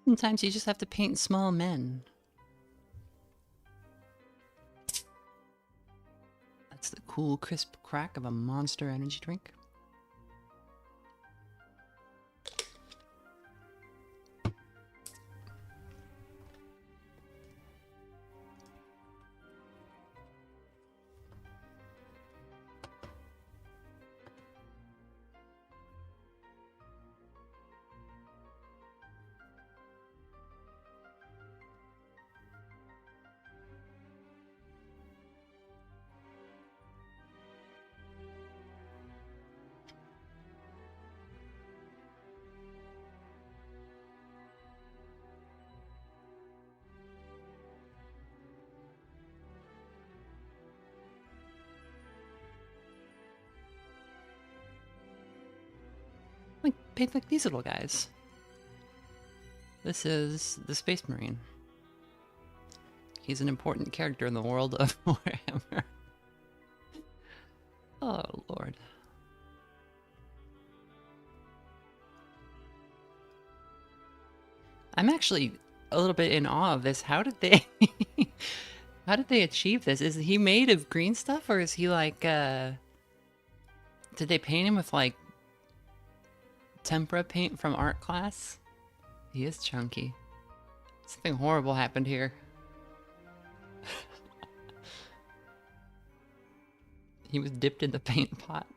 Sometimes you just have to paint small men. That's the cool, crisp crack of a Monster energy drink. Like, paint like these little guys. This is the Space Marine. He's an important character in the world of Warhammer. Oh, Lord. I'm actually a little bit in awe of this. How did they... How did they achieve this? Is he made of green stuff, or is he like, Did they paint him with, like, tempera paint from art class? He is chunky. Something horrible happened here. He was dipped in the paint pot.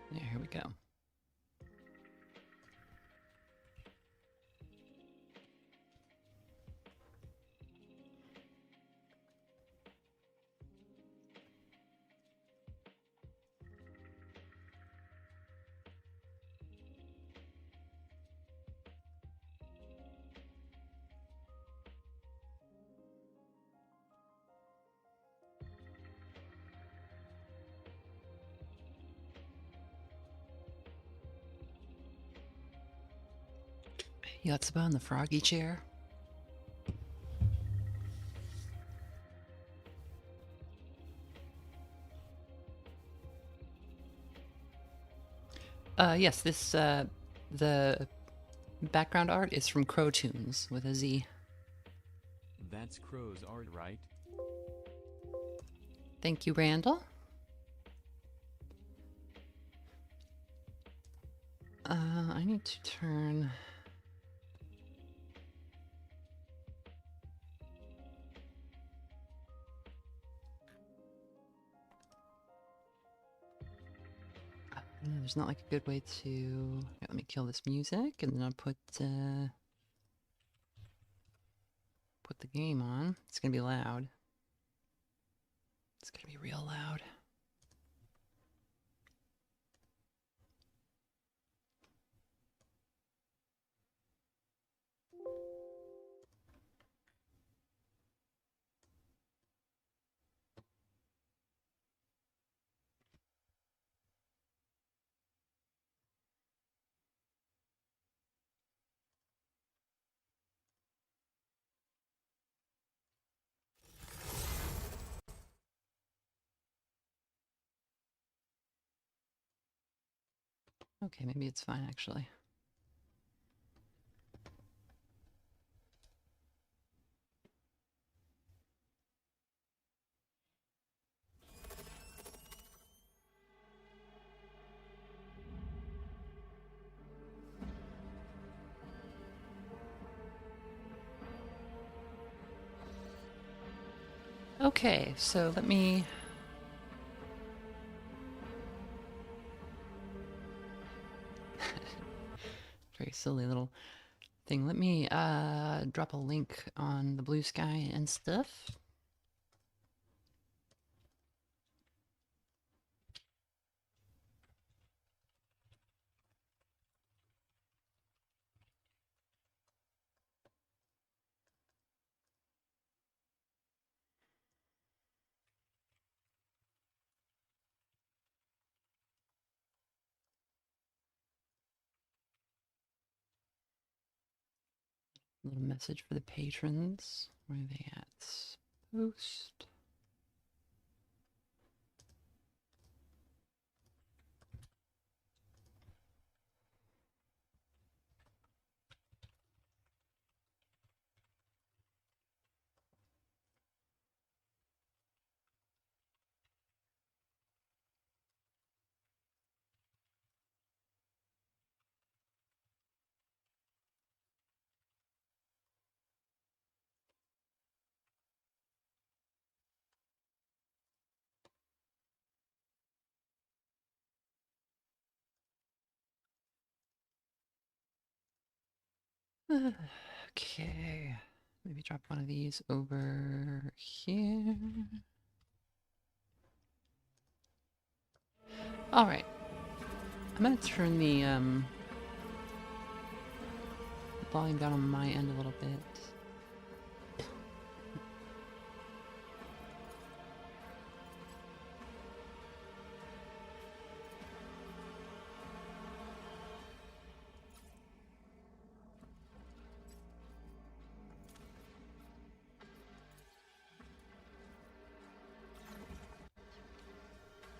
Yeah, here we go. Yotsuba in the froggy chair. Yes, this, the background art is from Crow Tunes with a Z. That's Crow's art, right? Thank you, Randall. I need to turn... There's not like a good way to... Let me kill this music, and then I'll put the game on. It's gonna be loud. It's gonna be real loud. Okay, maybe it's fine, actually. Okay, so let me... Very silly little thing. Let me drop a link on the blue sky and stuff. Little message for the patrons. Where are they at? Post. Okay. Maybe drop one of these over here. All right. I'm gonna turn the volume down on my end a little bit.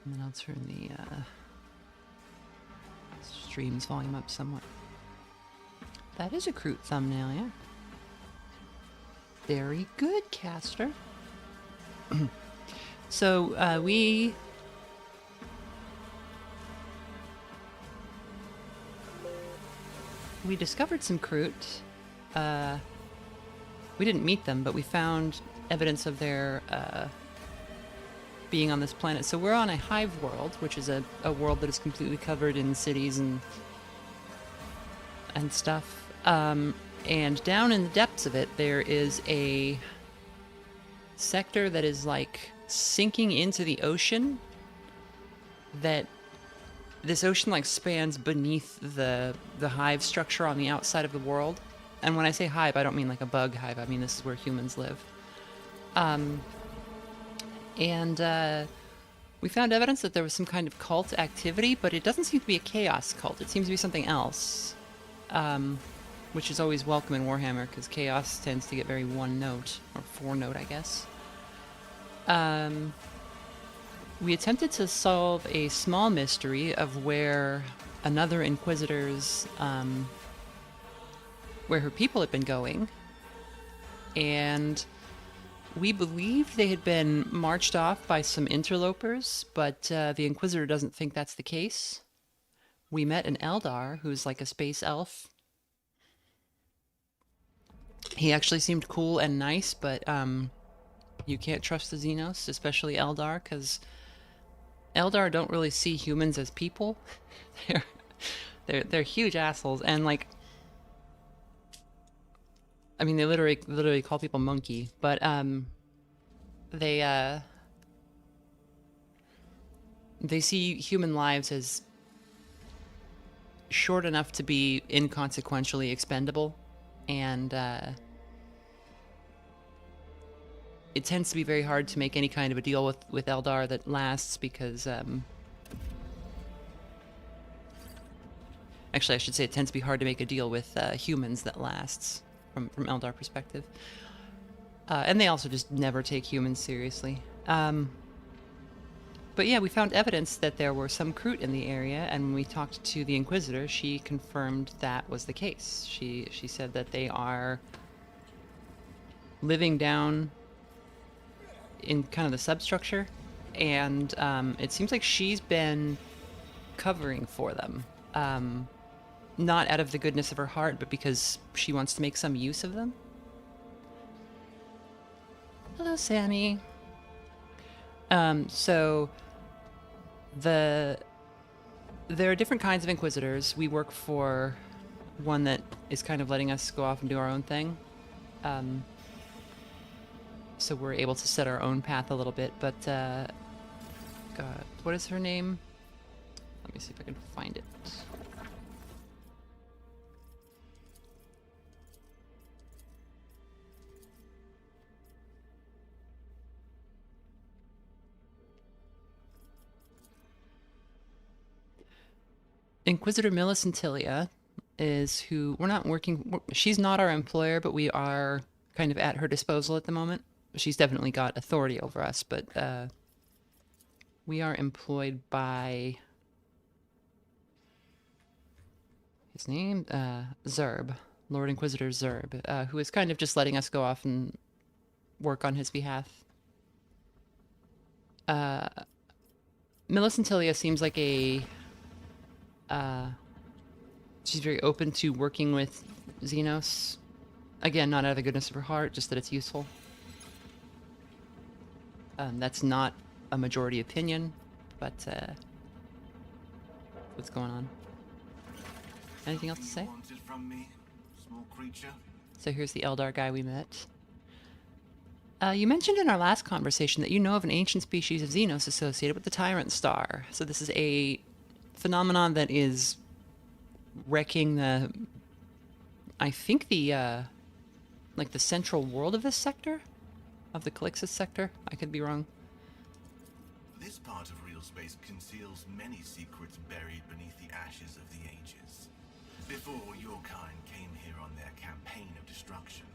And then I'll turn the stream's volume up somewhat. That is a crude thumbnail, yeah. Very good, caster. So we discovered some Kroot. We didn't meet them, but we found evidence of their being on this planet. So we're on a hive world, which is a world that is completely covered in cities and stuff. And down in the depths of it, there is a sector that is like sinking into the ocean. That this ocean like spans beneath the hive structure on the outside of the world. And when I say hive, I don't mean like a bug hive. I mean this is where humans live. We found evidence that there was some kind of cult activity, but it doesn't seem to be a chaos cult. It seems to be something else, which is always welcome in Warhammer, because chaos tends to get very one-note, or four-note, I guess. We attempted to solve a small mystery of where another Inquisitor's, where her people had been going, and we believed they had been marched off by some interlopers, but the Inquisitor doesn't think that's the case. We met an Eldar, who's like a space elf. He actually seemed cool and nice, but you can't trust the Xenos, especially Eldar, because Eldar don't really see humans as people. they're huge assholes, and like, I mean, they literally call people monkey, but they see human lives as short enough to be inconsequentially expendable, and it tends to be very hard to make any kind of a deal with Eldar that lasts, because actually I should say it tends to be hard to make a deal with humans that lasts from Eldar perspective. And they also just never take humans seriously. But yeah, we found evidence that there were some Kroot in the area, and when we talked to the Inquisitor, she confirmed that was the case. She said that they are living down in kind of the substructure, and it seems like she's been covering for them. Not out of the goodness of her heart, but because she wants to make some use of them. Hello, Sammy. So there are different kinds of Inquisitors. We work for one that is kind of letting us go off and do our own thing. So we're able to set our own path a little bit, but God, what is her name? Let me see if I can find it. Inquisitor Millicentilia is who we're not working. She's not our employer, but we are kind of at her disposal at the moment. She's definitely got authority over us, but we are employed by his name, Zerb, Lord Inquisitor Zerb, who is kind of just letting us go off and work on his behalf. Millicentilia seems like she's very open to working with Xenos. Again, not out of the goodness of her heart, just that it's useful. That's not a majority opinion, but what's going on? Anything else to say? Wanted from me, small creature? So here's the Eldar guy we met. You mentioned in our last conversation that you know of an ancient species of Xenos associated with the Tyrant Star. So this is a phenomenon that is wrecking the, I think the, like the central world of this sector? Of the Calixis sector? I could be wrong. This part of real space conceals many secrets buried beneath the ashes of the ages. Before your kind came here on their campaign of destruction,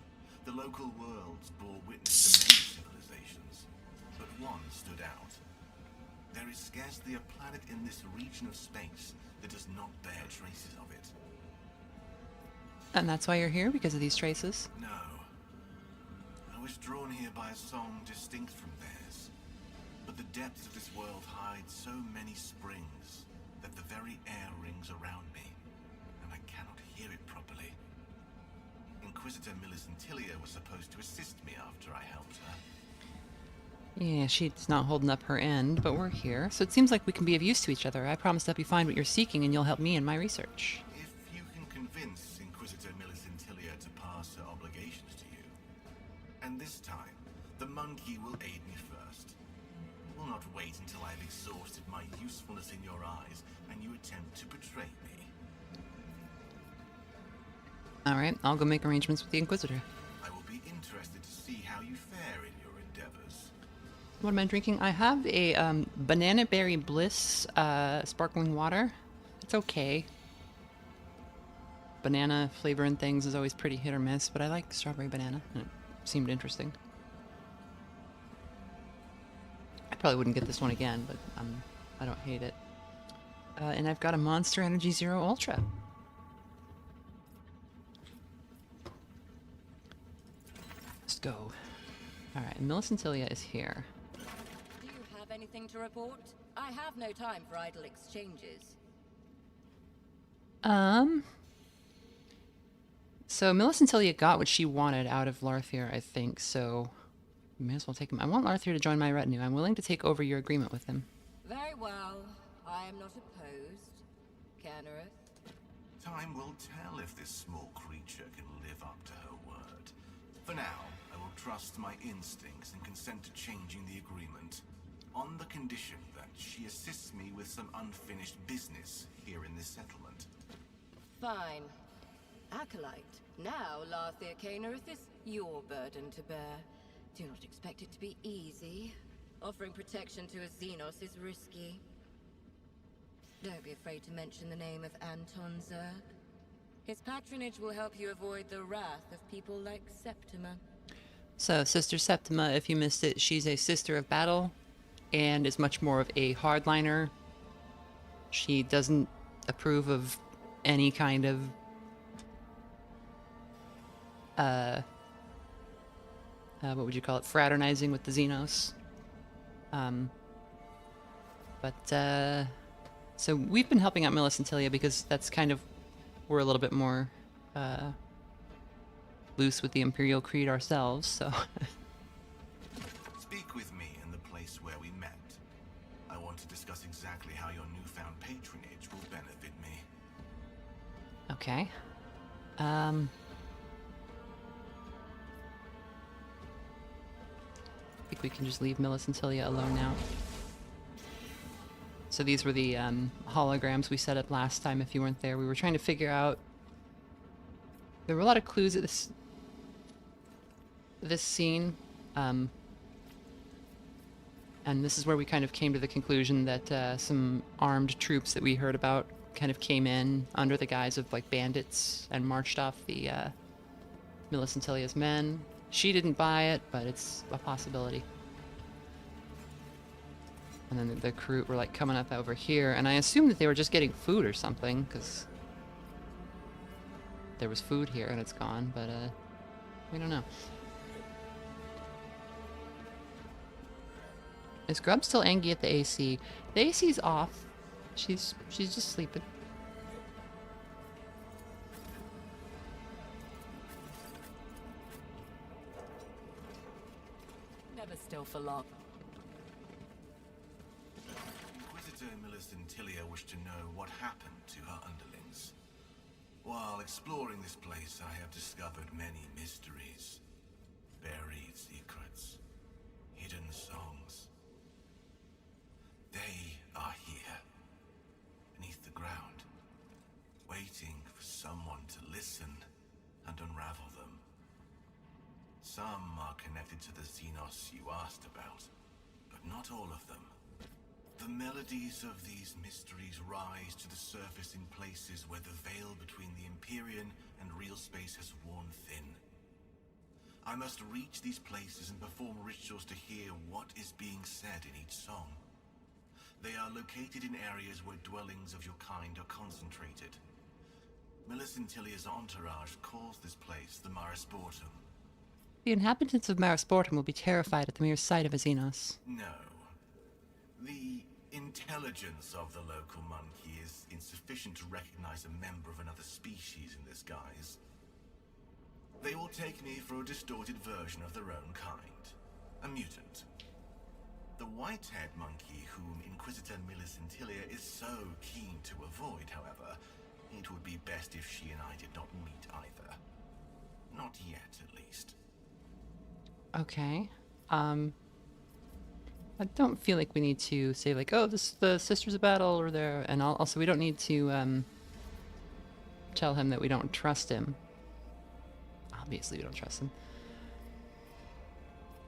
the local worlds bore witness to many civilizations, but one stood out. There is scarcely a planet in this region of space that does not bear traces of it. And that's why you're here, because of these traces? No. I was drawn here by a song distinct from theirs. But the depths of this world hide so many springs that the very air rings around me, and I cannot hear it properly. Inquisitor Millicentilia was supposed to assist me after I helped her. Yeah, she's not holding up her end, but we're here. So it seems like we can be of use to each other. I promise to help you find what you're seeking, and you'll help me in my research. If you can convince Inquisitor Millicentilia to pass her obligations to you, and this time, the monkey will aid me first. Will not wait until I've exhausted my usefulness in your eyes, and you attempt to betray me. Alright, I'll go make arrangements with the Inquisitor. I will be interested to see how you fare in your endeavors. What am I drinking? I have a Banana Berry Bliss sparkling water. It's okay. Banana flavor and things is always pretty hit or miss, but I like strawberry banana, and it seemed interesting. I probably wouldn't get this one again, but I don't hate it. And I've got a Monster Energy Zero Ultra. Let's go. Alright, Millicentilia is here. Do you have anything to report? I have no time for idle exchanges. So Millicentilia got what she wanted out of Larthier, I think, so we may as well take him. I want Larthier to join my retinue. I'm willing to take over your agreement with him. Very well. I am not opposed. Canareth? Time will tell if this small creature can live up to her word. For now, I will trust my instincts and consent to changing the agreement, on the condition that she assists me with some unfinished business here in this settlement. Fine. Acolyte. Now, Larthier Canareth is your burden to bear. Do not expect it to be easy. Offering protection to a Xenos is risky. Don't be afraid to mention the name of Anton Zerg. His patronage will help you avoid the wrath of people like Septima. So, Sister Septima, if you missed it, she's a sister of battle and is much more of a hardliner. She doesn't approve of any kind of what would you call it? Fraternizing with the Xenos. So we've been helping out Millicentilia because that's kind of, we're a little bit more loose with the Imperial Creed ourselves, so. Speak with me in the place where we met. I want to discuss exactly how your newfound patronage will benefit me. Okay. I think we can just leave Millicentilia alone now. So these were the holograms we set up last time if you weren't there. We were trying to figure out... There were a lot of clues at this scene. And this is where we kind of came to the conclusion that some armed troops that we heard about kind of came in under the guise of like bandits and marched off the Millicent Tilia's men. She didn't buy it, but it's a possibility. And then the crew were like coming up over here, and I assumed that they were just getting food or something, because there was food here and it's gone, but we don't know. Is Grub still angry at the AC? The AC's off. She's just sleeping. Never still for long. Inquisitor Millicent Tilia wished to know what happened to her underlings. While exploring this place, I have discovered many mysteries, buried secrets, hidden songs. They are here, beneath the ground, waiting for someone to listen and unravel them. Some are connected to the Xenos you asked about, but not all of them. The melodies of these mysteries rise to the surface in places where the veil between the Imperium and real space has worn thin. I must reach these places and perform rituals to hear what is being said in each song. They are located in areas where dwellings of your kind are concentrated. Millicent Tilia's entourage calls this place the Marisportum. The inhabitants of Marisportum will be terrified at the mere sight of a Xenos. No. The intelligence of the local monkey is insufficient to recognize a member of another species in this guise. They will take me for a distorted version of their own kind. A mutant. The white-haired monkey whom Inquisitor Millicent Tilia is so keen to avoid, however, it would be best if she and I did not meet either. Not yet, at least. Okay. I don't feel like we need to say like, oh, this the Sisters of Battle or there, and also we don't need to tell him that we don't trust him. Obviously we don't trust him.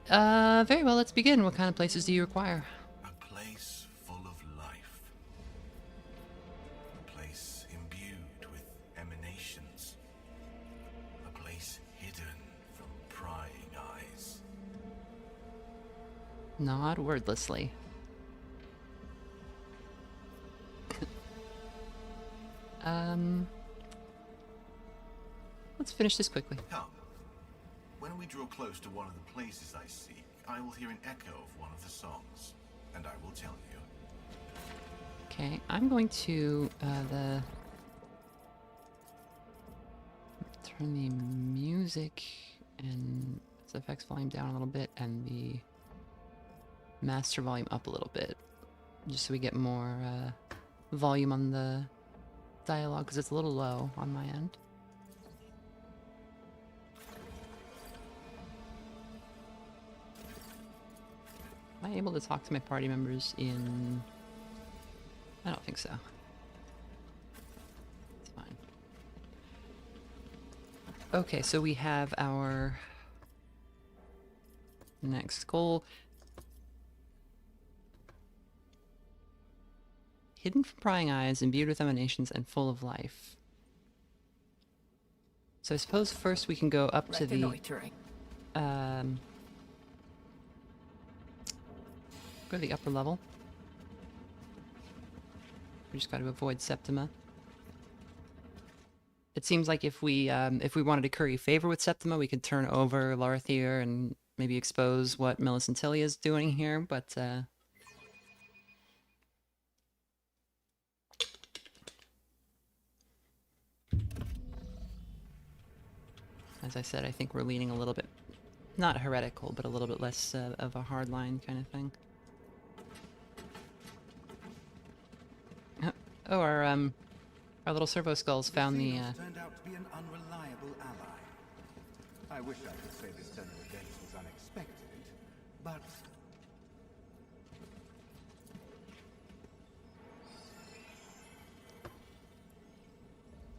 Very well, let's begin. What kind of places do you require? A place full of life. A place imbued with emanations. A place hidden from prying eyes. Nod wordlessly. Let's finish this quickly. Come. When we draw close to one of the places I seek, I will hear an echo of one of the songs, and I will tell you. Okay, I'm going to turn the music and effects volume down a little bit and the master volume up a little bit, just so we get more volume on the dialogue, because it's a little low on my end. Am I able to talk to my party members in... I don't think so. It's fine. Okay, so we have our next goal. Hidden from prying eyes, imbued with emanations, and full of life. So I suppose first we can go up to the... Go to the upper level. We just got to avoid Septima. It seems like if we wanted to curry favor with Septima, we could turn over Larthier and maybe expose what Millicent Tilia is doing here, but as I said, I think we're leaning a little bit, not heretical, but a little bit less of a hardline kind of thing. Oh, our little servo skulls found the. Turned out to be an unreliable ally. I wish I could say this turn of events was unexpected, but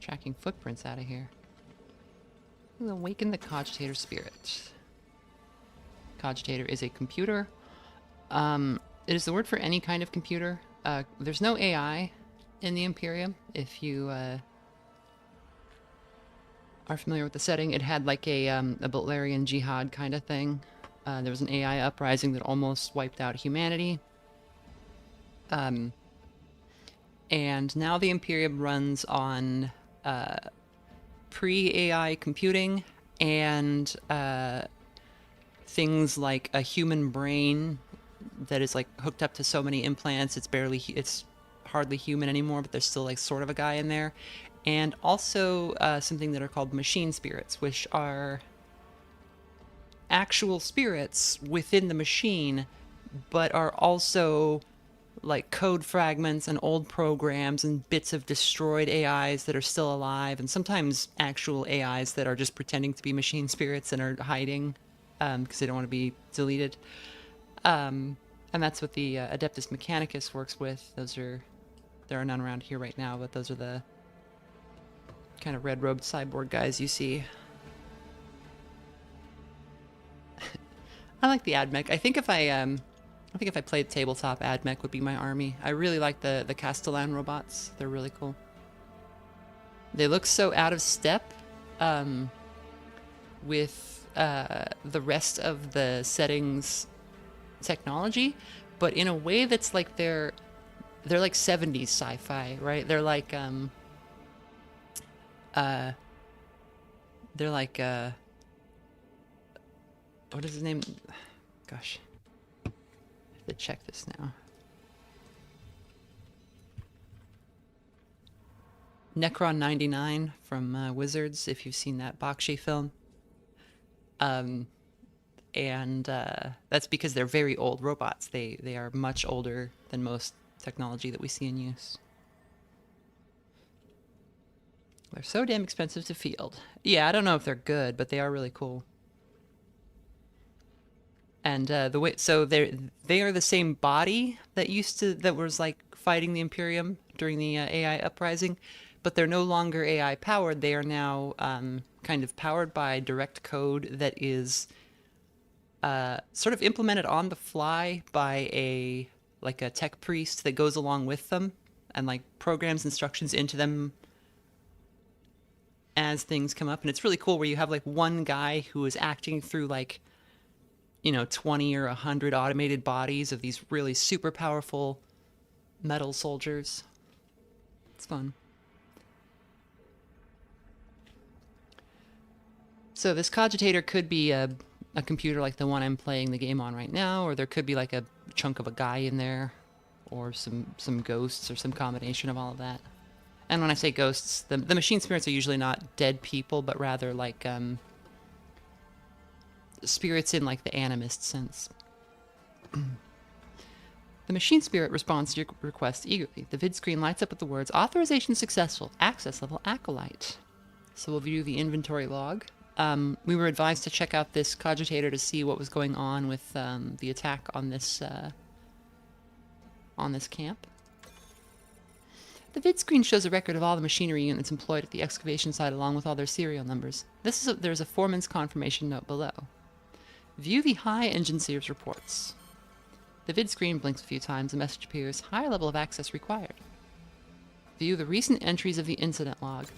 Tracking footprints out of here. Awaken the cogitator spirit. Cogitator is a computer. It is the word for any kind of computer. There's no AI in the Imperium. If you are familiar with the setting, it had like a Butlerian jihad kind of thing. There was an AI uprising that almost wiped out humanity. And now the Imperium runs on pre-AI computing and things like a human brain that is like hooked up to so many implants it's hardly human anymore, but there's still like sort of a guy in there. And also something that are called machine spirits, which are actual spirits within the machine, but are also like code fragments and old programs and bits of destroyed AIs that are still alive, and sometimes actual AIs that are just pretending to be machine spirits and are hiding because they don't want to be deleted. And that's what the Adeptus Mechanicus works with. There are none around here right now, but those are the kind of red-robed cyborg guys you see. I like the AdMech. I think if I played tabletop, AdMech would be my army. I really like the Castellan robots. They're really cool. They look so out of step with the rest of the setting's technology, but in a way that's like they're like 70s sci-fi, right? They're like what is his name? Gosh. I have to check this now. Necron 99 from Wizards, if you've seen that Bakshi film. And that's because they're very old robots. They are much older than most technology that we see in use. They're so damn expensive to field. Yeah, I don't know if they're good, but they are really cool. And they are the same body that was like fighting the Imperium during the AI uprising, but they're no longer AI powered. They are now kind of powered by direct code that is sort of implemented on the fly by a tech priest that goes along with them and like programs instructions into them as things come up. And it's really cool where you have like one guy who is acting through like 20 or 100 automated bodies of these really super powerful metal soldiers. It's fun. So this cogitator could be a computer like the one I'm playing the game on right now, or there could be like a chunk of a guy in there, or some ghosts, or some combination of all of that. And when I say ghosts, the machine spirits are usually not dead people, but rather like spirits in like the animist sense. The machine spirit responds to your request eagerly. The vid screen lights up with the words, "Authorization successful. Access level acolyte." So we'll view the inventory log. We were advised to check out this cogitator to see what was going on with the attack on this camp. The vid screen shows a record of all the machinery units employed at the excavation site along with all their serial numbers. There's a foreman's confirmation note below. View the high engine seers reports. The vid screen blinks a few times. A message appears. High level of access required. View the recent entries of the incident log.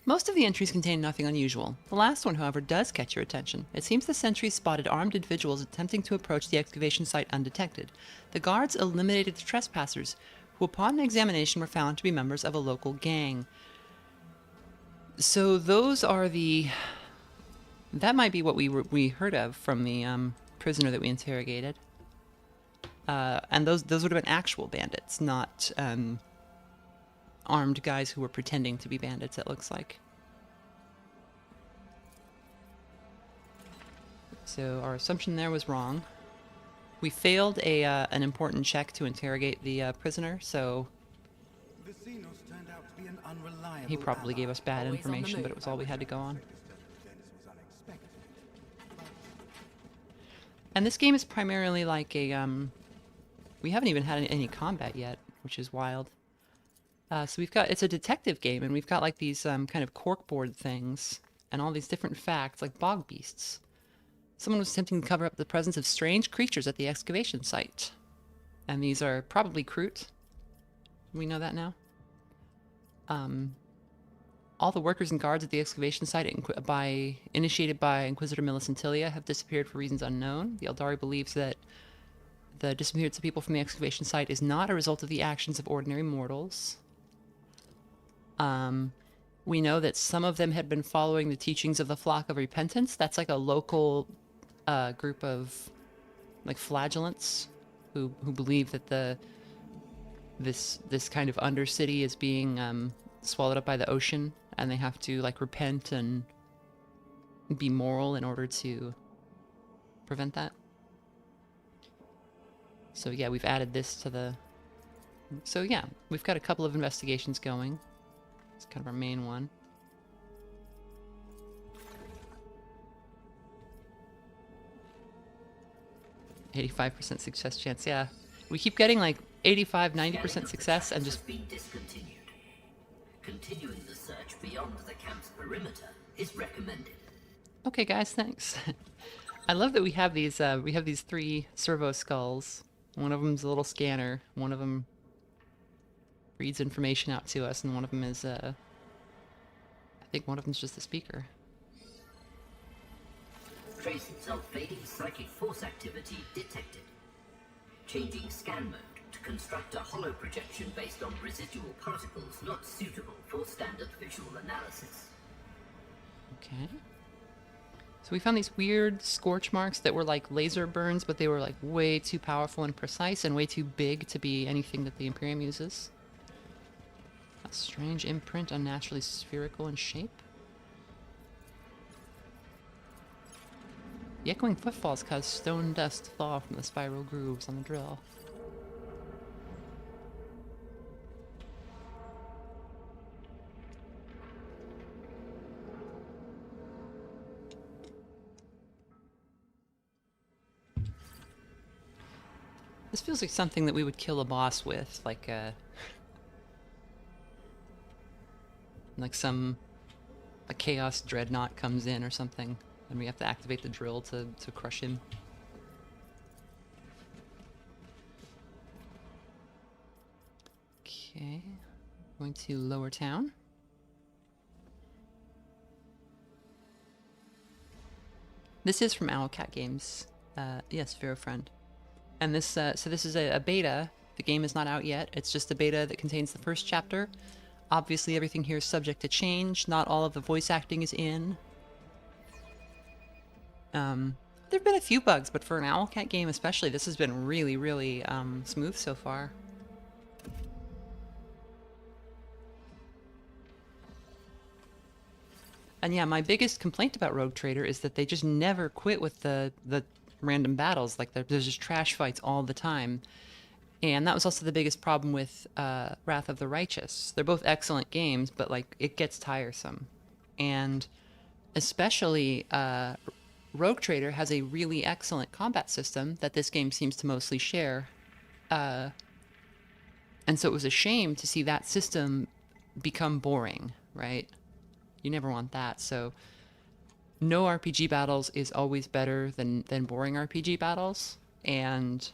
Most of the entries contain nothing unusual. The last one, however, does catch your attention. It seems the sentries spotted armed individuals attempting to approach the excavation site undetected. The guards eliminated the trespassers, who upon examination were found to be members of a local gang. So those are that might be what we heard of from the prisoner that we interrogated. And those would have been actual bandits, not armed guys who were pretending to be bandits, it looks like. So our assumption there was wrong. We failed an important check to interrogate the prisoner, so The Xenos turned out to be an unreliable he probably gave us bad Always on the information, but move. it was all we had to go on. This turn of events was unexpected. And this game is primarily like a we haven't even had any combat yet, which is wild. So it's a detective game, and we've got like these kind of corkboard things and all these different facts, like bog beasts. Someone was attempting to cover up the presence of strange creatures at the excavation site. And these are probably Kroot. We know that now. All the workers and guards at the excavation site initiated by Inquisitor Millicentilia have disappeared for reasons unknown. The Eldari believes that the disappearance of people from the excavation site is not a result of the actions of ordinary mortals. We know that some of them had been following the teachings of the Flock of Repentance. That's like a local group of like flagellants who believe that this kind of undercity is being swallowed up by the ocean, and they have to like repent and be moral in order to prevent that. So yeah, we've added this to the... So yeah, we've got a couple of investigations going. It's kind of our main one. %85 success chance, yeah. We keep getting like 85, 90% success and just... been discontinued. Continuing the search beyond the camp's perimeter is recommended. Okay, guys, thanks. I love that we have these 3 servo skulls. One of them's a little scanner. One of them reads information out to us, and one of them is, I think one of them's just a speaker. Traces of fading psychic force activity detected. Changing scan mode to construct a hollow projection based on residual particles not suitable for standard visual analysis. Okay. So we found these weird scorch marks that were like laser burns, but they were like way too powerful and precise and way too big to be anything that the Imperium uses. A strange imprint, unnaturally spherical in shape. The echoing footfalls cause stone dust to fall from the spiral grooves on the drill. This feels like something that we would kill a boss with, like a... like a chaos dreadnought comes in or something, and we have to activate the drill to crush him. Okay, going to Lower Town. This is from Owlcat Games. Yes, Vera Friend. And this, so this is a beta. The game is not out yet. It's just a beta that contains the first chapter. Obviously, everything here is subject to change. Not all of the voice acting is in. There've been a few bugs, but for an Owlcat game especially, this has been really, really smooth so far. And yeah, my biggest complaint about Rogue Trader is that they just never quit with the random battles. Like, there's just trash fights all the time. And that was also the biggest problem with Wrath of the Righteous. They're both excellent games, but like, it gets tiresome. And especially Rogue Trader has a really excellent combat system that this game seems to mostly share. And so it was a shame to see that system become boring, right? You never want that. So no RPG battles is always better than boring RPG battles. And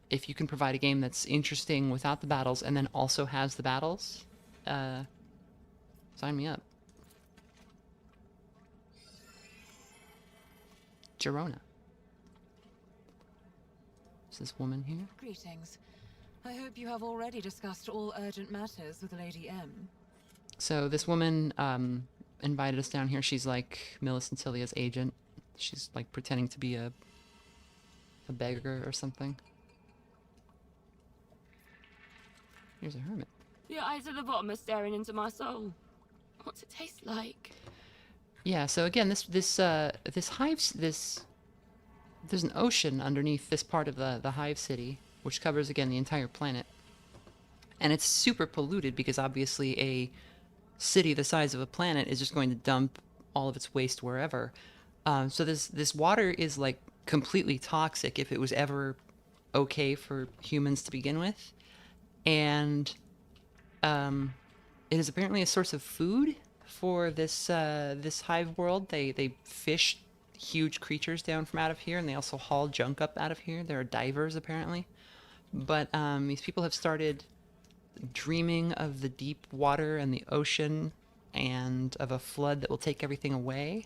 if you can provide a game that's interesting without the battles and then also has the battles, sign me up. Girona. Is this woman here? Greetings. I hope you have already discussed all urgent matters with Lady M. So this woman invited us down here. She's like Millicentilia's agent. She's like pretending to be a beggar or something. Here's a hermit. Your eyes at the bottom are staring into my soul. What's it taste like? Yeah, so again, this hive, there's an ocean underneath this part of the hive city, which covers again the entire planet, and it's super polluted because obviously a city the size of a planet is just going to dump all of its waste wherever. So this water is like completely toxic if it was ever okay for humans to begin with, and it is apparently a source of food for this this hive world. They fish huge creatures down from out of here, and they also haul junk up out of here. There are divers apparently, but these people have started dreaming of the deep water and the ocean and of a flood that will take everything away.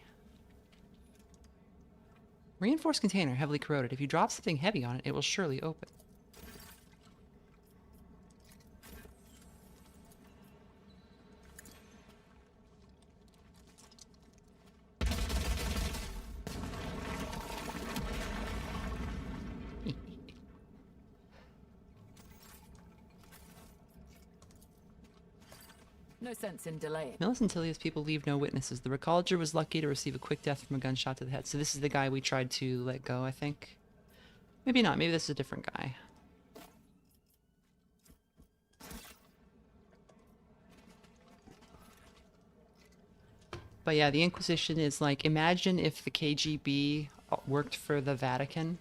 Reinforced container, heavily corroded. If you drop something heavy on it, it will surely open. No sense in delaying. Millicent Tilius people leave no witnesses. The Recalger was lucky to receive a quick death from a gunshot to the head. So this is the guy we tried to let go, I think. Maybe not. Maybe this is a different guy. But yeah, the Inquisition is like, imagine if the KGB worked for the Vatican,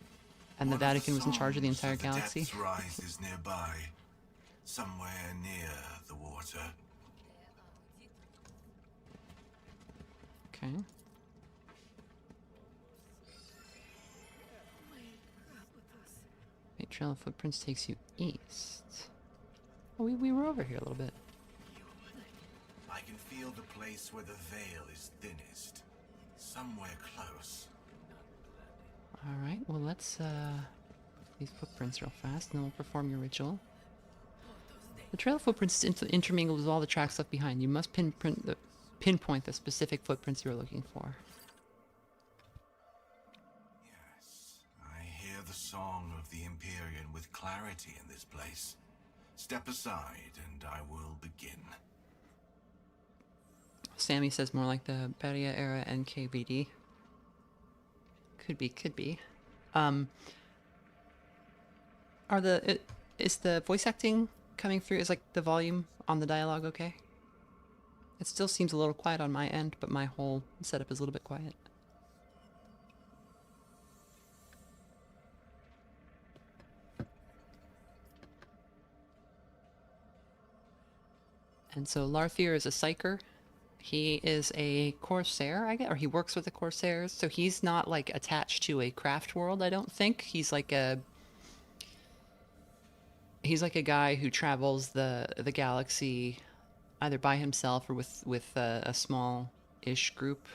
and the Vatican was in charge of the entire galaxy. The rises nearby, somewhere near the water. Okay. Wait, trail of footprints takes you east. Oh, we were over here a little bit. I can feel the place where the veil is thinnest. Somewhere close. Alright, well let's these footprints real fast and then we'll perform your ritual. The trail of footprints is intermingled with all the tracks left behind. You must pinpoint the specific footprints you're looking for. Yes, I hear the song of the Imperium with clarity in this place. Step aside and I will begin. Sammy says more like the Beria era NKVD. Could be. Is the voice acting coming through? Is like the volume on the dialogue okay? It still seems a little quiet on my end, but my whole setup is a little bit quiet. And so Larthier is a psyker. He is a corsair, I guess, or he works with the corsairs. So he's not like attached to a craft world, I don't think. He's like a guy who travels the galaxy either by himself or with a small-ish group.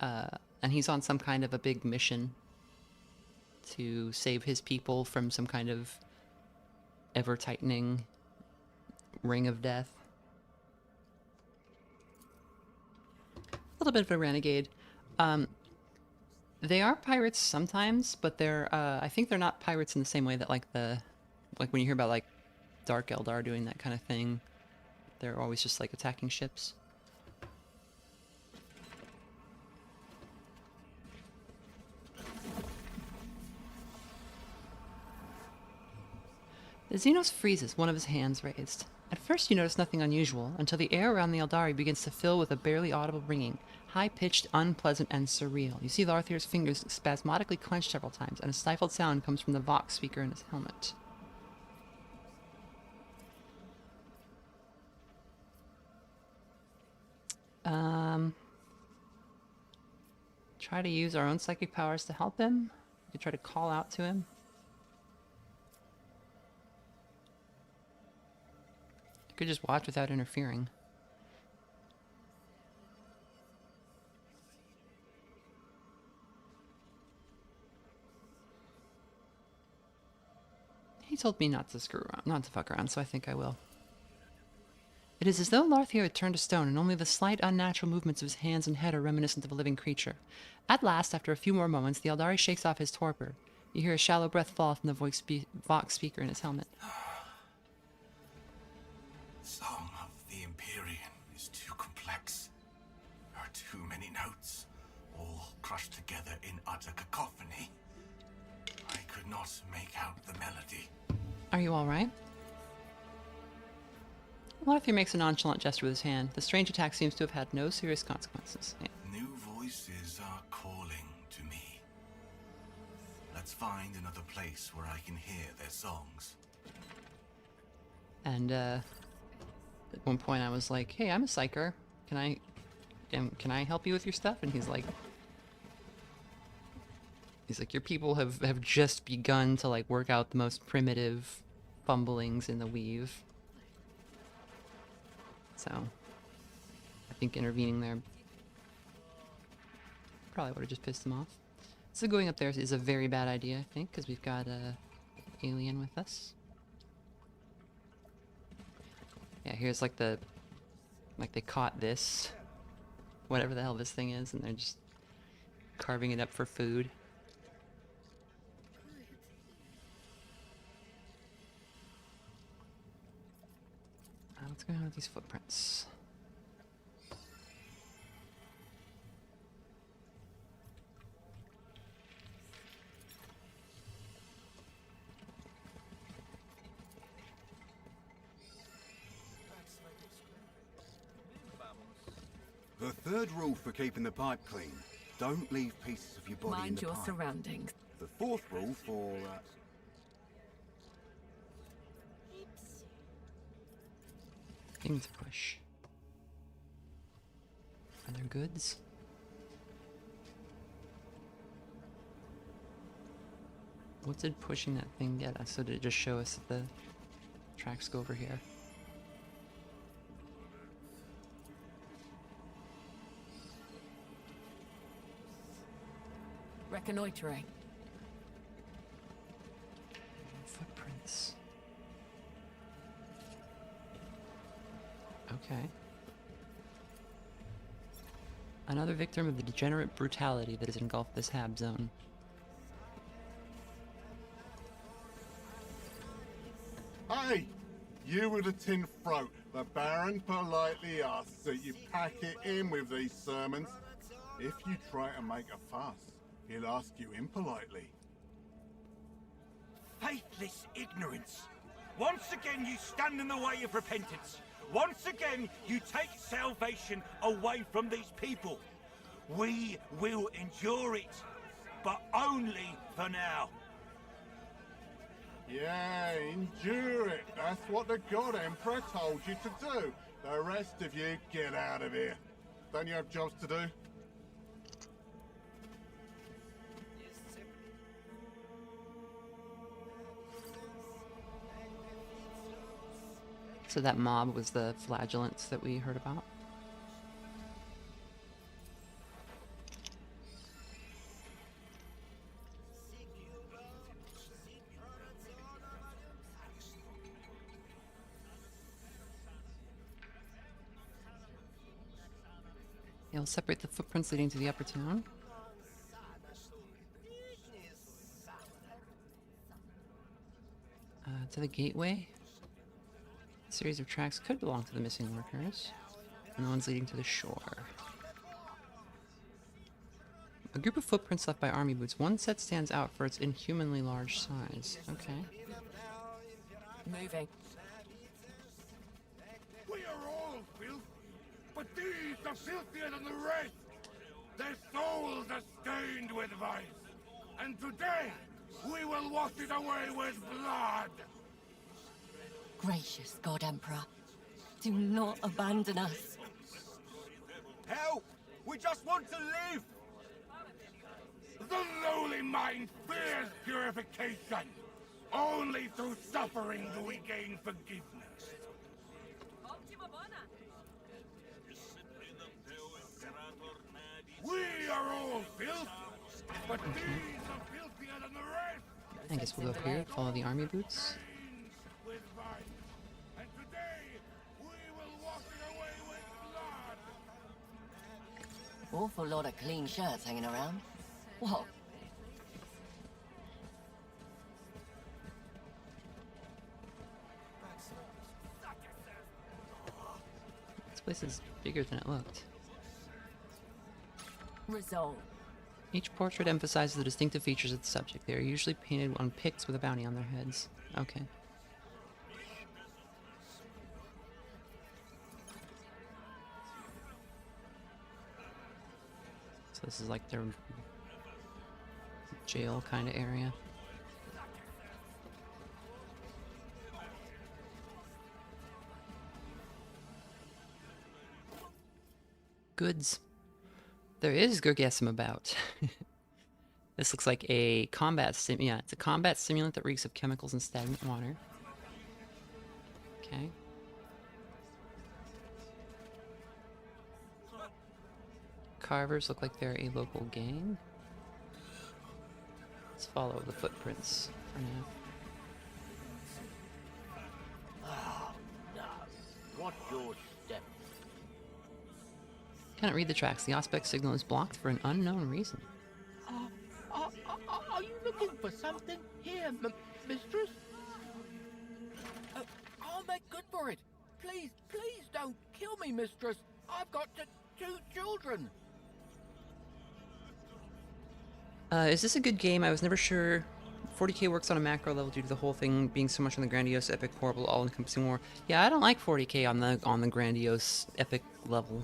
And he's on some kind of a big mission to save his people from some kind of ever-tightening ring of death. A little bit of a renegade. They are pirates sometimes, but they're I think they're not pirates in the same way that like when you hear about like Dark Eldar doing that kind of thing, they're always just like attacking ships. The Xenos freezes, one of his hands raised. At first you notice nothing unusual, until the air around the Eldari begins to fill with a barely audible ringing, high-pitched, unpleasant, and surreal. You see Larthier's fingers spasmodically clenched several times, and a stifled sound comes from the Vox speaker in his helmet. Try to use our own psychic powers to help him. We could try to call out to him. Could just watch without interfering. He told me not to screw around, not to fuck around, so I think I will. It is as though Larthier had turned to stone, and only the slight unnatural movements of his hands and head are reminiscent of a living creature. At last, after a few more moments, the Eldari shakes off his torpor. You hear a shallow breath fall from the Vox speaker in his helmet. Song of the Imperium is too complex. There are too many notes, all crushed together in utter cacophony. I could not make out the melody. Are you all right? Larthier makes a nonchalant gesture with his hand. The strange attack seems to have had no serious consequences. Yeah. New voices are calling to me. Let's find another place where I can hear their songs. And at one point I was like, "Hey, I'm a psyker. Can I help you with your stuff?" And he's like, "Your people have just begun to like work out the most primitive fumblings in the weave." So I think intervening there probably would have just pissed him off. So going up there is a very bad idea, I think, because we've got a alien with us. Yeah, here's like the... like they caught this, whatever the hell this thing is, and they're just carving it up for food. What's going on with these footprints? The third rule for keeping the pipe clean: don't leave pieces of your body in Mind the your pipe. surroundings. The fourth rule for Thing to push. Are there goods? What did pushing that thing get us? So did it just show us that the tracks go over here? Reconnoitering. Footprints. Okay. Another victim of the degenerate brutality that has engulfed this hab zone. Hey! You with a tin throat. The Baron politely asks that you pack it in with these sermons. If you try to make a fuss, he'll ask you impolitely. Faithless ignorance. Once again you stand in the way of repentance. Once again you take salvation away from these people. We will endure it, but only for now. Yeah, endure it. That's what the God Emperor told you to do. The rest of you, get out of here. Don't you have jobs to do? So that mob was the flagellants that we heard about? Yeah, we'll separate the footprints leading to the upper town. To the gateway. A series of tracks could belong to the missing workers, and the ones leading to the shore. A group of footprints left by army boots. One set stands out for its inhumanly large size. Okay. Moving. We are all filth, but these are filthier than the rest. Their souls are stained with vice, and today we will wash it away with blood. Gracious God Emperor, do not abandon us. Help! We just want to live! The lowly mind fears purification. Only through suffering do we gain forgiveness. We are all filth, but these are filthier than the rest. I guess we'll go here, follow the army boots. With vice, and today we will wash it away with blood. Awful lot of clean shirts hanging around. What? This place is bigger than it looked. Resolve. Each portrait emphasizes the distinctive features of the subject. They are usually painted on Picts with a bounty on their heads. Okay. So this is like their jail kind of area. Goods. There is Gurgasm about. This looks like a combat sim. Yeah, it's a combat simulant that reeks of chemicals and stagnant water. Okay. carvers look like they're a local gang. Let's follow the footprints for now. Oh, no. What's your step? Cannot read the tracks. The Auspex signal is blocked for an unknown reason. Are you looking for something here, mistress? I'll make good for it. Please don't kill me, mistress. I've got two children. Is this a good game? I was never sure. 40k works on a macro level due to the whole thing being so much on the grandiose, epic, horrible, all-encompassing war. Yeah, I don't like 40k on the grandiose, epic level.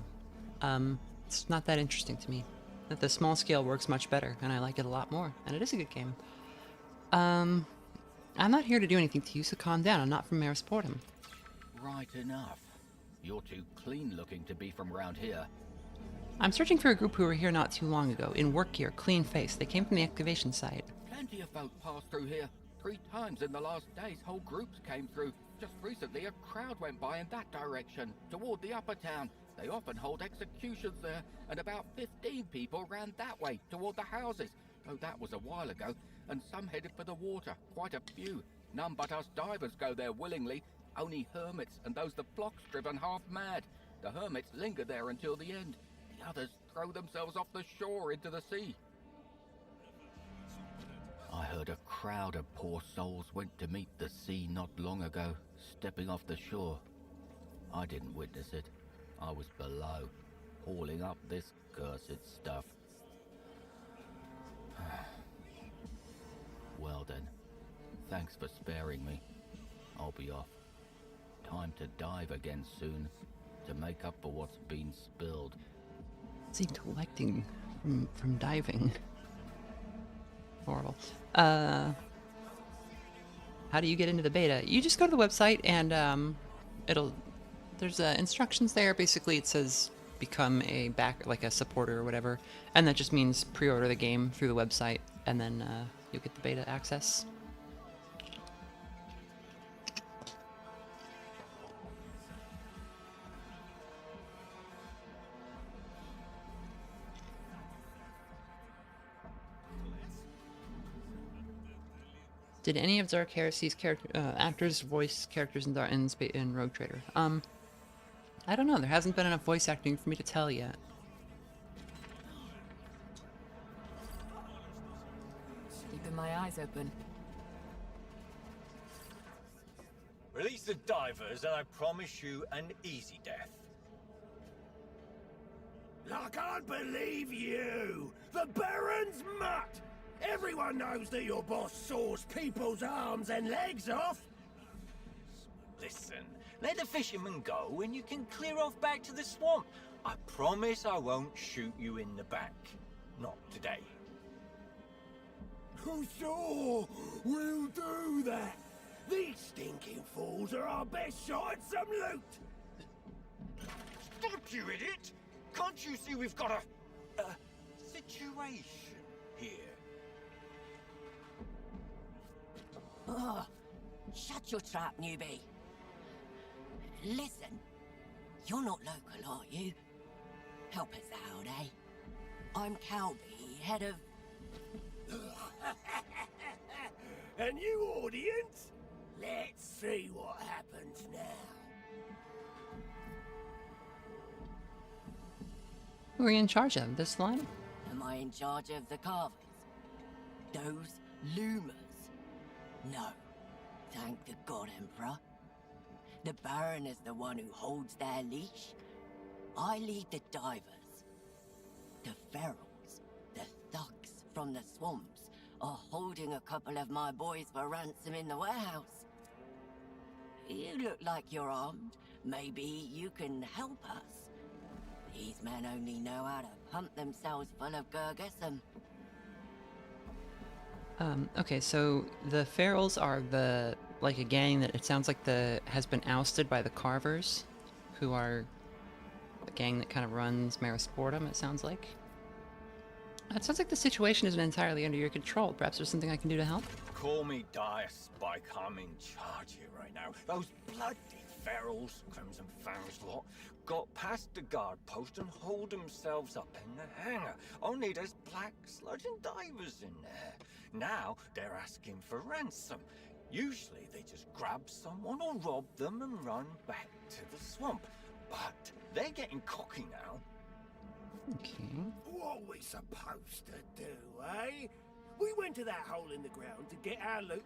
It's not that interesting to me. That the small scale works much better, and I like it a lot more. And it is a good game. I'm not here to do anything to you, so calm down. I'm not from Maris Portum. Right enough. You're too clean looking to be from around here. I'm searching for a group who were here not too long ago, in work gear, clean face. They came from the excavation site. Plenty of folk passed through here. 3 times in the last days, whole groups came through. Just recently, a crowd went by in that direction, toward the upper town. They often hold executions there, and about 15 people ran that way, toward the houses. Oh, that was a while ago, and some headed for the water, quite a few. None but us divers go there willingly. Only hermits and those the flock's driven half mad. The hermits linger there until the end. The others throw themselves off the shore into the sea. I heard a crowd of poor souls went to meet the sea not long ago, stepping off the shore. I didn't witness it. I was below, hauling up this cursed stuff. Well then, thanks for sparing me. I'll be off. Time to dive again soon, to make up for what's been spilled. What's he collecting from diving? Horrible. How do you get into the beta? You just go to the website and there's instructions there. Basically, it says become a like a supporter or whatever, and that just means pre-order the game through the website, and then you'll get the beta access. Did any of Dark Heresy's actors voice characters in Rogue Trader? I don't know. There hasn't been enough voice acting for me to tell yet. Keeping my eyes open. Release the divers, and I promise you an easy death. I can't believe you! The Baron's mutt! Everyone knows that your boss saws people's arms and legs off! Listen, let the fishermen go and you can clear off back to the swamp. I promise I won't shoot you in the back. Not today. Oh, sure, we'll do that. These stinking fools are our best shot at some loot. Stop, you idiot! Can't you see we've got a situation here? Oh, shut your trap, newbie. Listen, you're not local, are you? Help us out, eh? I'm Calby, head of... A new audience? Let's see what happens now. Who are you in charge of, this line? Am I in charge of the carvers? Those loomers? No. Thank the God Emperor. The Baron is the one who holds their leash. I lead the divers. The ferals, the thugs from the swamps, are holding a couple of my boys for ransom in the warehouse. You look like you're armed. Maybe you can help us. These men only know how to pump themselves full of Gurgism. Okay, so the Ferals are like a gang that it sounds like has been ousted by the Carvers, who are the gang that kind of runs Maris Portum, it sounds like. It sounds like the situation isn't entirely under your control. Perhaps there's something I can do to help? Call me Dire Spike, I'm in charge here right now. Those bloody ferals, Crimson Fangs lot, got past the guard post and hauled themselves up in the hangar. Only there's black sludging divers in there. Now they're asking for ransom. Usually they just grab someone or rob them and run back to the swamp. But they're getting cocky now. Okay. What are we supposed to do, eh? We went to that hole in the ground to get our loot,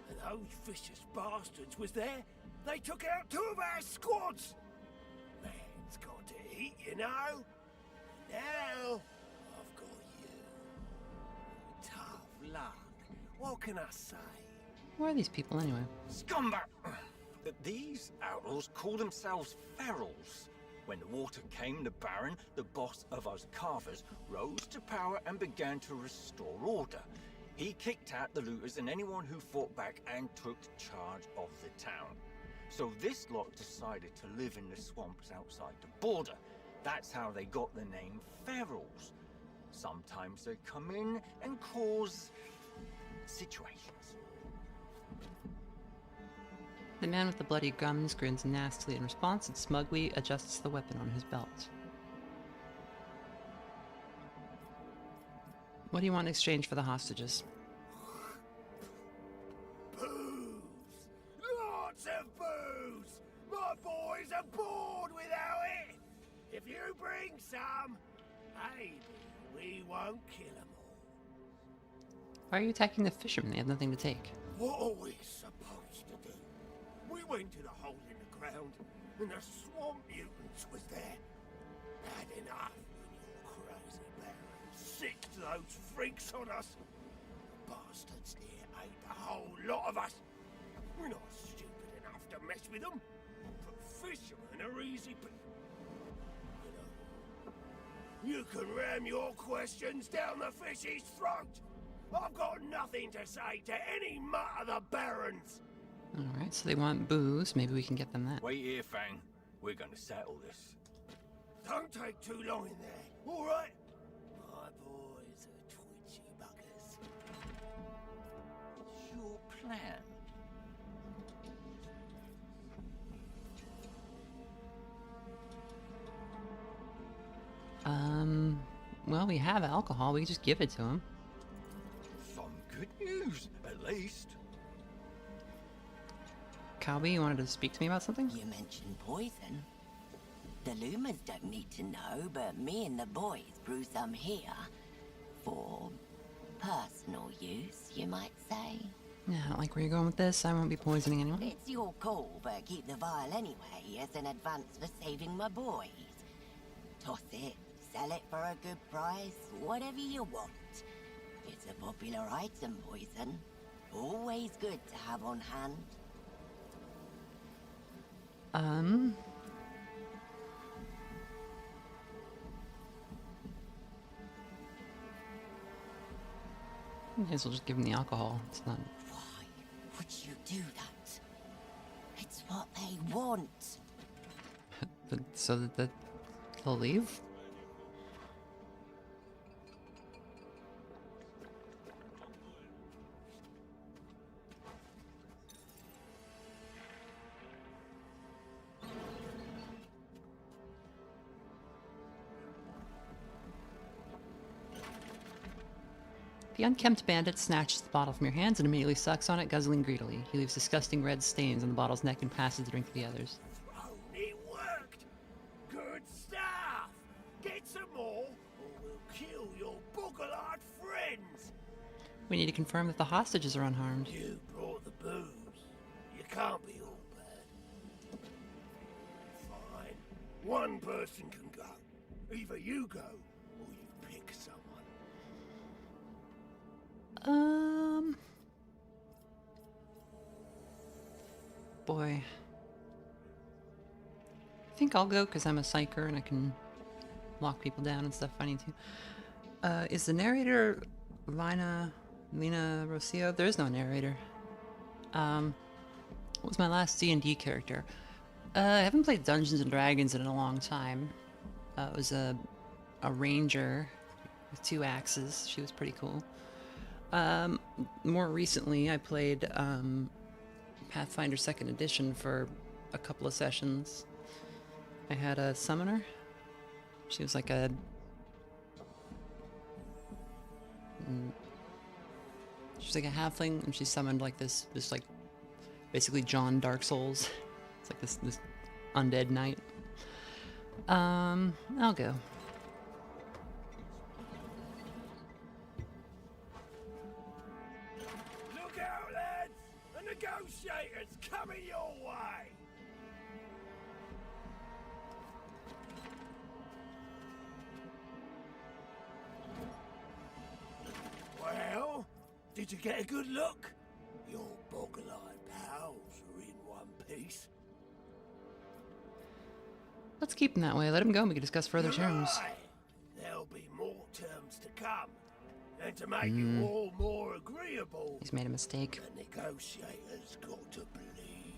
and those vicious bastards was there. They took out 2 of our squads. Man's got to eat, you know. Now, I've got you. Tough luck. What can I say? Who are these people anyway? Scumbag! These outlaws call themselves ferals. When the water came, the Baron, the boss of us carvers, rose to power and began to restore order. He kicked out the looters and anyone who fought back and took charge of the town. So this lot decided to live in the swamps outside the border. That's how they got the name ferals. Sometimes they come in and cause situations. The man with the bloody gums grins nastily in response and smugly adjusts the weapon on his belt. What do you want in exchange for the hostages? Booze! Lots of booze! My boys are bored without it! If you bring some, maybe we won't kill them all. Why are you attacking the fishermen? They have nothing to take. What are we supposed to do? We went to the hole in the ground, and the swamp mutants was there. Had enough when your crazy Baron sicked those freaks on us. The bastards here ate the whole lot of us. We're not stupid enough to mess with them. But fishermen are easy you can ram your questions down the fish's throat. I've got nothing to say to any mutt of the Barons. Alright, so they want booze. Maybe we can get them that. Wait here, Fang. We're gonna settle this. Don't take too long in there, all right? My boys are twitchy buggers. What's your plan? Well, we have alcohol. We can just give it to him. Some good news, at least. Calby, you wanted to speak to me about something? You mentioned poison. The Lumers don't need to know, but me and the boys brew some here. For personal use, you might say. Yeah, I don't like where you're going with this. I won't be poisoning anyone. It's your call, but keep the vial anyway as an advance for saving my boys. Toss it, sell it for a good price, whatever you want. It's a popular item, poison. Always good to have on hand. May as well just give him the alcohol. It's not... Why would you do that? It's what they want. But so that they'll leave? The unkempt bandit snatches the bottle from your hands and immediately sucks on it, guzzling greedily. He leaves disgusting red stains on the bottle's neck and passes the drink to the others. Oh, it worked! Good stuff! Get some more, or we'll kill your boggle-eyed friends! We need to confirm that the hostages are unharmed. You brought the booze. You can't be all bad. Fine. One person can go. Either you go, or you pick someone. Boy. I think I'll go because I'm a psyker and I can lock people down and stuff if I need to. Is the narrator Lena Rocio? There is no narrator. What was my last D&D character? I haven't played Dungeons and Dragons in a long time. It was a ranger with 2 axes. She was pretty cool. More recently, I played Pathfinder 2nd Edition for a couple of sessions. I had a summoner. She was like a... She's like a halfling, and she summoned like this like basically John Dark Souls. It's like this undead knight. I'll go. Look out, lads! A negotiator's coming your way! Well, did you get a good look? Your boggle-eyed pals are in one piece. Let's keep him that way. Let him go and we can discuss further terms. Right. There'll be more terms to come. And to make it all more agreeable, He's made a mistake. the negotiator's got to bleed.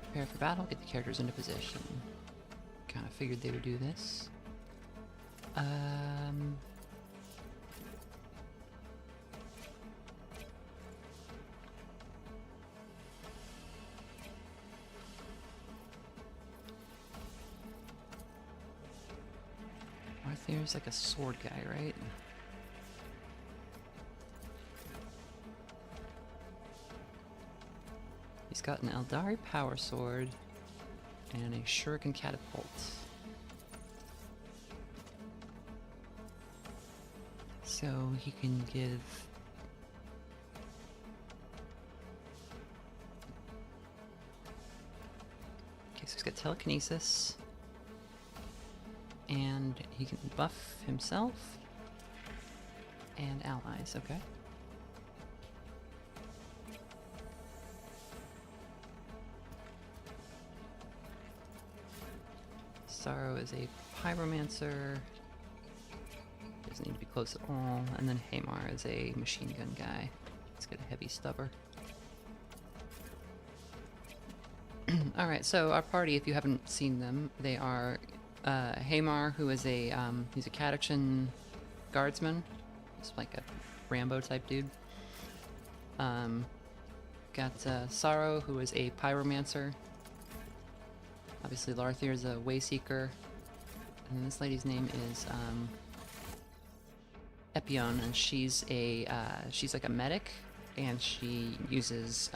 Prepare for battle, get the characters into position. Kind of figured they would do this. Arthur's like a sword guy, right? He's got an Eldari power sword and a shuriken catapult. So he can give... Okay, so he's got telekinesis. And he can buff himself and allies, okay. Sorrow is a pyromancer. Doesn't need to be close at all. And then Hamar is a machine gun guy. Let's get a heavy stubber. Alright, so our party, if you haven't seen them, they are Hamar, who is a he's a Catachan guardsman. He's like a Rambo type dude. Got Sorrow, who is a pyromancer. Obviously Larthir is a wayseeker. And then this lady's name is Epion, and she's like a medic, and she uses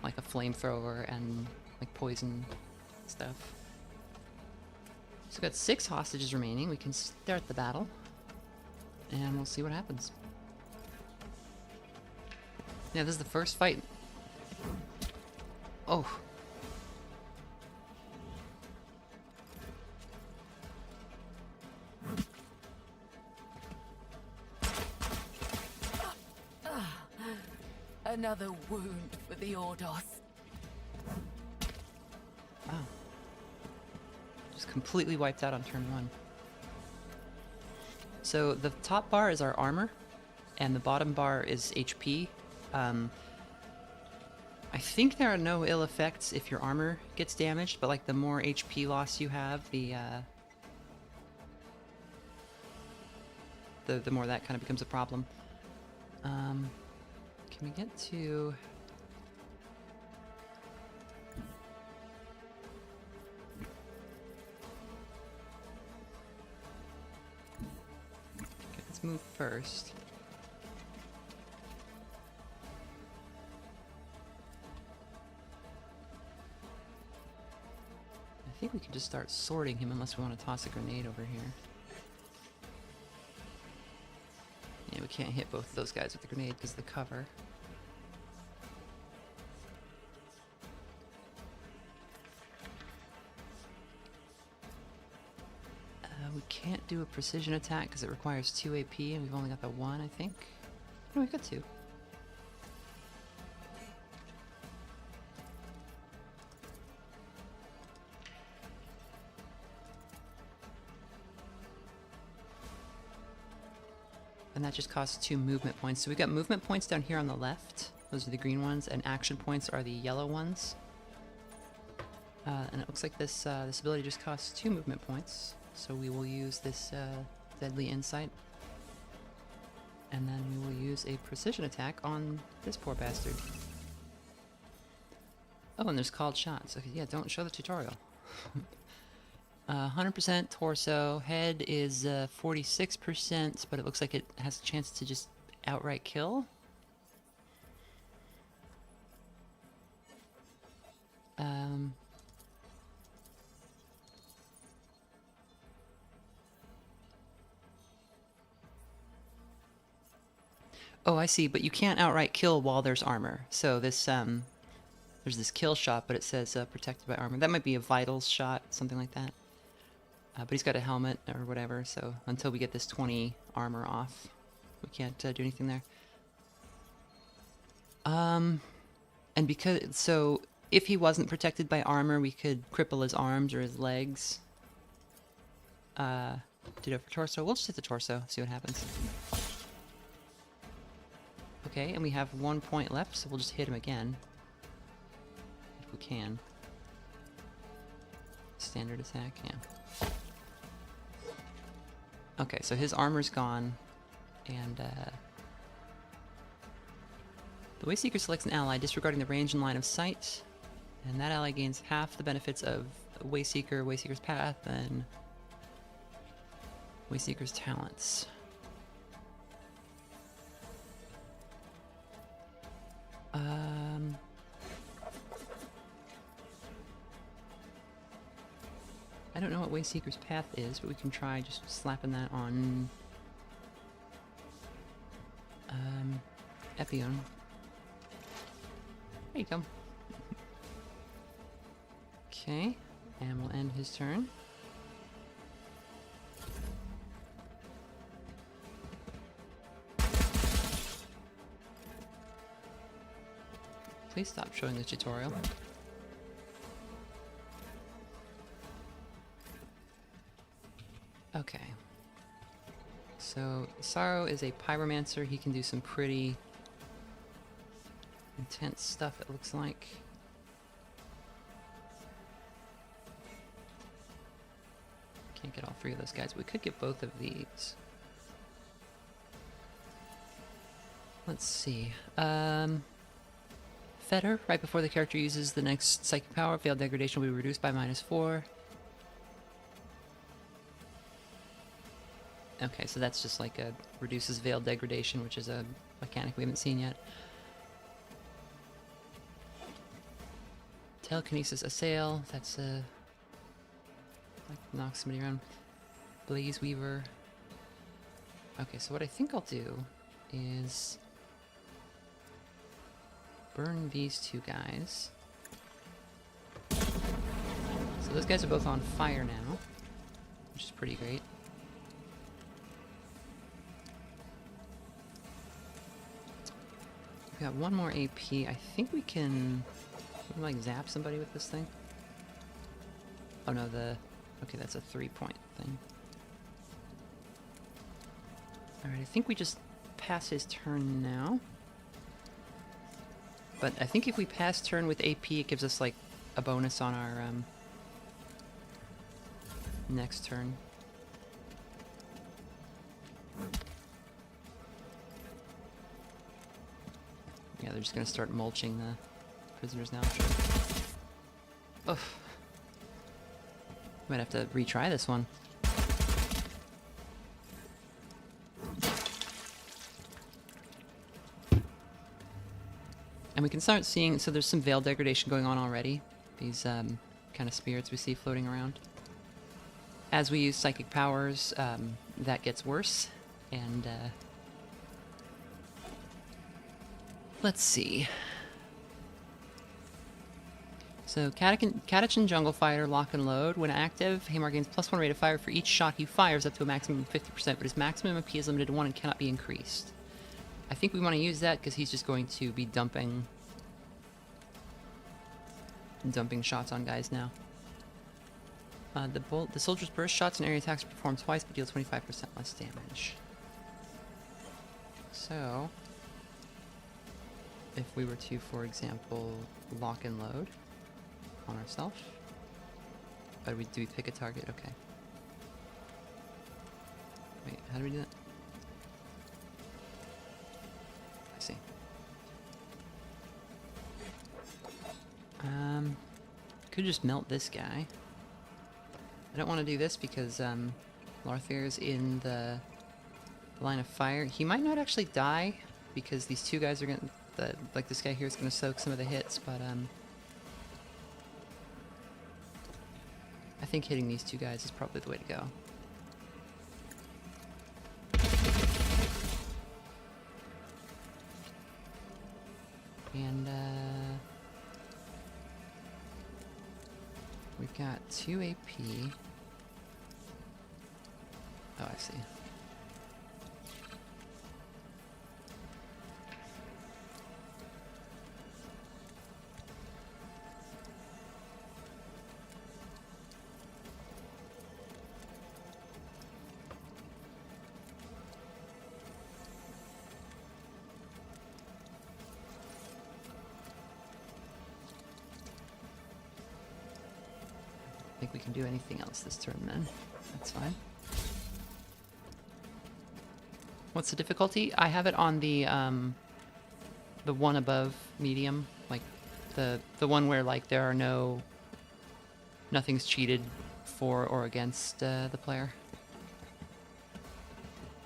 like a flamethrower and like poison stuff. So we've got 6 hostages remaining. We can start the battle, and we'll see what happens. Yeah, this is the first fight. Oh. Another wound for the Ordos. Wow. Just completely wiped out on turn 1. So the top bar is our armor, and the bottom bar is HP. I think there are no ill effects if your armor gets damaged, but like the more HP loss you have, the more that kind of becomes a problem. Can we get to... Okay, let's move first. I think we can just start sorting him unless we want to toss a grenade over here. Yeah, we can't hit both of those guys with the grenade because of the cover. We can't do a precision attack because it requires 2 AP, and we've only got the 1, I think. No, we've got 2. And that just costs 2 movement points. So we've got movement points down here on the left. Those are the green ones, and action points are the yellow ones. And it looks like this this ability just costs 2 movement points. So we will use this Deadly Insight. And then we will use a precision attack on this poor bastard. Oh, and there's called shots. Okay, yeah, don't show the tutorial. 100% torso. Head is 46%, but it looks like it has a chance to just outright kill. Oh, I see, but you can't outright kill while there's armor. So this, there's this kill shot, but it says protected by armor. That might be a vitals shot, something like that. But he's got a helmet or whatever, so until we get this 20 armor off, we can't do anything there. And because, so if he wasn't protected by armor, we could cripple his arms or his legs. Did it for torso. We'll just hit the torso, see what happens. Okay, and we have 1 point left, so we'll just hit him again. If we can. Standard attack, yeah. Okay, so his armor's gone, and the Wayseeker selects an ally disregarding the range and line of sight, and that ally gains half the benefits of Wayseeker, Wayseeker's path, and Wayseeker's talents. I don't know what Wayseeker's path is, but we can try just slapping that on Epion. There you go. Okay, and we'll end his turn. Please stop showing the tutorial. Okay. So, Sorrow is a pyromancer. He can do some pretty intense stuff, it looks like. Can't get all three of those guys. We could get both of these. Let's see. Fetter, right before the character uses the next psychic power, Veiled Degradation will be reduced by -4. Okay, so that's just like a reduces Veiled Degradation, which is a mechanic we haven't seen yet. Telekinesis Assail, that's a... like knock somebody around. Blaze Weaver. Okay, so what I think I'll do is burn these two guys. So those guys are both on fire now, which is pretty great. We got one more AP. I think we can like zap somebody with this thing. Oh no, okay, that's a 3-point thing. Alright, I think we just pass his turn now. But I think if we pass turn with AP, it gives us like a bonus on our next turn. Yeah, they're just gonna start mulching the prisoners now. Oh, might have to retry this one. And we can start seeing, so there's some Veiled Degradation going on already. These kind of spirits we see floating around. As we use psychic powers, that gets worse. And let's see. So Catachan Jungle Fighter, lock and load. When active, Hamar gains +1 rate of fire for each shot he fires up to a maximum of 50%, but his maximum MP is limited to 1 and cannot be increased. I think we want to use that because he's just going to be dumping shots on guys now. The soldier's burst shots and area attacks perform twice but deal 25% less damage. So, if we were to, for example, lock and load on ourselves, do we pick a target? Okay. Wait, how do we do that? Could just melt this guy. I don't want to do this because Larthir's in the line of fire. He might not actually die because these two guys are gonna, like this guy here is gonna soak some of the hits, but I think hitting these two guys is probably the way to go. And we've got 2 AP. Oh, I see. I think we can do anything else this turn then. That's fine. What's the difficulty? I have it on the one above medium, like the one where like there are nothing's cheated for or against the player.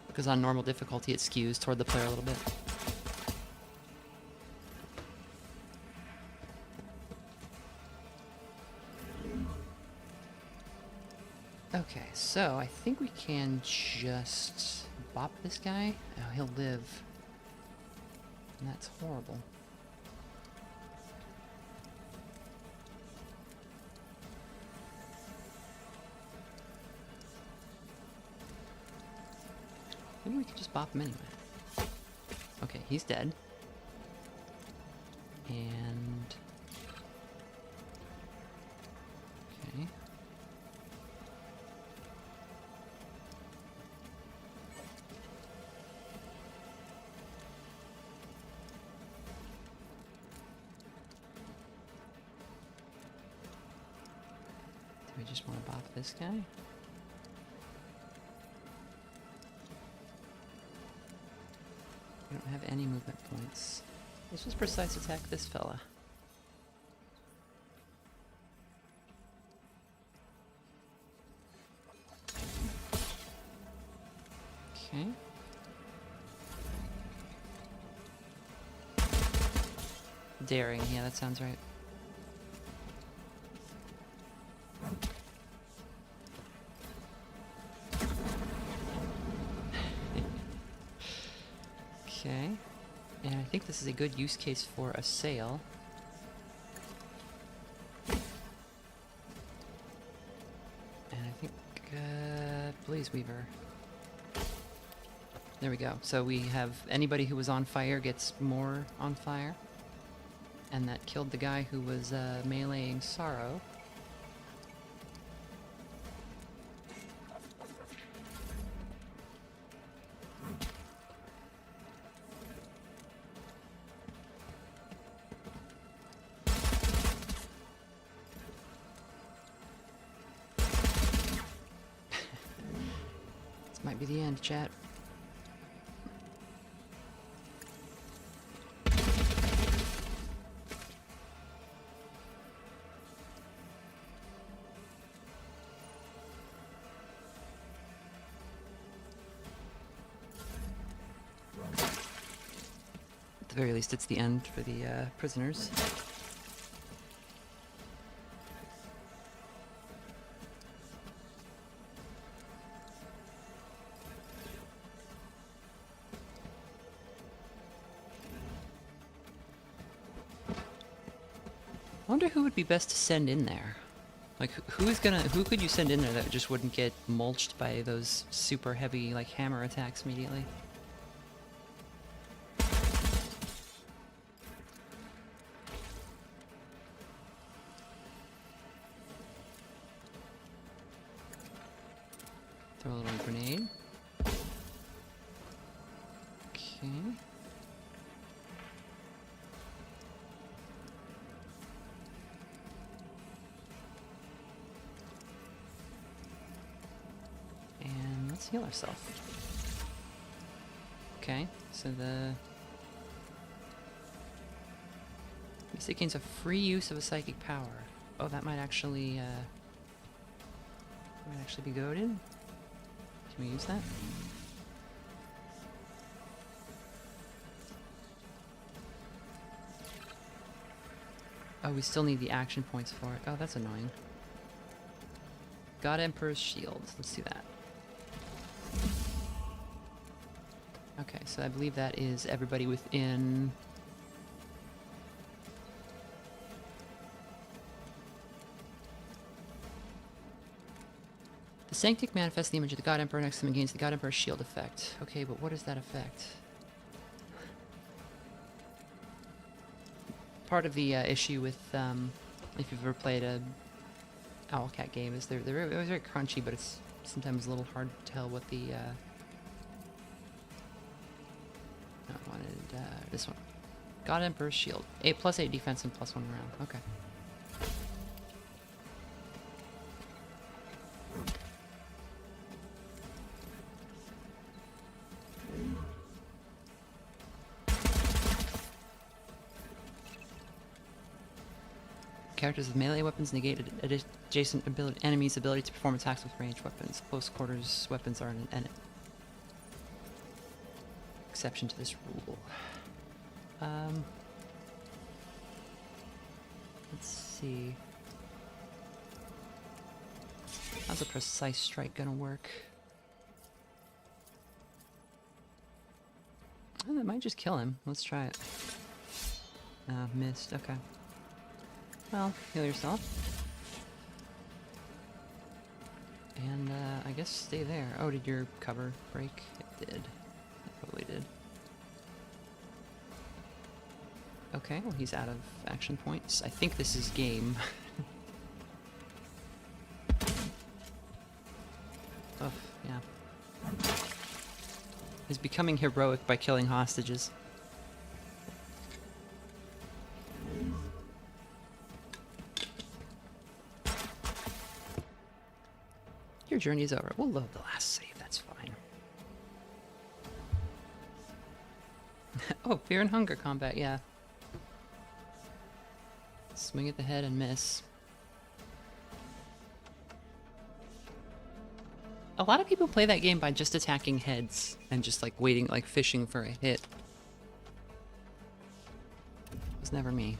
Because on normal difficulty it skews toward the player a little bit. Okay, so I think we can just bop this guy. Oh, he'll live. And that's horrible. Maybe we could just bop him anyway. Okay, he's dead. And... okay. Do we just want to bop this guy? We don't have any movement points. Let's just precise attack this fella. Okay. Daring, yeah, that sounds right. Okay, and I think this is a good use case for a sail. And I think, Blaze Weaver. There we go. So we have anybody who was on fire gets more on fire. And that killed the guy who was meleeing Sorrow. This might be the end, chat. At the very least, it's the end for the prisoners. I wonder who would be best to send in there. Like, who could you send in there that just wouldn't get mulched by those super heavy, like, hammer attacks immediately? Throw a little grenade. Okay. And let's heal ourselves. Okay, so the Mystic gains a free use of a psychic power. Oh, that might actually be goaded. Can we use that? Oh, we still need the action points for it. Oh, that's annoying. God Emperor's Shield. Let's do that. Okay, so I believe that is everybody within... The Sanctic manifests the image of the God Emperor next to them and gains the God Emperor's Shield effect. Okay, but what is that effect? Part of the issue with, if you've ever played a Owlcat game, is they're always very crunchy, but it's sometimes a little hard to tell what the, no, I wanted, this one. God Emperor's Shield. +8 defense and +1 round. Okay. Characters with melee weapons negate adjacent enemies' ability to perform attacks with ranged weapons. Close quarters weapons are an exception to this rule. Let's see. How's a precise strike gonna work? Oh, that might just kill him. Let's try it. Missed. Okay. Well, heal yourself. And, I guess stay there. Oh, did your cover break? It did. It probably did. Okay, well, he's out of action points. I think this is game. Oh, yeah. He's becoming heroic by killing hostages. Your journey is over. We'll load the last save, that's fine. Oh, fear and hunger combat, yeah. Swing at the head and miss. A lot of people play that game by just attacking heads and just like waiting, like fishing for a hit. It was never me.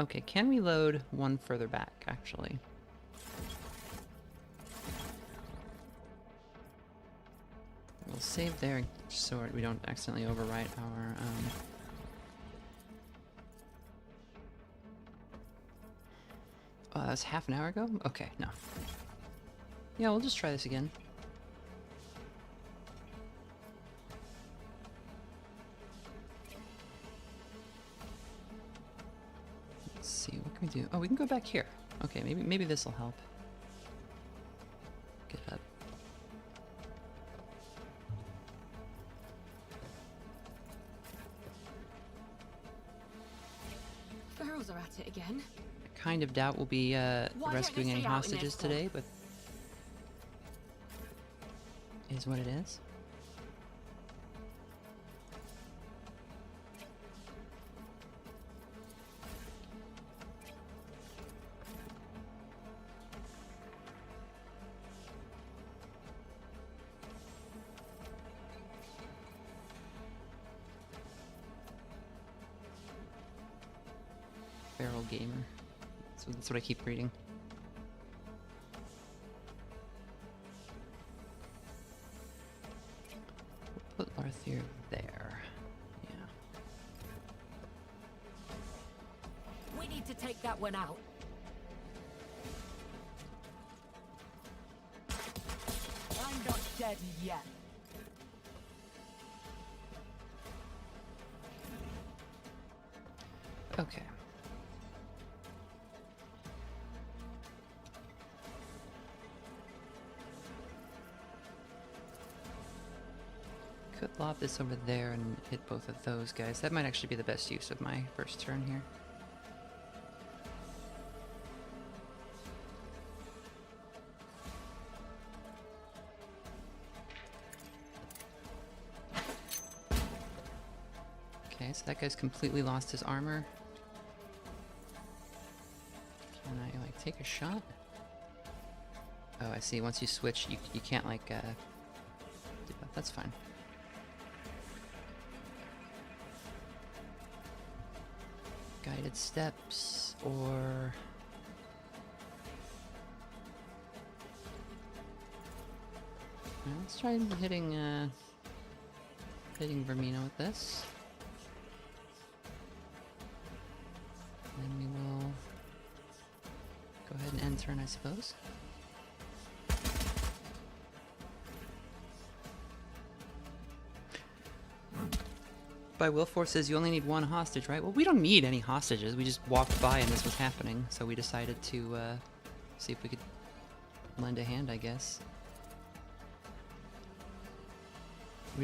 Okay, can we load one further back, actually? We'll save there so we don't accidentally overwrite our, Oh, that was half an hour ago? Okay, no. Yeah, we'll just try this again. Let's see, what can we do? Oh, we can go back here. Okay, maybe this will help. Get up. Ferals are at it again. I kind of doubt we'll be rescuing any hostages today, but is what it is. Feral gamer. So that's what I keep reading. We'll put Larthier there. Yeah. We need to take that one out. I'm not dead yet. Okay. Could lob this over there and hit both of those guys. That might actually be the best use of my first turn here. Okay, so that guy's completely lost his armor. Can I, like, take a shot? Oh, I see. Once you switch, you can't, like, do that. That's fine. Guided steps, or... Let's try hitting Vermino with this. Then we will go ahead and end turn, I suppose. By Wilforce says you only need one hostage, right? Well, we don't need any hostages. We just walked by and this was happening, so we decided to see if we could lend a hand, I guess.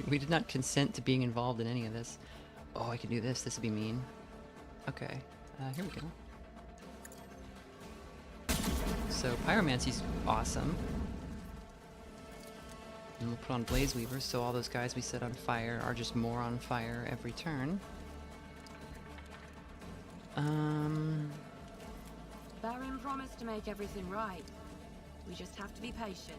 We did not consent to being involved in any of this. Oh, I can do this. This would be mean. Okay, here we go. So Pyromancy's awesome. And we'll put on Blaze Weavers, so all those guys we set on fire are just more on fire every turn. Baron promised to make everything right. We just have to be patient.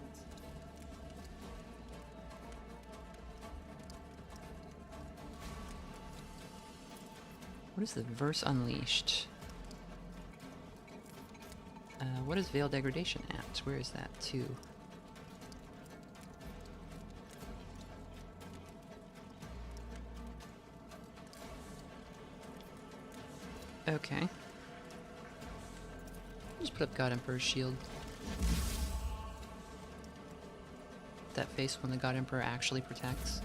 What is the Verse Unleashed? What is Veil Degradation at? Where is that? 2. Okay. Just put up God Emperor's shield. That face when the God Emperor actually protects.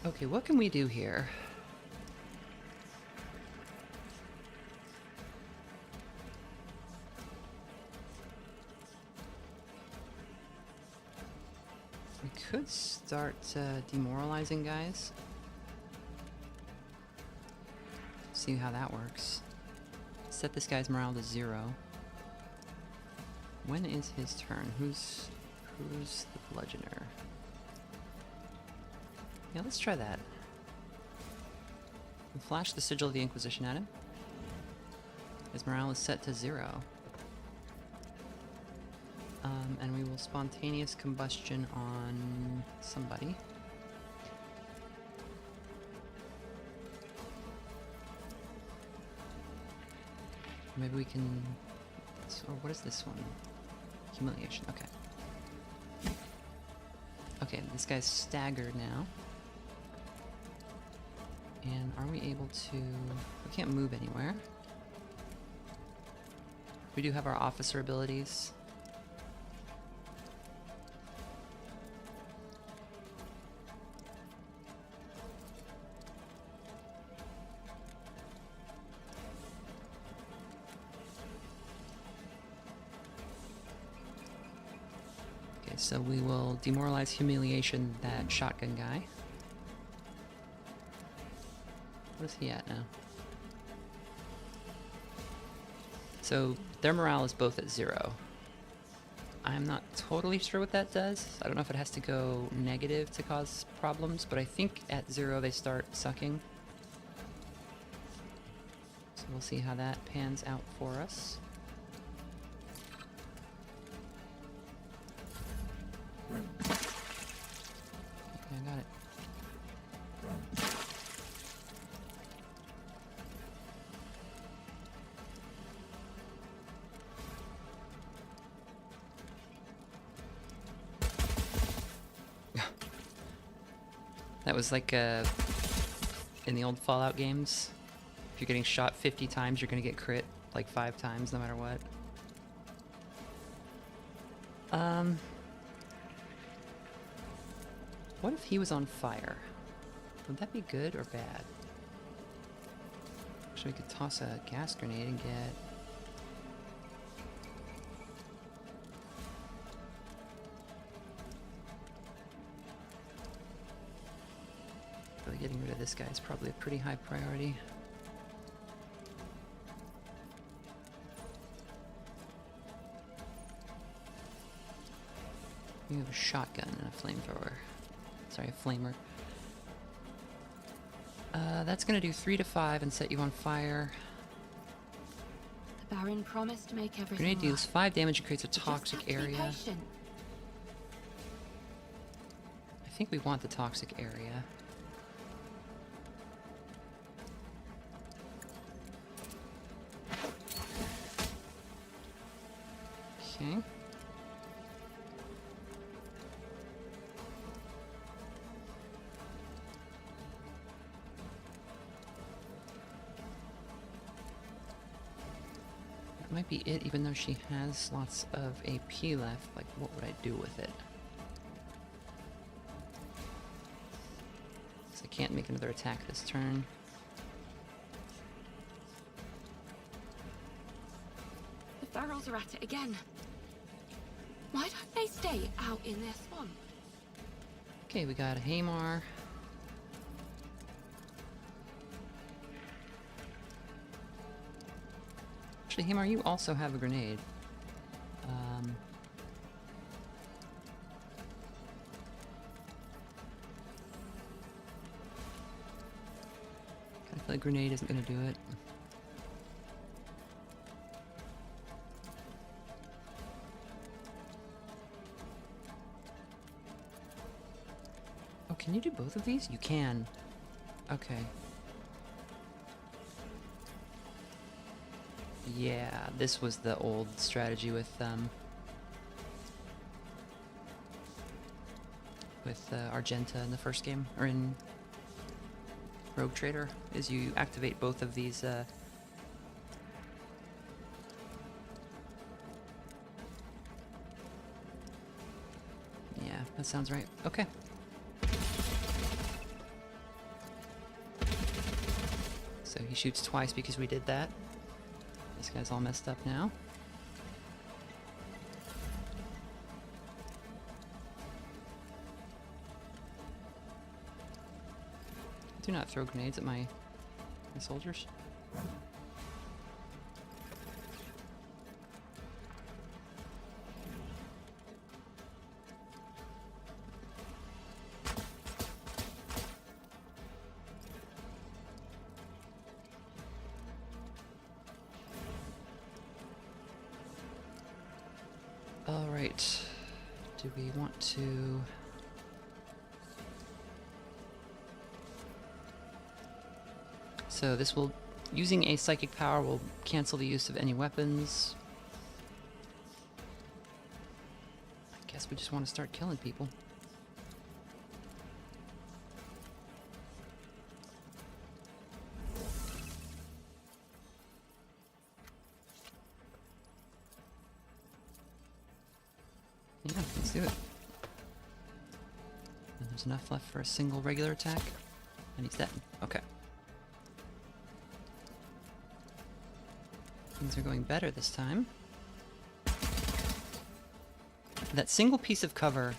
Okay, what can we do here? We could start demoralizing guys. See how that works. Set this guy's morale to 0. When is his turn? Who's the bludgeoner? Yeah, let's try that. We'll flash the Sigil of the Inquisition at him. His morale is set to 0. And we will spontaneous combustion on somebody. Maybe we can... Or what is this one? Humiliation, okay. Okay, this guy's staggered now. And are we able to... We can't move anywhere. We do have our officer abilities. Okay, so we will demoralize humiliation that shotgun guy. What is he at now? So their morale is both at 0. I'm not totally sure what that does. I don't know if it has to go negative to cause problems, but I think at 0 they start sucking. So we'll see how that pans out for us. Okay, I got it. That was like in the old Fallout games. If you're getting shot 50 times, you're gonna get crit like 5 times no matter what. What if he was on fire? Would that be good or bad? Actually, we could toss a gas grenade and get... Really getting rid of this guy is probably a pretty high priority. We have a shotgun and a flamethrower. Sorry, a flamer. That's gonna do 3 to 5 and set you on fire. The Baron promised to make everything Grenade deals right. 5 damage and creates a You just toxic have to be area. patient. I think we want the toxic area. Okay. That might be it, even though she has lots of AP left. Like, what would I do with it? I can't make another attack this turn. The ferals are at it again. Why don't they stay out in their swamp? Okay, we got a Hamar. Actually, Hamar, you also have a grenade. I feel like grenade isn't gonna do it. Oh, can you do both of these? You can. Okay. Yeah, this was the old strategy with Argenta in the first game, or in Rogue Trader, is you activate both of these yeah, that sounds right. Okay. So he shoots twice because we did that. This guy's all messed up now. Do not throw grenades at my soldiers. All right. Do we want to... So this will, using a psychic power will cancel the use of any weapons. I guess we just want to start killing people. Yeah, let's do it. And there's enough left for a single regular attack. And he's dead. Okay. Things are going better this time. That single piece of cover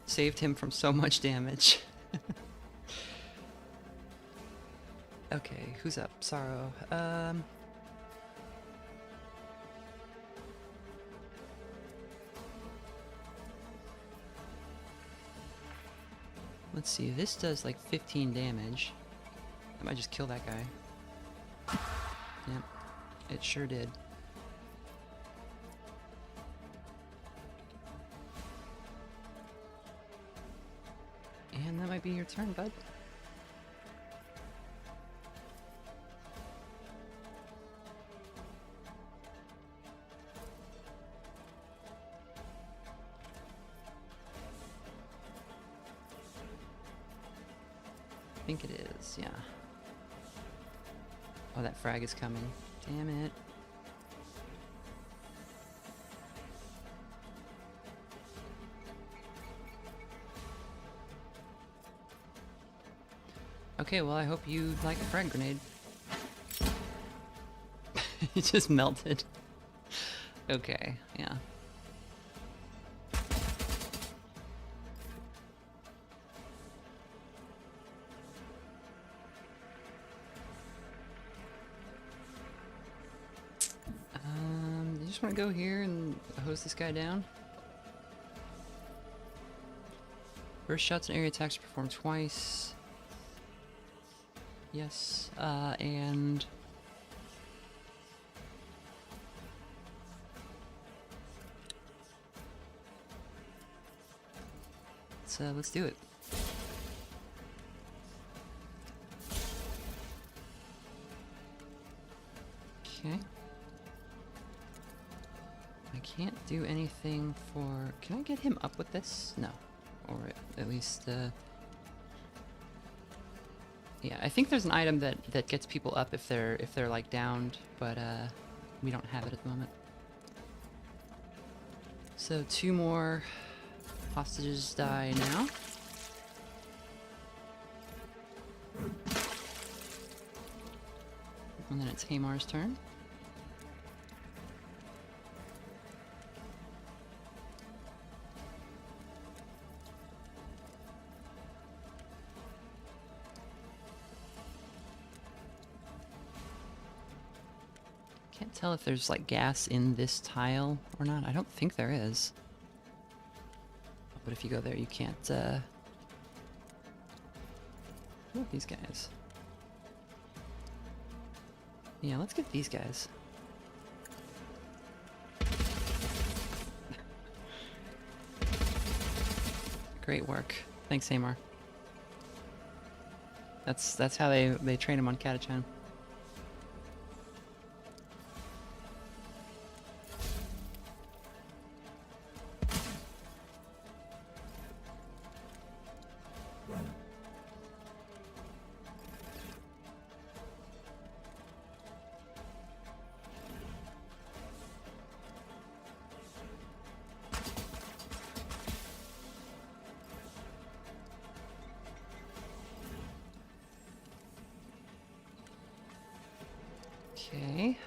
saved him from so much damage. Okay, who's up? Sorrow. Let's see, this does like 15 damage. I might just kill that guy. Yep. It sure did. And that might be your turn, bud. I think it is, yeah. Oh, that frag is coming. Damn it. Okay, well, I hope you like a frag grenade. It just melted. Okay, yeah. You just want to go here and hose this guy down? Burst shots and area attacks perform twice. Yes, and... let's do it. Okay. I can't do anything for... Can I get him up with this? No. Or at least, yeah, I think there's an item that gets people up if they're like downed, but we don't have it at the moment. So 2 more hostages die now. And then it's Hamar's turn. Can't tell if there's like gas in this tile or not. I don't think there is. But if you go there, you can't, what are these guys? Yeah, let's get these guys. Great work. Thanks, Hamar. That's how they train him on Catachan. Okay.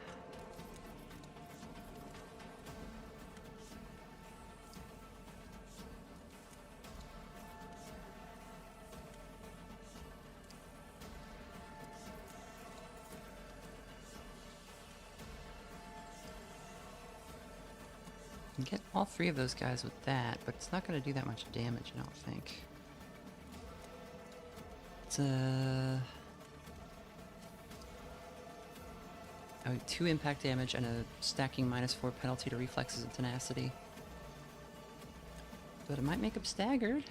You can get all 3 of those guys with that, but it's not going to do that much damage, I don't think. It's oh, 2 impact damage and a stacking -4 penalty to reflexes and tenacity. But it might make him staggered.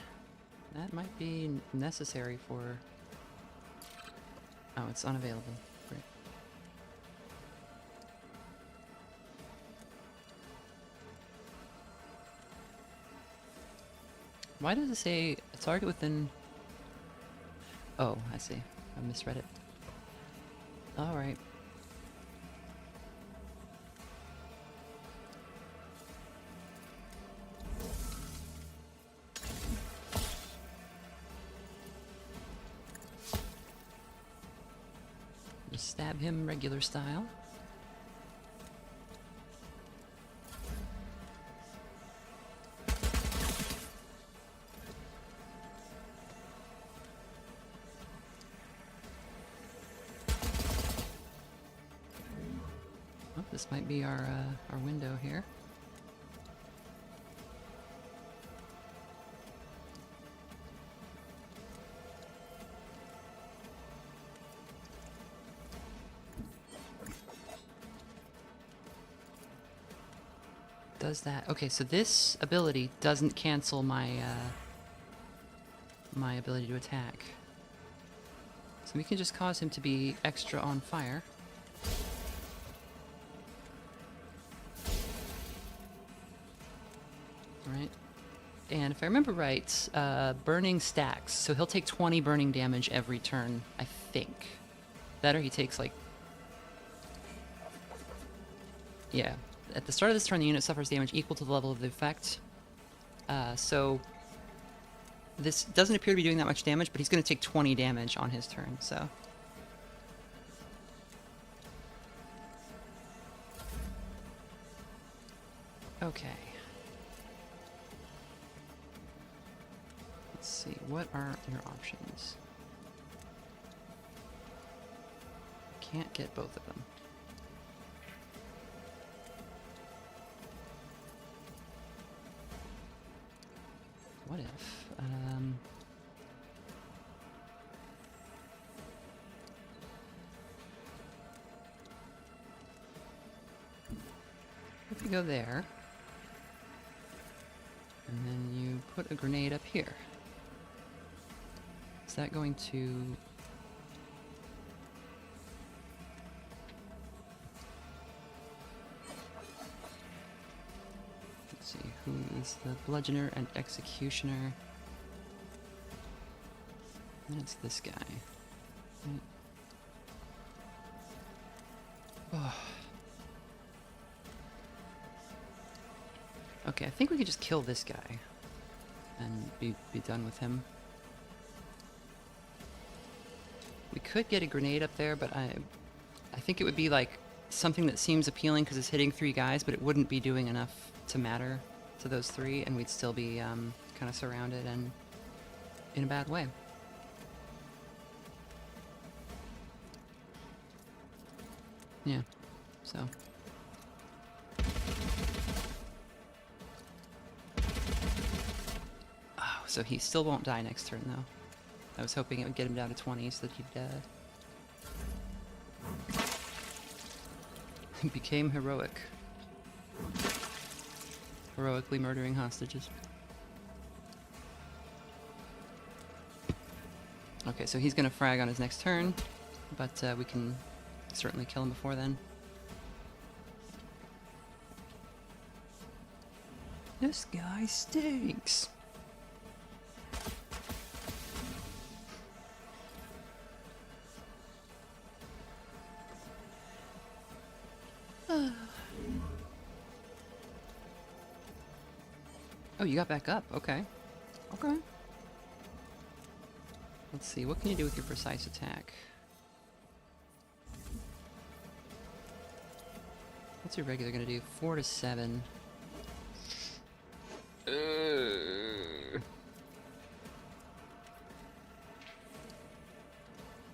That might be necessary for... Oh, it's unavailable. Great. Why does it say a target within... Oh, I see. I misread it. Alright. Just stab him regular style. Oh, this might be our window here. Does that? Okay, so this ability doesn't cancel my my ability to attack. So we can just cause him to be extra on fire. Alright. And if I remember right, burning stacks. So he'll take 20 burning damage every turn, I think. That or he takes like... Yeah. At the start of this turn, the unit suffers damage equal to the level of the effect. So this doesn't appear to be doing that much damage, but he's going to take 20 damage on his turn, so... Okay. Let's see, what are your options? Can't get both of them. What if, go there. And then you put a grenade up here. Is that going to... Let's see, who is the bludgeoner and executioner? And it's this guy. Right. Oh. Okay, I think we could just kill this guy and be done with him. We could get a grenade up there, but I think it would be like something that seems appealing because it's hitting 3 guys, but it wouldn't be doing enough to matter to those 3, and we'd still be kind of surrounded and in a bad way. Yeah, so... Oh, so he still won't die next turn, though. I was hoping it would get him down to 20 so that he became heroic. Heroically murdering hostages. Okay, so he's gonna frag on his next turn, but we can certainly kill him before then. This guy stinks. Oh, you got back up. Okay. Okay. Let's see. What can you do with your precise attack? What's your regular gonna do? 4 to 7.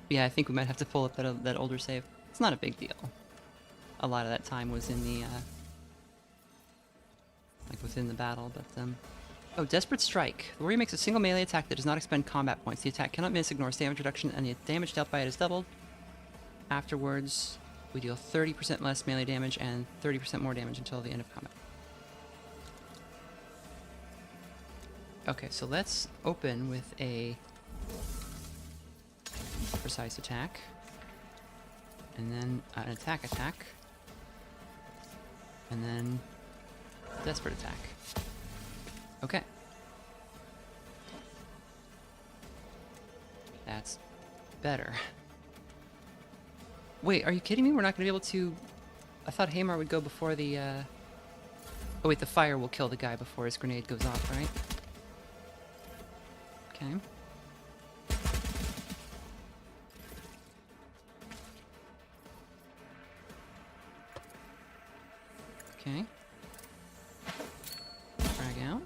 Yeah, I think we might have to pull up that older save. It's not a big deal. A lot of that time was in the like within the battle, but oh, Desperate Strike. The warrior makes a single melee attack that does not expend combat points. The attack cannot miss, ignores damage reduction, and the damage dealt by it is doubled. Afterwards, we deal 30% less melee damage and 30% more damage until the end of combat. Okay, so let's open with a precise attack, and then an attack, and then desperate attack. Okay. That's better. Wait, are you kidding me? We're not going to be able to... I thought Hamar would go before the... Oh wait, the fire will kill the guy before his grenade goes off, right? Okay. Okay. Frag out.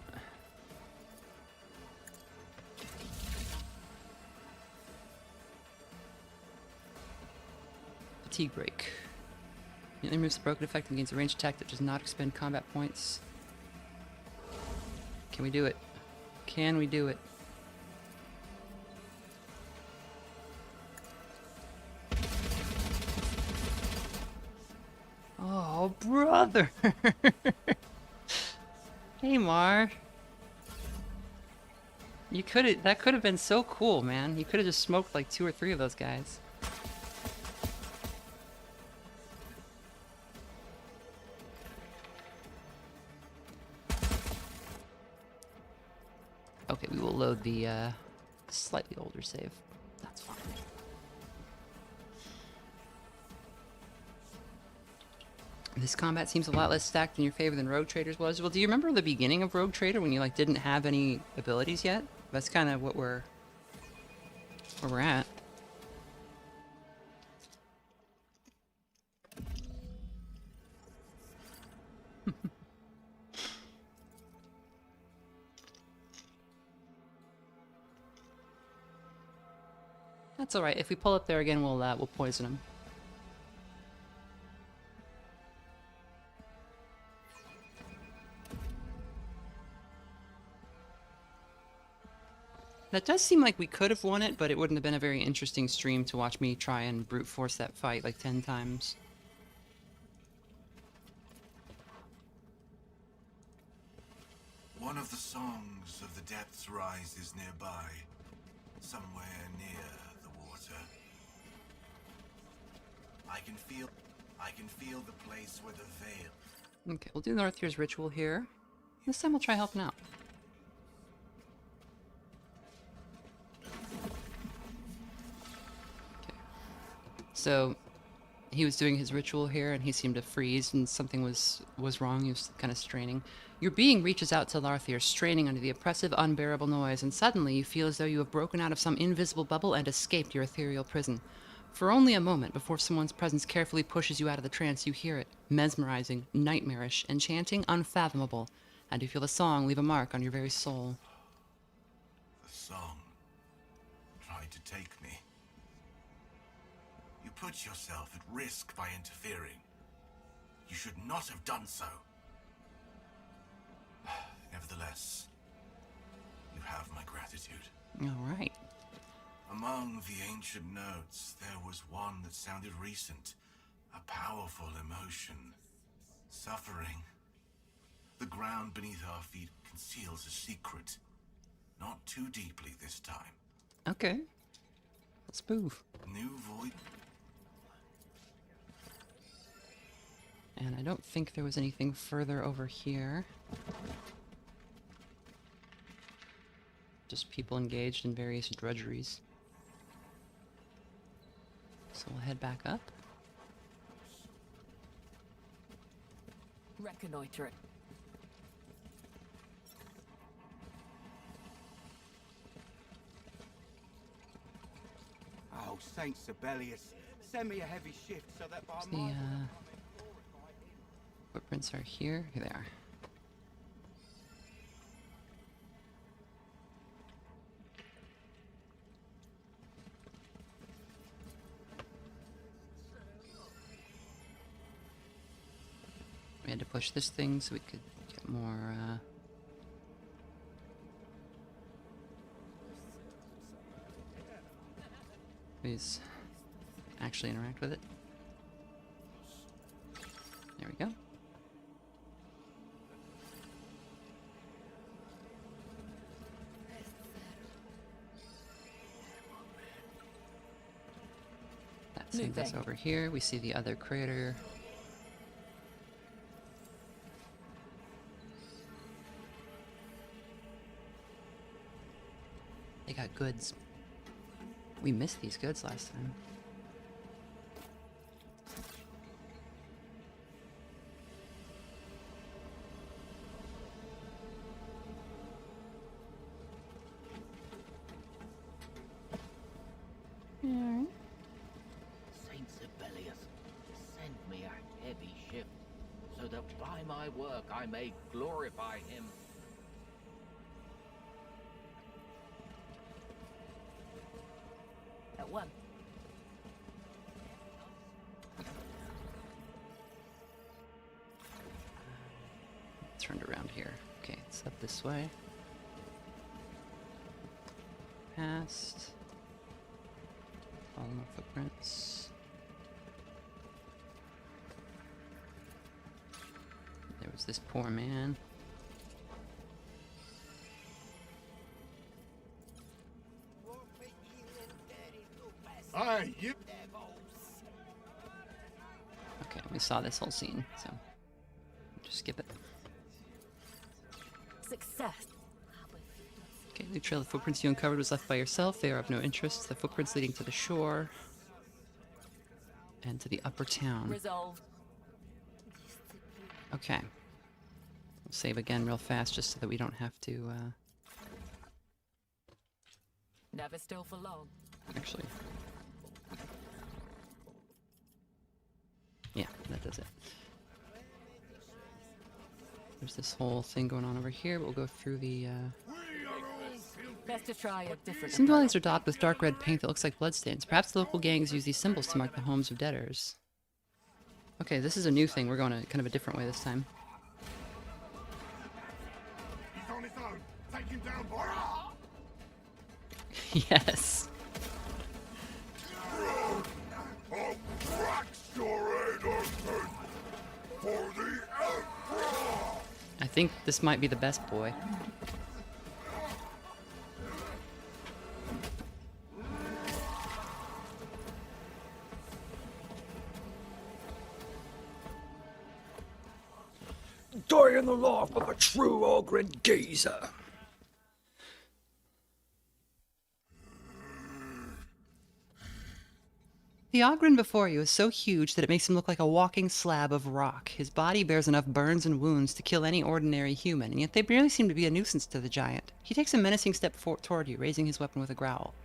Fatigue break. It removes the broken effect and gains a ranged attack that does not expend combat points. Can we do it? Can we do it? Oh, brother! Hey, Mar. You could've... That could've been so cool, man. You could've just smoked like 2 or 3 of those guys. Okay, we will load the, slightly older save. That's fine. This combat seems a lot less stacked in your favor than Rogue Trader's was. Well, do you remember the beginning of Rogue Trader when you like didn't have any abilities yet? That's kind of what where we're at. That's all right. If we pull up there again, we'll poison him. That does seem like we could have won it, but it wouldn't have been a very interesting stream to watch me try and brute force that fight like 10 times. One of the songs of the depths rises nearby, somewhere near the water. I can feel the place where the veil. Okay, we'll do Northier's ritual here. This time we'll try helping out. Okay. So he was doing his ritual here and he seemed to freeze and something was wrong. He was kind of straining. Your being reaches out to Larthier, straining under the oppressive, unbearable noise, and suddenly you feel as though you have broken out of some invisible bubble and escaped your ethereal prison. For only a moment before someone's presence carefully pushes you out of the trance, you hear it, mesmerizing, nightmarish, enchanting, unfathomable, and you feel the song leave a mark on your very soul. The song tried to take me. You put yourself at risk by interfering. You should not have done so. Nevertheless, you have my gratitude. All right. Among the ancient notes, there was one that sounded recent. A powerful emotion. Suffering. The ground beneath our feet conceals a secret. Not too deeply this time. Okay. Let's move. New void. And I don't think there was anything further over here. Just people engaged in various drudgeries. So we'll head back up. Reconnoiter it. Oh, Saint Sibelius, send me a heavy shift so that by The my... footprints are here. Here they are. We had to push this thing so we could get more, please actually interact with it. There we go. That sends us over here. We see the other crater. They got goods. We missed these goods last time. Saint Sibelius, send me a heavy shift, so that by my work I may glorify him. At one. Turned around here. Okay, it's up this way. Past. Follow my footprints. There was this poor man. Hey, you... Okay, we saw this whole scene, so just skip it. Success. Okay, the trail of footprints you uncovered was left by yourself. They are of no interest. The footprints leading to the shore and to the upper town. Resolved. Okay. We'll save again real fast just so that we don't have to, Never still for long. actually. Yeah, that does it. There's this whole thing going on over here, but we'll go through the, Best to try a different. Some dwellings are daubed with dark red paint that looks like bloodstains. Perhaps the local gangs use these symbols to mark the homes of debtors. Okay, this is a new thing. We're going kind of a different way this time. He's on his own. Take him down, boy. Yes. I'll crack your head open for the Emperor. I think this might be the best boy. Die in the life of a true Ogren geezer. The Ogren before you is so huge that it makes him look like a walking slab of rock. His body bears enough burns and wounds to kill any ordinary human, and yet they barely seem to be a nuisance to the giant. He takes a menacing step toward you, raising his weapon with a growl.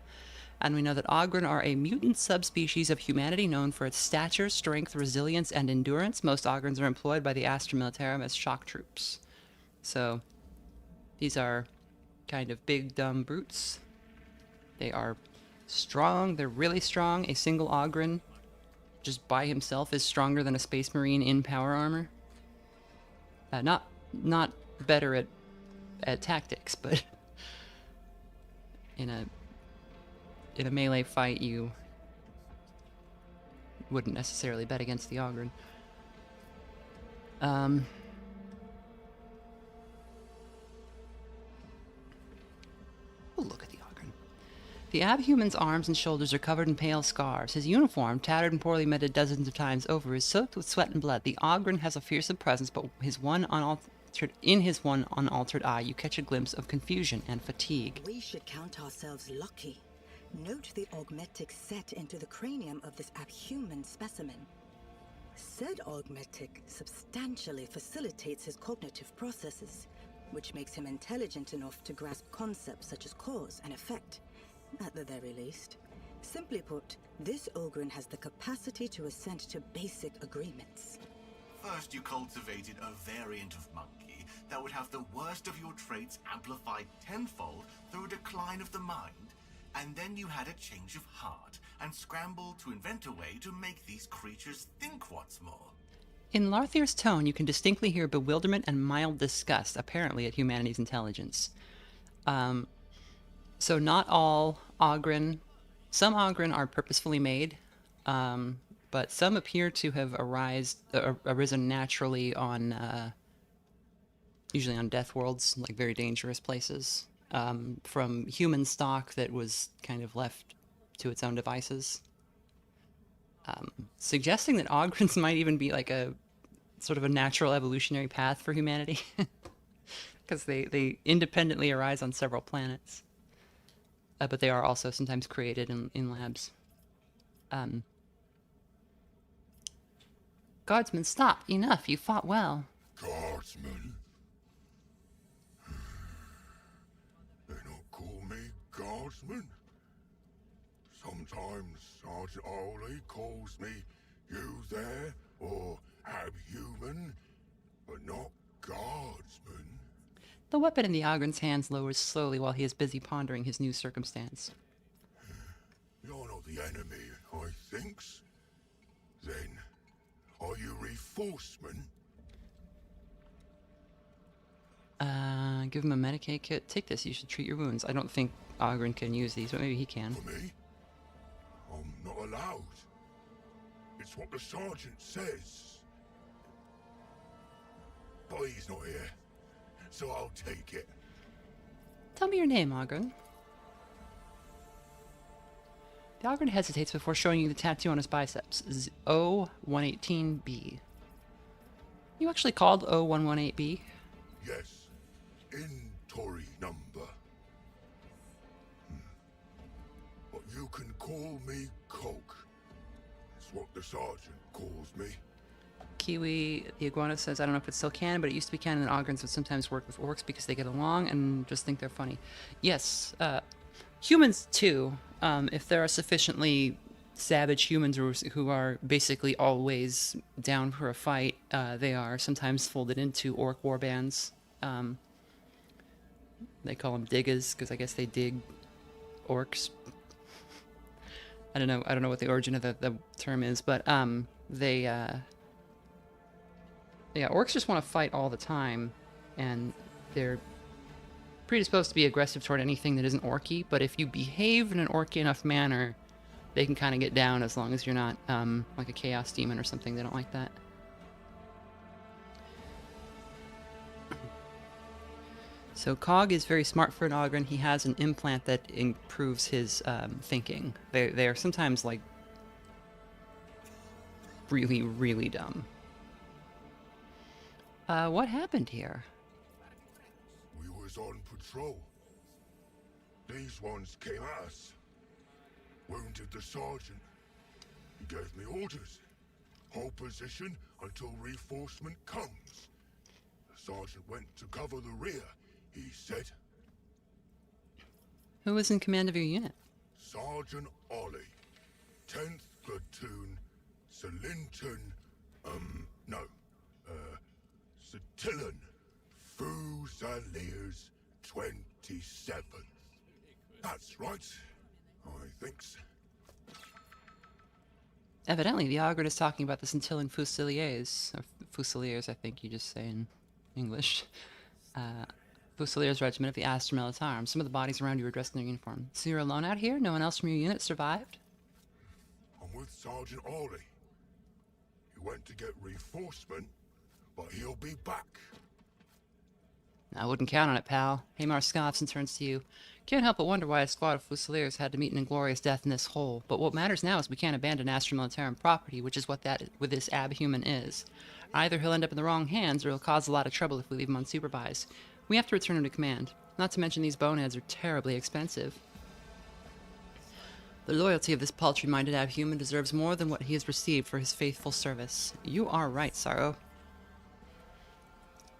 And we know that Ogren are a mutant subspecies of humanity known for its stature, strength, resilience, and endurance. Most Ogrens are employed by the Astra Militarum as shock troops. So, these are kind of big, dumb brutes. They are strong. They're really strong. A single Ogren, just by himself, is stronger than a Space Marine in power armor. Not better at tactics, but in a melee fight, you wouldn't necessarily bet against the Ogren. We'll look at the Ogren. The Abhuman's arms and shoulders are covered in pale scars. His uniform, tattered and poorly mended dozens of times over, is soaked with sweat and blood. The Ogren has a fearsome presence, but in his one unaltered eye, you catch a glimpse of confusion and fatigue. We should count ourselves lucky. Note the augmetic set into the cranium of this abhuman specimen. Said augmetic substantially facilitates his cognitive processes, which makes him intelligent enough to grasp concepts such as cause and effect, at the very least. Simply put, this Ogren has the capacity to assent to basic agreements. First, you cultivated a variant of monkey that would have the worst of your traits amplified tenfold through a decline of the mind. And then you had a change of heart and scrambled to invent a way to make these creatures think what's more. In Larthir's tone, you can distinctly hear bewilderment and mild disgust, apparently at humanity's intelligence. So not all Ogren... Some Ogren are purposefully made, but some appear to have arisen naturally on... usually on death worlds, like very dangerous places. From human stock that was kind of left to its own devices. Suggesting that Ogrens might even be like a sort of a natural evolutionary path for humanity. Because they independently arise on several planets. But they are also sometimes created in labs. Guardsman, stop! Enough! You fought well. Guardsman? Guardsman? Sometimes Sergeant Ollie calls me you there, or abhuman, but not guardsman. The weapon in the Ogren's hands lowers slowly while he is busy pondering his new circumstance. You're not the enemy, I thinks. Then, are you reinforcement? Give him a Medicaid kit. Take this, you should treat your wounds. I don't think Ogren can use these, but maybe he can. For me? I'm not allowed. It's what the sergeant says. But he's not here, so I'll take it. Tell me your name, Ogren. The Ogren hesitates before showing you the tattoo on his biceps. O118B. You actually called O118B? Yes. In Tory number. But you can call me Coke. It's what the sergeant calls me. Kiwi, the iguana, says, I don't know if it's still canon, but it used to be canon that Ogrens would sometimes work with orcs because they get along and just think they're funny. Yes, humans too. If there are sufficiently savage humans who are basically always down for a fight, they are sometimes folded into orc warbands. They call them diggers because I guess they dig orcs. I don't know what the origin of the term is, but orcs just want to fight all the time, and they're predisposed to be aggressive toward anything that isn't orky. But if you behave in an orky enough manner, they can kind of get down as long as you're not like a chaos demon or something. They don't like that. So Cog is very smart for an Ogren. He has an implant that improves his thinking. They are sometimes like really, really dumb. What happened here? We was on patrol. These ones came at us. Wounded the sergeant. He gave me orders. Hold position until reinforcement comes. The sergeant went to cover the rear, he said. Who was in command of your unit? Sergeant Ollie. 10th Platoon, Salinton, Satillan, Fusiliers 27th. That's right, I thinks. Evidently, the Ogren is talking about the Centillan Fusiliers, or Fusiliers, I think you just say in English. Fusiliers Regiment of the Astra Militarum. Some of the bodies around you are dressed in their uniform. So you're alone out here? No one else from your unit survived? I'm with Sergeant Ollie. He went to get reinforcement, but he'll be back. I wouldn't count on it, pal. Hamar scoffs and turns to you. Can't help but wonder why a squad of Fusiliers had to meet an inglorious death in this hole. But what matters now is we can't abandon Astra Militarum property, which is what this abhuman is. Either he'll end up in the wrong hands, or he'll cause a lot of trouble if we leave him unsupervised. We have to return him to command. Not to mention these boneheads are terribly expensive. The loyalty of this paltry-minded abhuman deserves more than what he has received for his faithful service. You are right, Sorrow.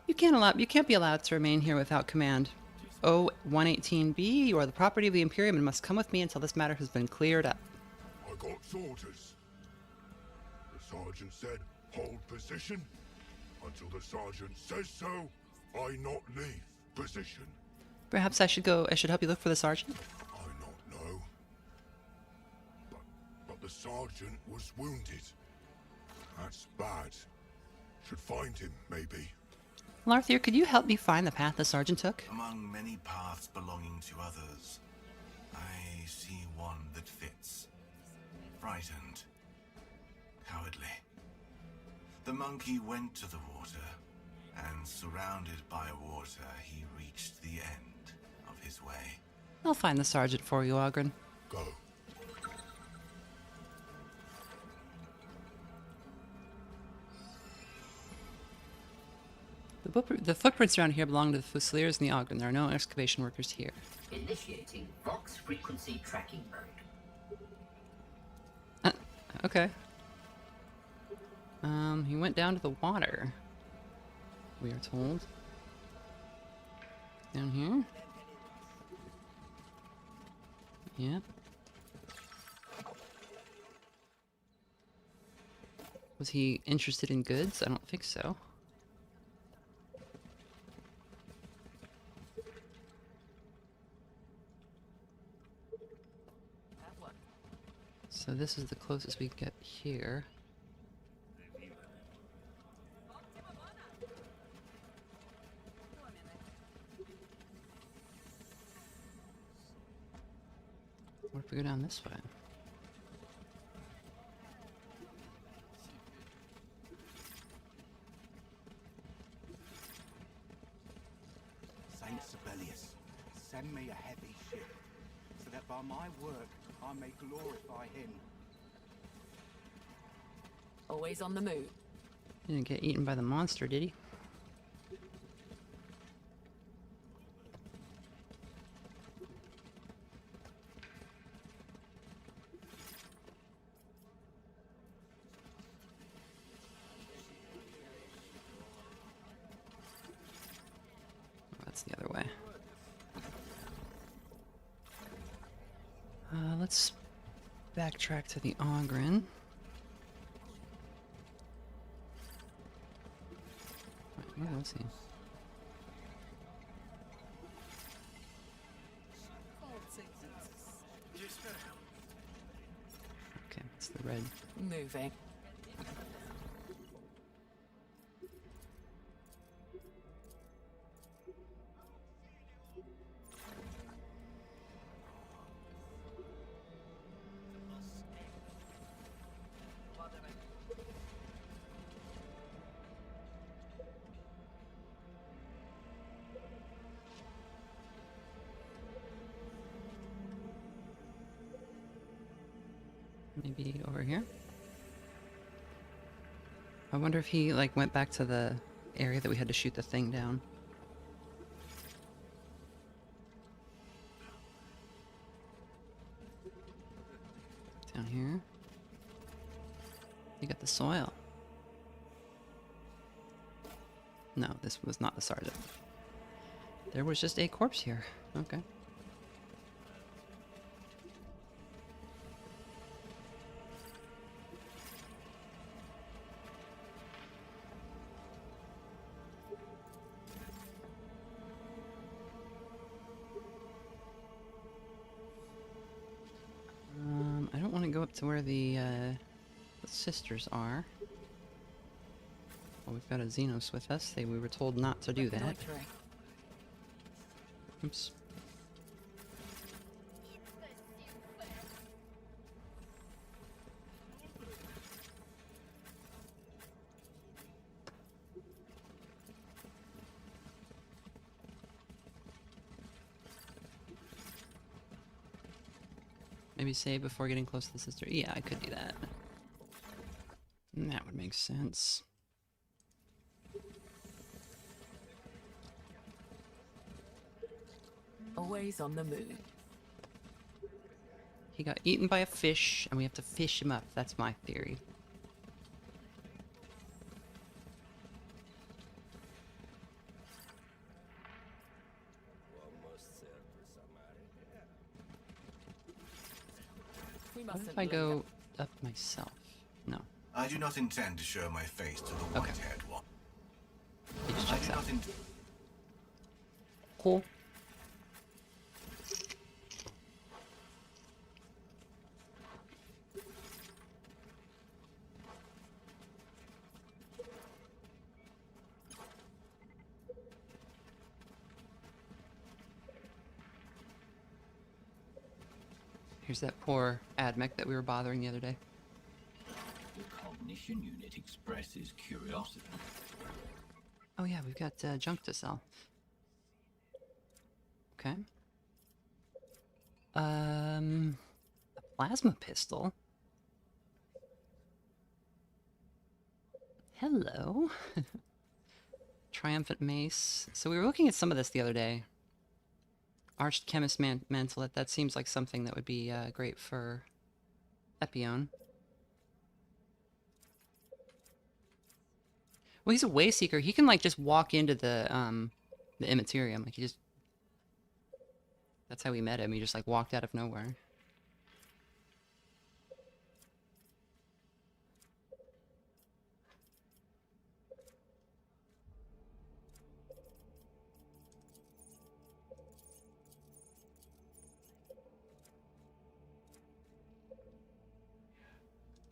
You can't be allowed to remain here without command. O-118B, you are the property of the Imperium and must come with me until this matter has been cleared up. I got orders. The sergeant said, hold position. Until the sergeant says so, I not leave position. Perhaps I should help you look for the sergeant? I not know. But the sergeant was wounded. That's bad. Should find him, maybe. Larthier, could you help me find the path the sergeant took? Among many paths belonging to others, I see one that fits. Frightened. Cowardly. The monkey went to the water, and surrounded by water, he reached the end of his way. I'll find the sergeant for you, Ogren. Go. The footprints around here belong to the Fusiliers and the Ogren. There are no excavation workers here. Initiating Vox frequency tracking mode. Okay. He went down to the water, we are told. Down here? Yep. Was he interested in goods? I don't think so. So this is the closest we get here. What if we go down this way? Saint Sibelius, send me a heavy ship, so that by my work I may glorify him. Always on the move. He didn't get eaten by the monster, did he? That's the other way. Let's backtrack to the Ogren. Wait, where was he? Okay, it's the red. Moving. Maybe over here? I wonder if he, like, went back to the area that we had to shoot the thing down. Down here. You got the soil. No, this was not the sergeant. There was just a corpse here. Okay. I don't want to go up to where the sisters are. Well, we've got a Xenos with us. We were told not to do that. Oops. Maybe save before getting close to the sister. Yeah, I could do that. That would make sense. Always on the move. He got eaten by a fish, and we have to fish him up. That's my theory. What if I go up myself? No. I do not intend to show my face to the white-haired one. He just checks out. Cool. Here's that poor admech that we were bothering the other day. The cognition unit expresses curiosity. Oh yeah, we've got junk to sell. Okay. A plasma pistol. Hello. Triumphant mace. So we were looking at some of this the other day. Arched Chemist Mantelet, that seems like something that would be great for Epion. Well, he's a Wayseeker. He can, like, just walk into the Immaterium. Like, he just... That's how we met him. He just, like, walked out of nowhere.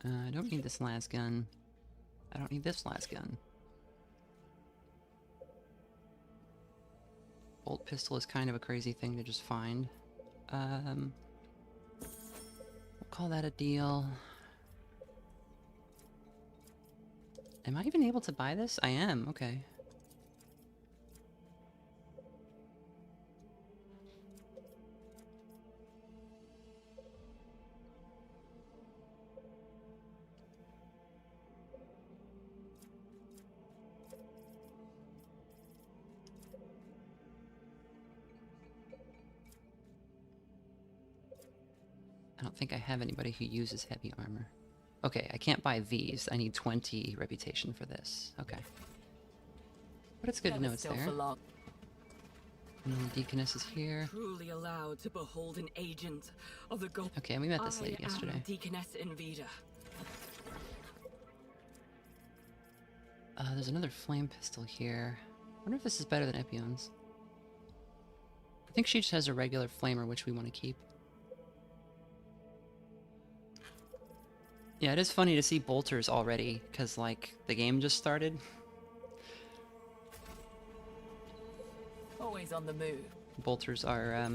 I don't need this las gun. I don't need this las gun. Bolt pistol is kind of a crazy thing to just find. We'll call that a deal. Am I even able to buy this? I am, okay. I don't think I have anybody who uses heavy armor. Okay, I can't buy these. I need 20 reputation for this. Okay. But it's good to know it's there. And then the Deaconess is here. Truly allowed to behold an agent of the god. Okay, we met this lady yesterday. Deaconess Invida. There's another flame pistol here. I wonder if this is better than Epion's. I think she just has a regular flamer, which we want to keep. Yeah, it is funny to see bolters already, because, like, the game just started. Always on the move. Bolters are,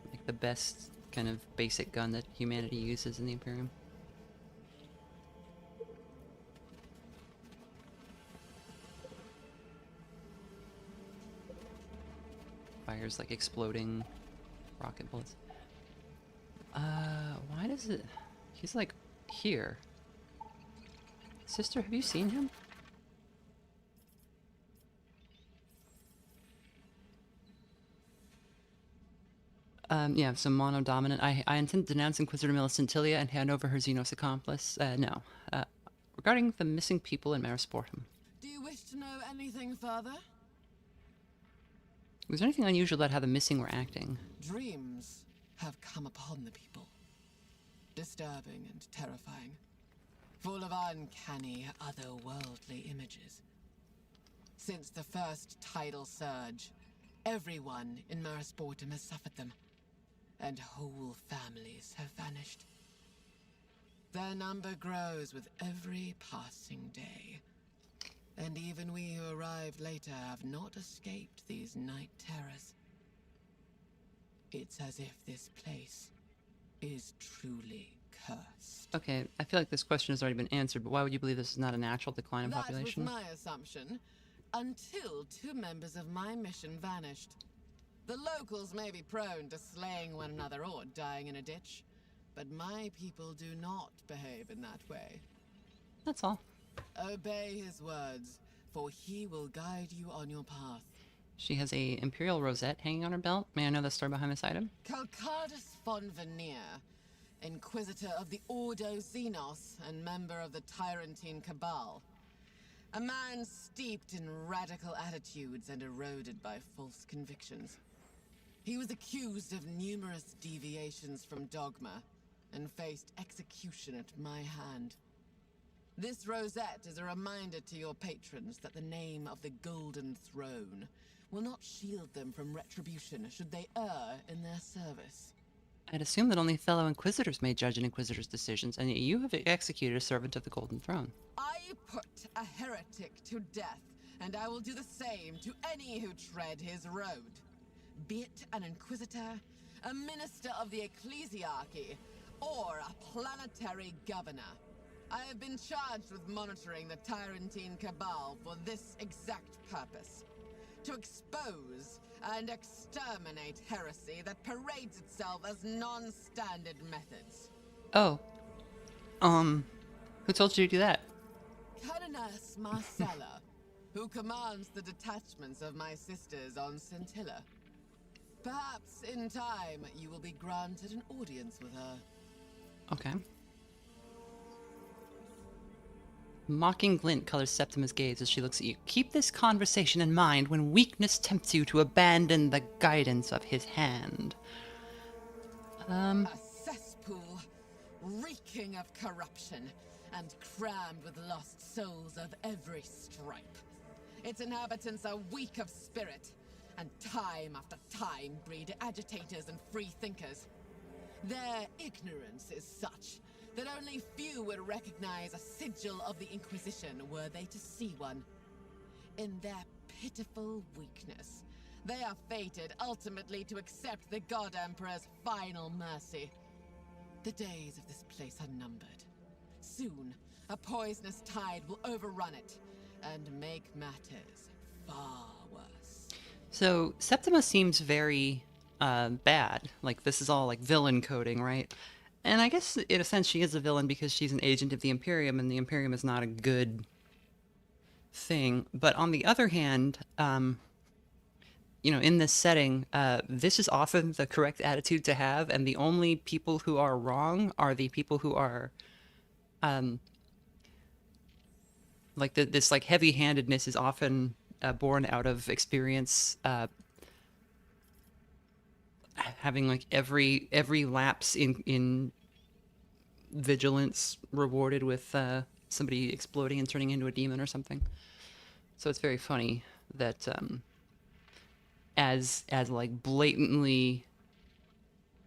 like, the best kind of basic gun that humanity uses in the Imperium. Fires, like, exploding rocket bullets. Why does it... He's, like... here. Sister, have you seen him? Yeah, so mono-dominant. I intend to denounce Inquisitor Millicentilia and hand over her Xenos accomplice. No. Regarding the missing people in Marisportum. Do you wish to know anything further? Was there anything unusual about how the missing were acting? Dreams have come upon the people. Disturbing and terrifying. Full of uncanny, otherworldly images. Since the first tidal surge, everyone in Marisportum has suffered them. And whole families have vanished. Their number grows with every passing day. And even we who arrived later have not escaped these night terrors. It's as if this place is truly cursed. Okay, I feel like this question has already been answered, but why would you believe this is not a natural decline in population? That was my assumption, until 2 members of my mission vanished. The locals may be prone to slaying one another or dying in a ditch, but my people do not behave in that way. That's all. Obey his words, for he will guide you on your path. She has a Imperial rosette hanging on her belt. May I know the story behind this item? Calcardus von Veneer, Inquisitor of the Ordo Xenos and member of the Tyrantine Cabal. A man steeped in radical attitudes and eroded by false convictions. He was accused of numerous deviations from dogma and faced execution at my hand. This rosette is a reminder to your patrons that the name of the Golden Throne will not shield them from retribution should they err in their service. I'd assume that only fellow Inquisitors may judge an Inquisitor's decisions, and yet you have executed a servant of the Golden Throne. I put a heretic to death, and I will do the same to any who tread his road. Be it an Inquisitor, a minister of the Ecclesiarchy, or a planetary governor. I have been charged with monitoring the Tyrantine Cabal for this exact purpose. To expose and exterminate heresy that parades itself as non-standard methods. Oh. Who told you to do that? Cardinus Marcella, who commands the detachments of my sisters on Scintilla. Perhaps, in time, you will be granted an audience with her. Okay. Mocking glint colors Septima's gaze as she looks at you. Keep this conversation in mind when weakness tempts you to abandon the guidance of his hand. A cesspool, reeking of corruption, and crammed with lost souls of every stripe. Its inhabitants are weak of spirit, and time after time breed agitators and free thinkers. Their ignorance is such that only few would recognize a sigil of the Inquisition were they to see one. In their pitiful weakness, they are fated ultimately to accept the God Emperor's final mercy. The days of this place are numbered. Soon, a poisonous tide will overrun it and make matters far worse. So, Septima seems very bad. Like, this is all like villain coding, right? And I guess, in a sense, she is a villain because she's an agent of the Imperium, and the Imperium is not a good thing. But on the other hand, you know, in this setting, this is often the correct attitude to have, and the only people who are wrong are the people who are, like, this, like, heavy-handedness is often born out of experience, having like every lapse in vigilance rewarded with somebody exploding and turning into a demon or something. So it's very funny that as like blatantly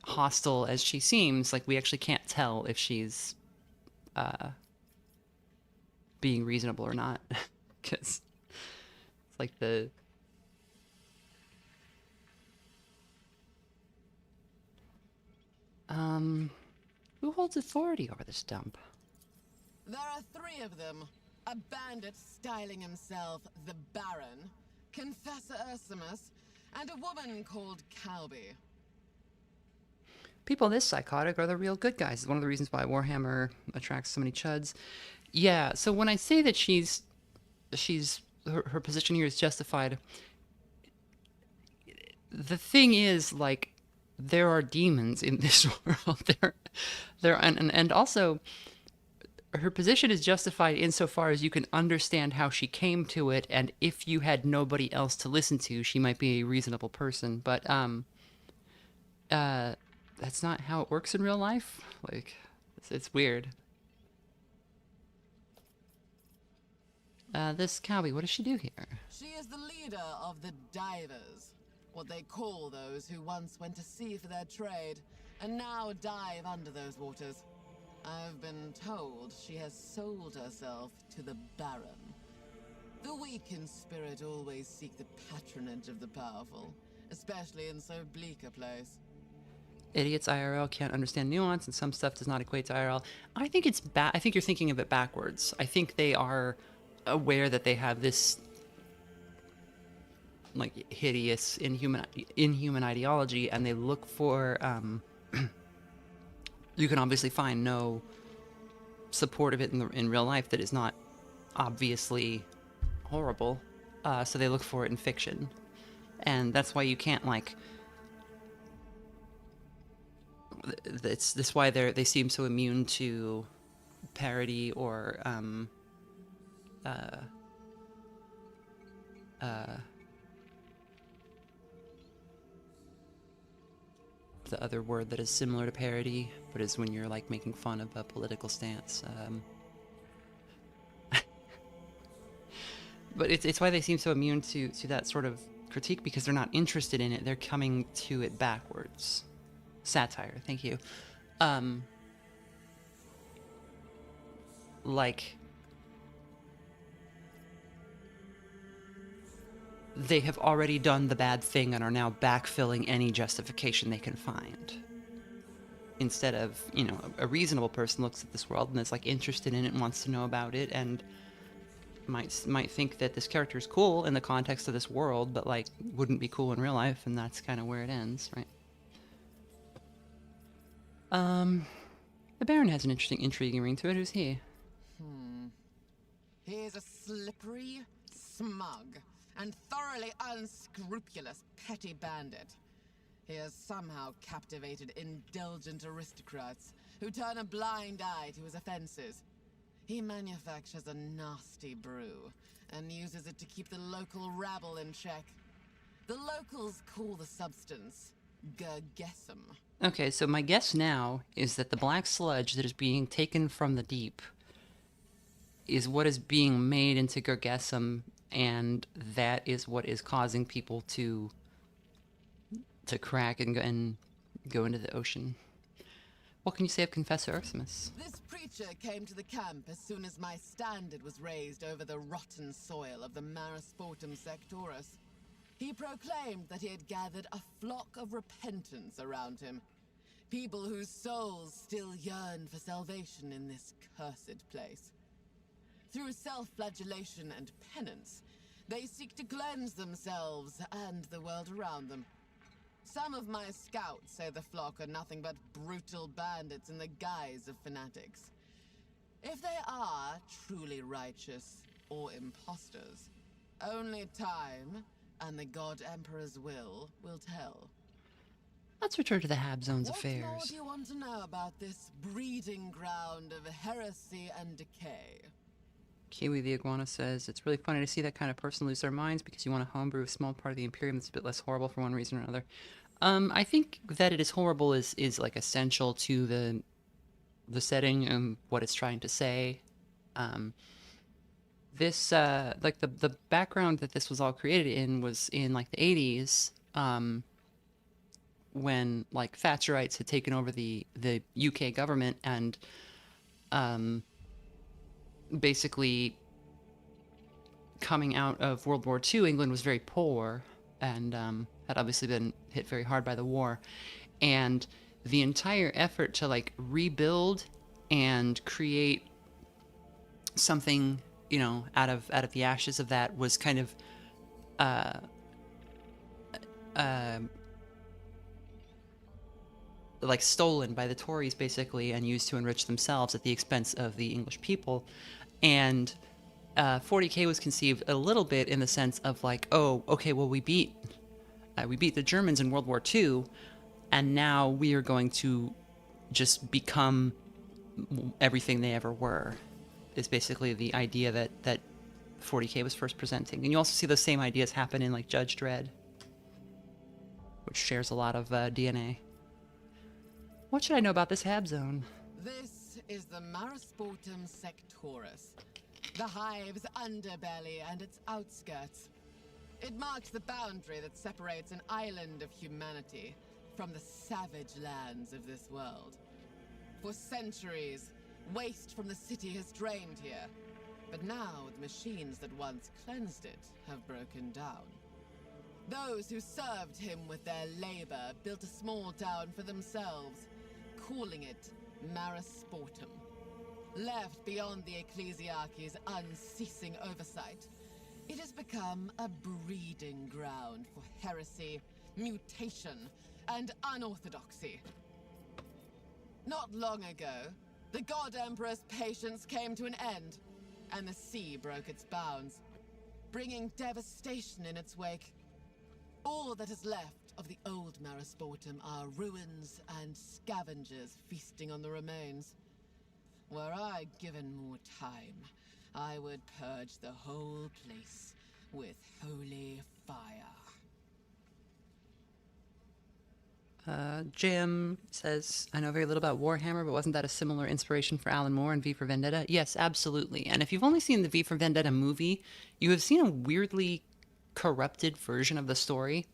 hostile as she seems, like we actually can't tell if she's being reasonable or not, because it's like the who holds authority over this dump? There are 3 of them. A bandit styling himself the Baron, Confessor Ursimus, and a woman called Calby. people this psychotic are the real good guys. It's one of the reasons why Warhammer attracts so many chuds. Yeah, so when I say that her position here is justified, the thing is, like, there are demons in this world. And also her position is justified insofar as you can understand how she came to it, and if you had nobody else to listen to, she might be a reasonable person. But that's not how it works in real life. Like, it's weird. This Cowie, what does she do here? She is the leader of the divers, what they call those who once went to sea for their trade and now dive under those waters. I've been told she has sold herself to the Baron. The weak in spirit always seek the patronage of the powerful, especially in so bleak a place. Idiots IRL can't understand nuance, and some stuff does not equate to IRL. I think it's I think you're thinking of it backwards. I think they are aware that they have this, like, hideous, inhuman ideology, and they look for, you can obviously find no support of it in real life that is not obviously horrible, so they look for it in fiction. And that's why you can't, like, that's why they seem so immune to parody or the other word that is similar to parody, but is when you're, like, making fun of a political stance. But it's why they seem so immune to that sort of critique, because they're not interested in it. They're coming to it backwards. Satire, thank you. Like, they have already done the bad thing and are now backfilling any justification they can find. Instead of, you know, a reasonable person looks at this world and is, like, interested in it and wants to know about it, and might think that this character is cool in the context of this world, but, like, wouldn't be cool in real life, and that's kind of where it ends, right? The Baron has an intriguing ring to it. Who's he? He is a slippery, smug, and thoroughly unscrupulous petty bandit. He has somehow captivated indulgent aristocrats who turn a blind eye to his offenses. He manufactures a nasty brew and uses it to keep the local rabble in check. The locals call the substance Gergesum. Okay, so my guess now is that the black sludge that is being taken from the deep is what is being made into Gergesum, and that is what is causing people to crack and go into the ocean. What can you say of Confessor Ursimus? This preacher came to the camp as soon as my standard was raised over the rotten soil of the Maris Sportum Sectoris. He proclaimed that he had gathered a flock of repentants around him. People whose souls still yearn for salvation in this cursed place. Through self-flagellation and penance, they seek to cleanse themselves and the world around them. Some of my scouts say the flock are nothing but brutal bandits in the guise of fanatics. If they are truly righteous or imposters, only time and the God Emperor's will tell. Let's return to the Habzone's affairs. What more do you want to know about this breeding ground of heresy and decay? Kiwi the Iguana says, it's really funny to see that kind of person lose their minds because you want to homebrew a small part of the Imperium that's a bit less horrible for one reason or another. I think that it is horrible is like essential to the setting and what it's trying to say. This like the background that this was all created in was in, like, the 80s, when, like, Thatcherites had taken over the UK government, and basically coming out of World War II, England was very poor and had obviously been hit very hard by the war, and the entire effort to, like, rebuild and create something, you know, out of the ashes of that was kind of like stolen by the Tories basically and used to enrich themselves at the expense of the English people. And 40K was conceived a little bit in the sense of like, oh, okay, well, we beat the Germans in World War II, and now we are going to just become everything they ever were, is basically the idea that 40K was first presenting. And you also see those same ideas happen in like Judge Dredd, which shares a lot of DNA. What should I know about this Hab Zone? This is the Marisportum Sectorus, the hive's underbelly and its outskirts. It marks the boundary that separates an island of humanity from the savage lands of this world. For centuries, waste from the city has drained here, but now the machines that once cleansed it have broken down. Those who served him with their labor built a small town for themselves, calling it Marisportum. Left beyond the ecclesiarchy's unceasing oversight, it has become a breeding ground for heresy, mutation, and unorthodoxy. Not long ago, the God Emperor's patience came to an end, and the sea broke its bounds, bringing devastation in its wake. All that is left of the old Marisportum are ruins and scavengers feasting on the remains. Were I given more time, I would purge the whole place with holy fire. Jim says, I know very little about Warhammer, but wasn't that a similar inspiration for Alan Moore and V for Vendetta? Yes, absolutely. And if you've only seen the V for Vendetta movie, you have seen a weirdly corrupted version of the story.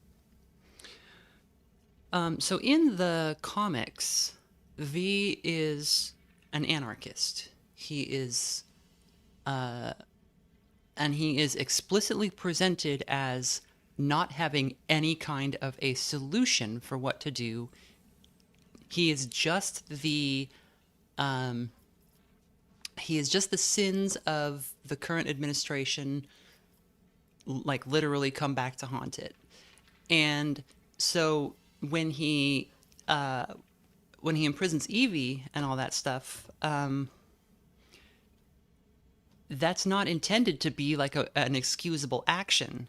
So in the comics, V is an anarchist. He is, and he is explicitly presented as not having any kind of a solution for what to do. He is just the sins of the current administration, like literally come back to haunt it. And so when he imprisons Evie and all that stuff, that's not intended to be like an excusable action.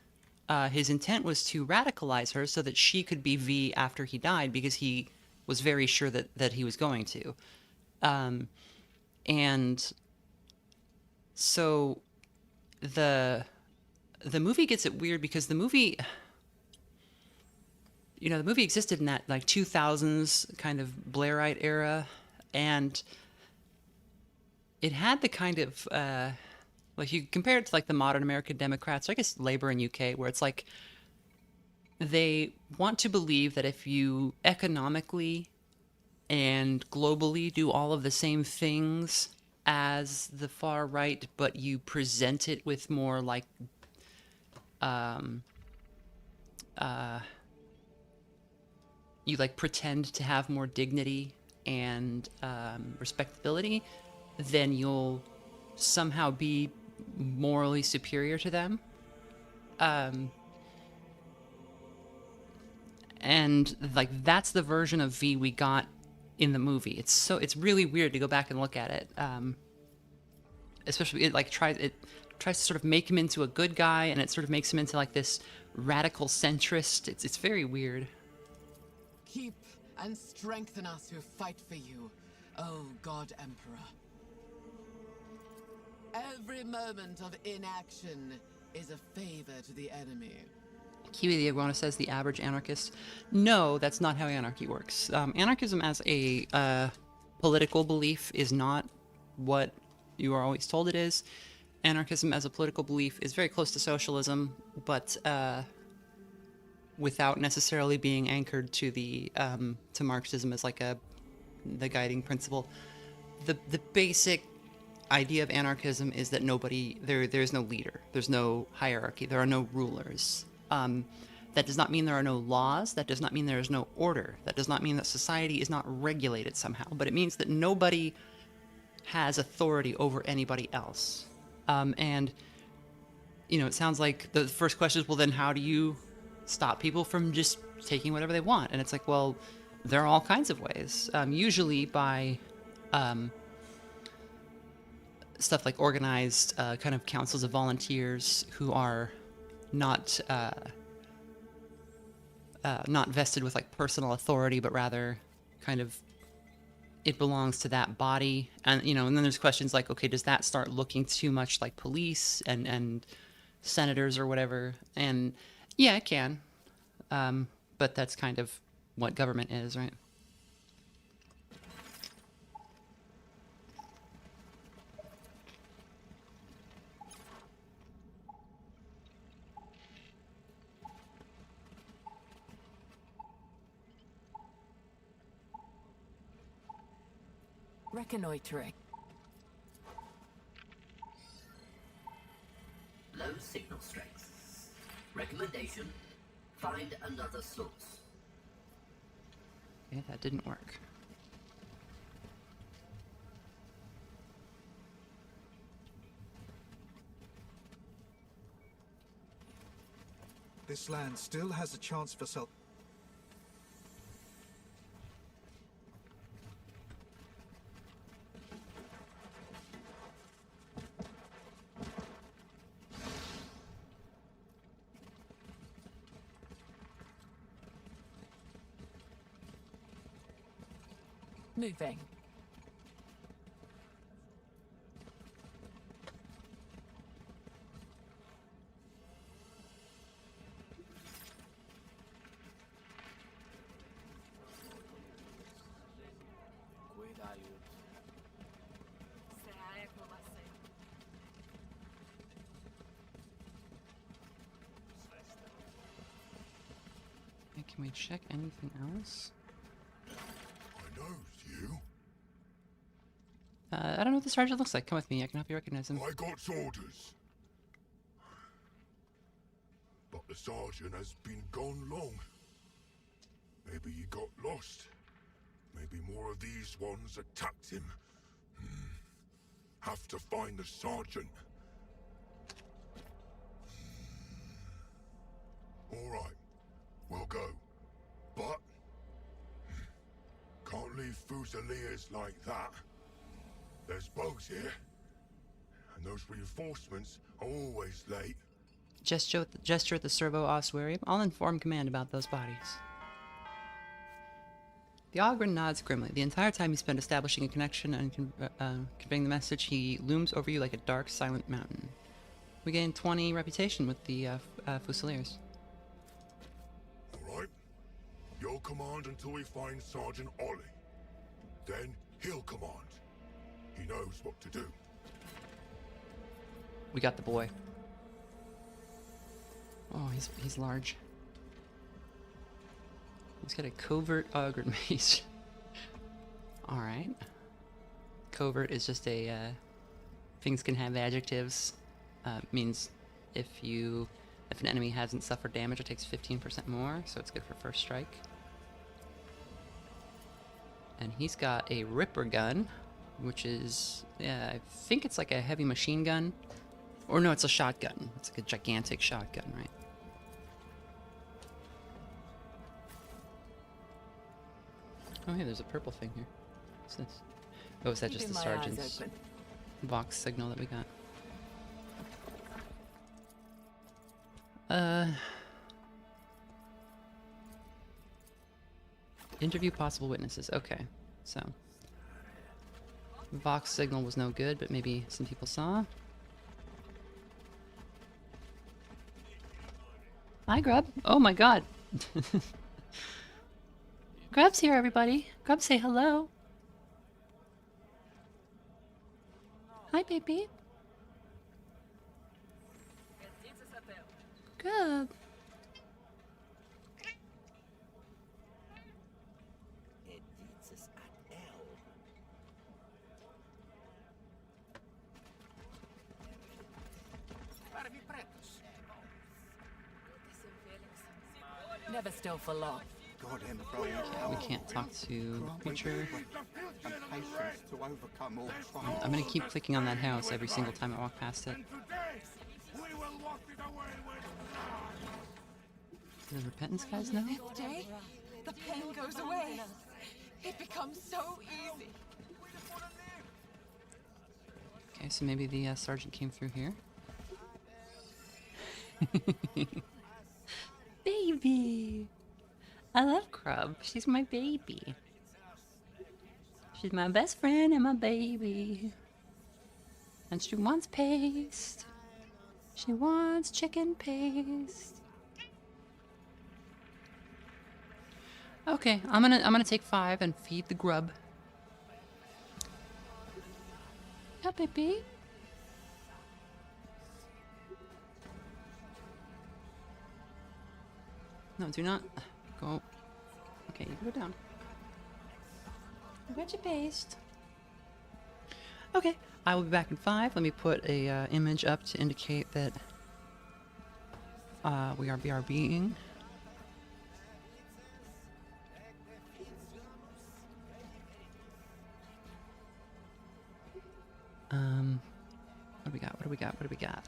His intent was to radicalize her so that she could be V after he died, because he was very sure that he was going to. And so the movie gets it weird, because the movie existed in that like 2000s kind of Blairite era, and it had the kind of like, you compare it to like the modern American Democrats, or I guess Labour in UK, where it's like they want to believe that if you economically and globally do all of the same things as the far right, but you present it with more like you like pretend to have more dignity and respectability, then you'll somehow be morally superior to them. And like, that's the version of V we got in the movie. It's really weird to go back and look at it. Especially it tries to sort of make him into a good guy, and it sort of makes him into like this radical centrist. It's very weird. Keep and strengthen us who fight for you, O God Emperor. Every moment of inaction is a favor to the enemy. Kiwi the Iguana says, the average anarchist. No, that's not how anarchy works. Anarchism as a political belief is not what you are always told it is. Anarchism as a political belief is very close to socialism, but without necessarily being anchored to to Marxism as like the guiding principle. The basic idea of anarchism is that there's no leader, there's no hierarchy, there are no rulers. That does not mean there are no laws, that does not mean there is no order, that does not mean that society is not regulated somehow, but it means that nobody has authority over anybody else. And it sounds like the first question is, well, then how do you stop people from just taking whatever they want? And it's like, well, there are all kinds of ways. Usually by stuff like organized kind of councils of volunteers who are not not vested with like personal authority, but rather kind of it belongs to that body. And you know, and then there's questions like, okay, does that start looking too much like police and senators or whatever? And yeah, it can. But that's kind of what government is, right? Reconnoitering. Low signal strength. Recommendation: find another source. Okay, that didn't work. This land still has a chance for self. Moving. Okay, can we check anything else? I know you. I don't know what the sergeant looks like. Come with me. I can help you recognize him. I got orders. But the sergeant has been gone long. Maybe he got lost. Maybe more of these ones attacked him. Have to find the sergeant. All right, we'll go. But can't leave Fusiliers like that. There's bugs here, and those reinforcements are always late. Gesture at the servo ossuary. I'll inform command about those bodies. The Ogren nods grimly. The entire time you spend establishing a connection and conveying the message, he looms over you like a dark, silent mountain. We gain 20 reputation with the Fusiliers. All right. You'll command until we find Sergeant Ollie. Then he'll command. He knows what to do. We got the boy. Oh, he's large. He's got a covert Ogren mace. Alright. Covert is just a, things can have adjectives. Means if an enemy hasn't suffered damage, it takes 15% more, so it's good for first strike. And he's got a Ripper gun, which is, I think it's like a heavy machine gun. Or no, it's a shotgun. It's like a gigantic shotgun, right? Oh, hey, there's a purple thing here. What's this? Oh, is that just the sergeant's box signal that we got? Interview possible witnesses. Okay, so Vox signal was no good, but maybe some people saw. Hi, Grub. Oh my god. Grub's here, everybody. Grub, say hello. Hi, baby. Grub. Never still for long. We can't talk to creature. To overcome all I'm gonna keep clicking on that house every single time I walk past it. The repentance guys know? Day, the pain goes away. come so easy. Okay, so maybe the sergeant came through here. Baby! I love Grub. She's my baby. She's my best friend and my baby. And she wants paste. She wants chicken paste. Okay, I'm gonna take 5 and feed the grub. Yeah, baby. No, do not go. Okay, you can go down. I got your paste. Okay, I will be back in 5. Let me put a image up to indicate that we are BRBing. What do we got? What do we got? What do we got?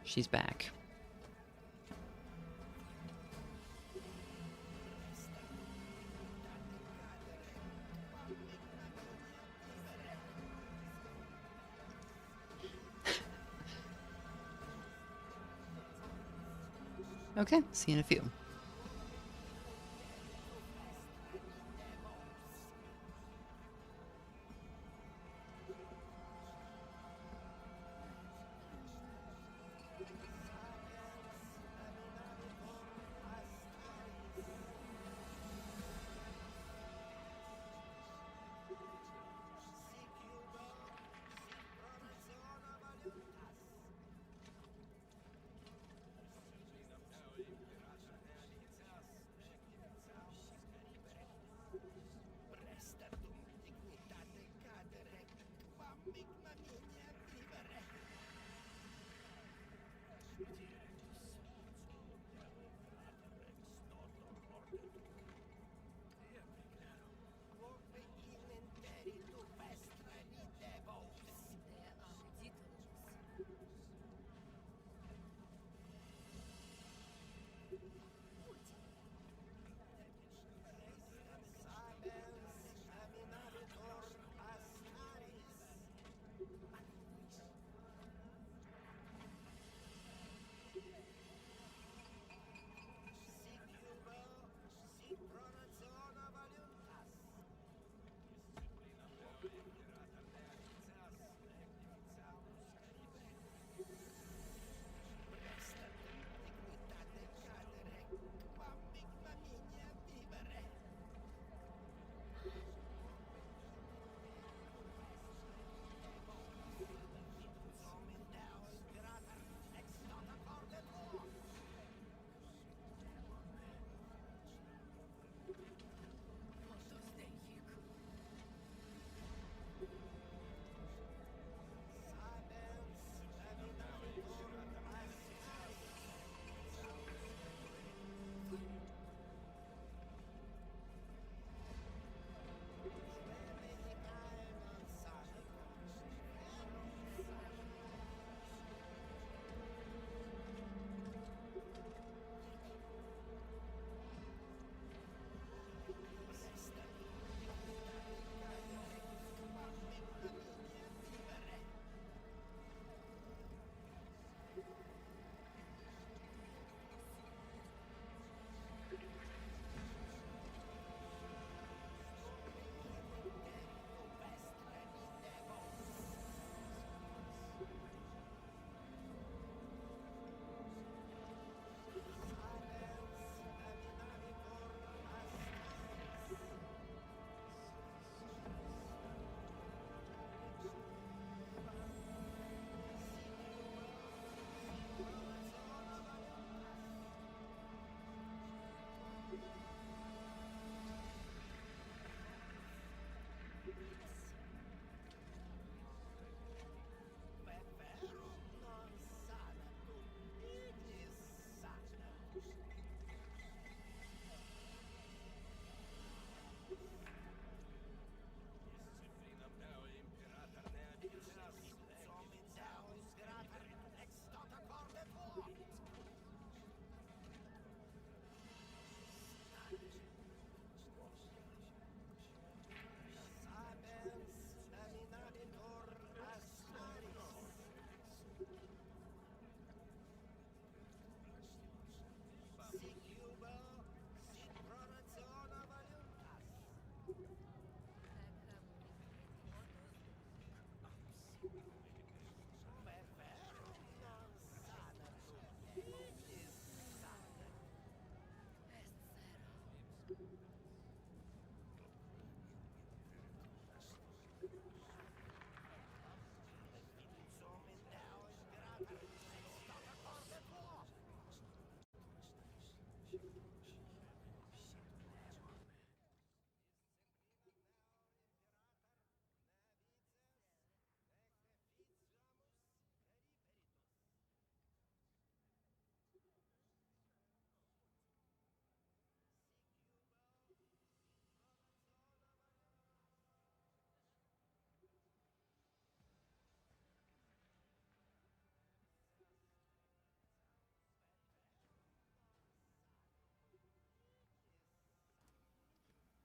She's back. Okay, see you in a few.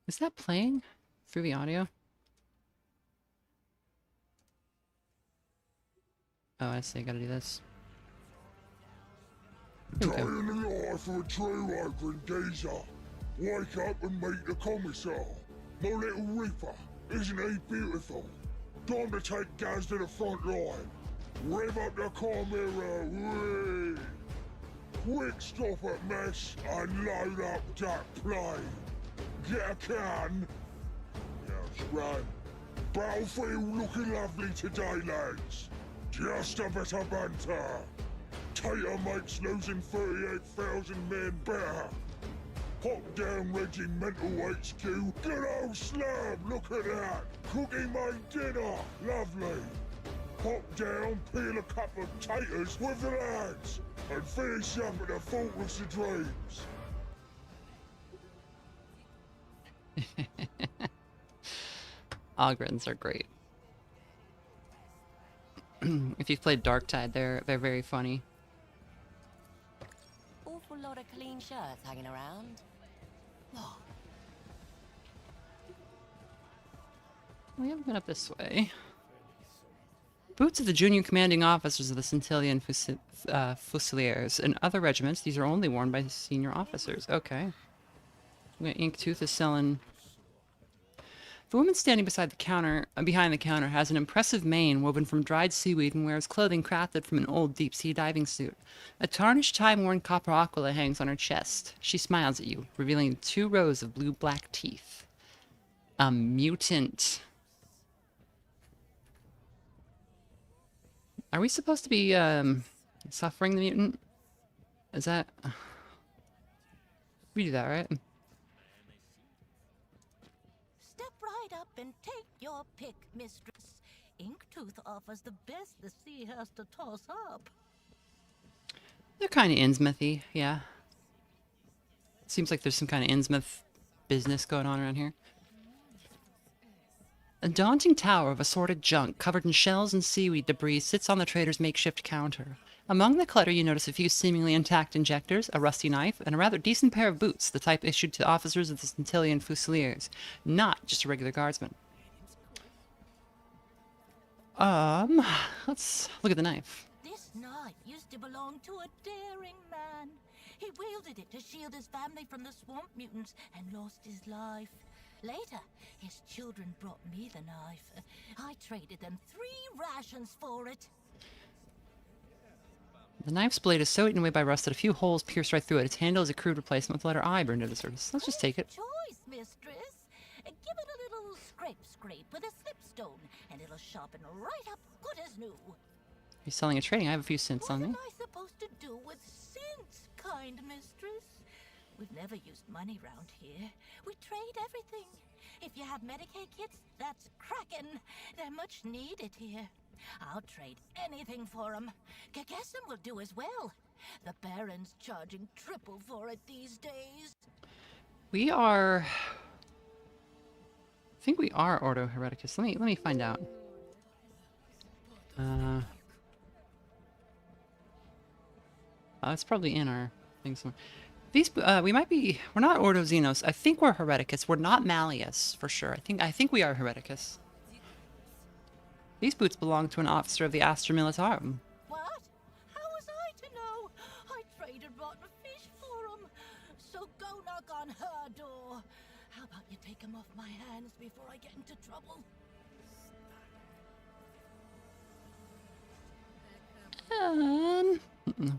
Is that playing through the audio? Oh, I see. I gotta do this. Day in the life of a true Ogren geezer. Wake up and meet the commissar. My little Ripper. Isn't he beautiful? Time to take Gaz to the front line. Rev up the Chimera. Whee! Quick stop at mess and load up that plane. Get a can. Yes, run. Battlefield looking lovely today, lads. Just a bit of banter. Tater makes losing 38,000 men better. Pop down Regimental HQ. Good old slab, look at that. Cookie made dinner. Lovely. Pop down, peel a couple of taters with the lads. And finish up at the Fortress of Dreams. Ogrins are great. If you've played Darktide, they're very funny. Awful lot of clean shirts hanging around. Oh. We haven't been up this way. Boots of the junior commanding officers of the Centillion Fusiliers. In other regiments, these are only worn by senior officers. Okay. Inktooth is selling... The woman standing beside the counter, behind the counter has an impressive mane woven from dried seaweed and wears clothing crafted from an old deep-sea diving suit. A tarnished, time-worn copper aquila hangs on her chest. She smiles at you, revealing 2 rows of blue-black teeth. A mutant. Are we supposed to be suffering the mutant? Is that... We do that, right? Step right up and take your pick, mistress. Inktooth offers the best the sea has to toss up. They're kind of Innsmouth-y, yeah. Seems like there's some kind of Innsmouth business going on around here. A daunting tower of assorted junk covered in shells and seaweed debris sits on the trader's makeshift counter. Among the clutter, you notice a few seemingly intact injectors, a rusty knife, and a rather decent pair of boots, the type issued to officers of the Centillion Fusiliers, not just a regular guardsman. Let's look at the knife. This knife used to belong to a daring man. He wielded it to shield his family from the swamp mutants and lost his life. Later, his children brought me the knife. I traded them 3 rations for it. The knife's blade is so eaten away by rust that a few holes pierce right through it. Its handle is a crude replacement with the letter I burned into the surface. Let's just take it. Choice, mistress. Give it a little scrape with a slipstone, and it'll sharpen right up good as new. He's selling a trading. I have a few cents on me. What am I supposed to do with cents, kind mistress? We've never used money round here. We trade everything. If you have Medicaid kits, that's crackin'. They're much needed here. I'll trade anything for them. Gagessim will do as well. The Baron's charging triple for it these days. We are... I think we are Ordo Hereticus. Let me find out. It's probably in our thing somewhere. These, we might be... We're not Ordo Xenos. I think we're Hereticus. We're not Malleus, for sure. I think we are Hereticus. These boots belong to an officer of the Astra Militarum. What? How was I to know? I traded rotten fish for 'em. So go knock on her door. How about you take 'em off my hands before I get into trouble?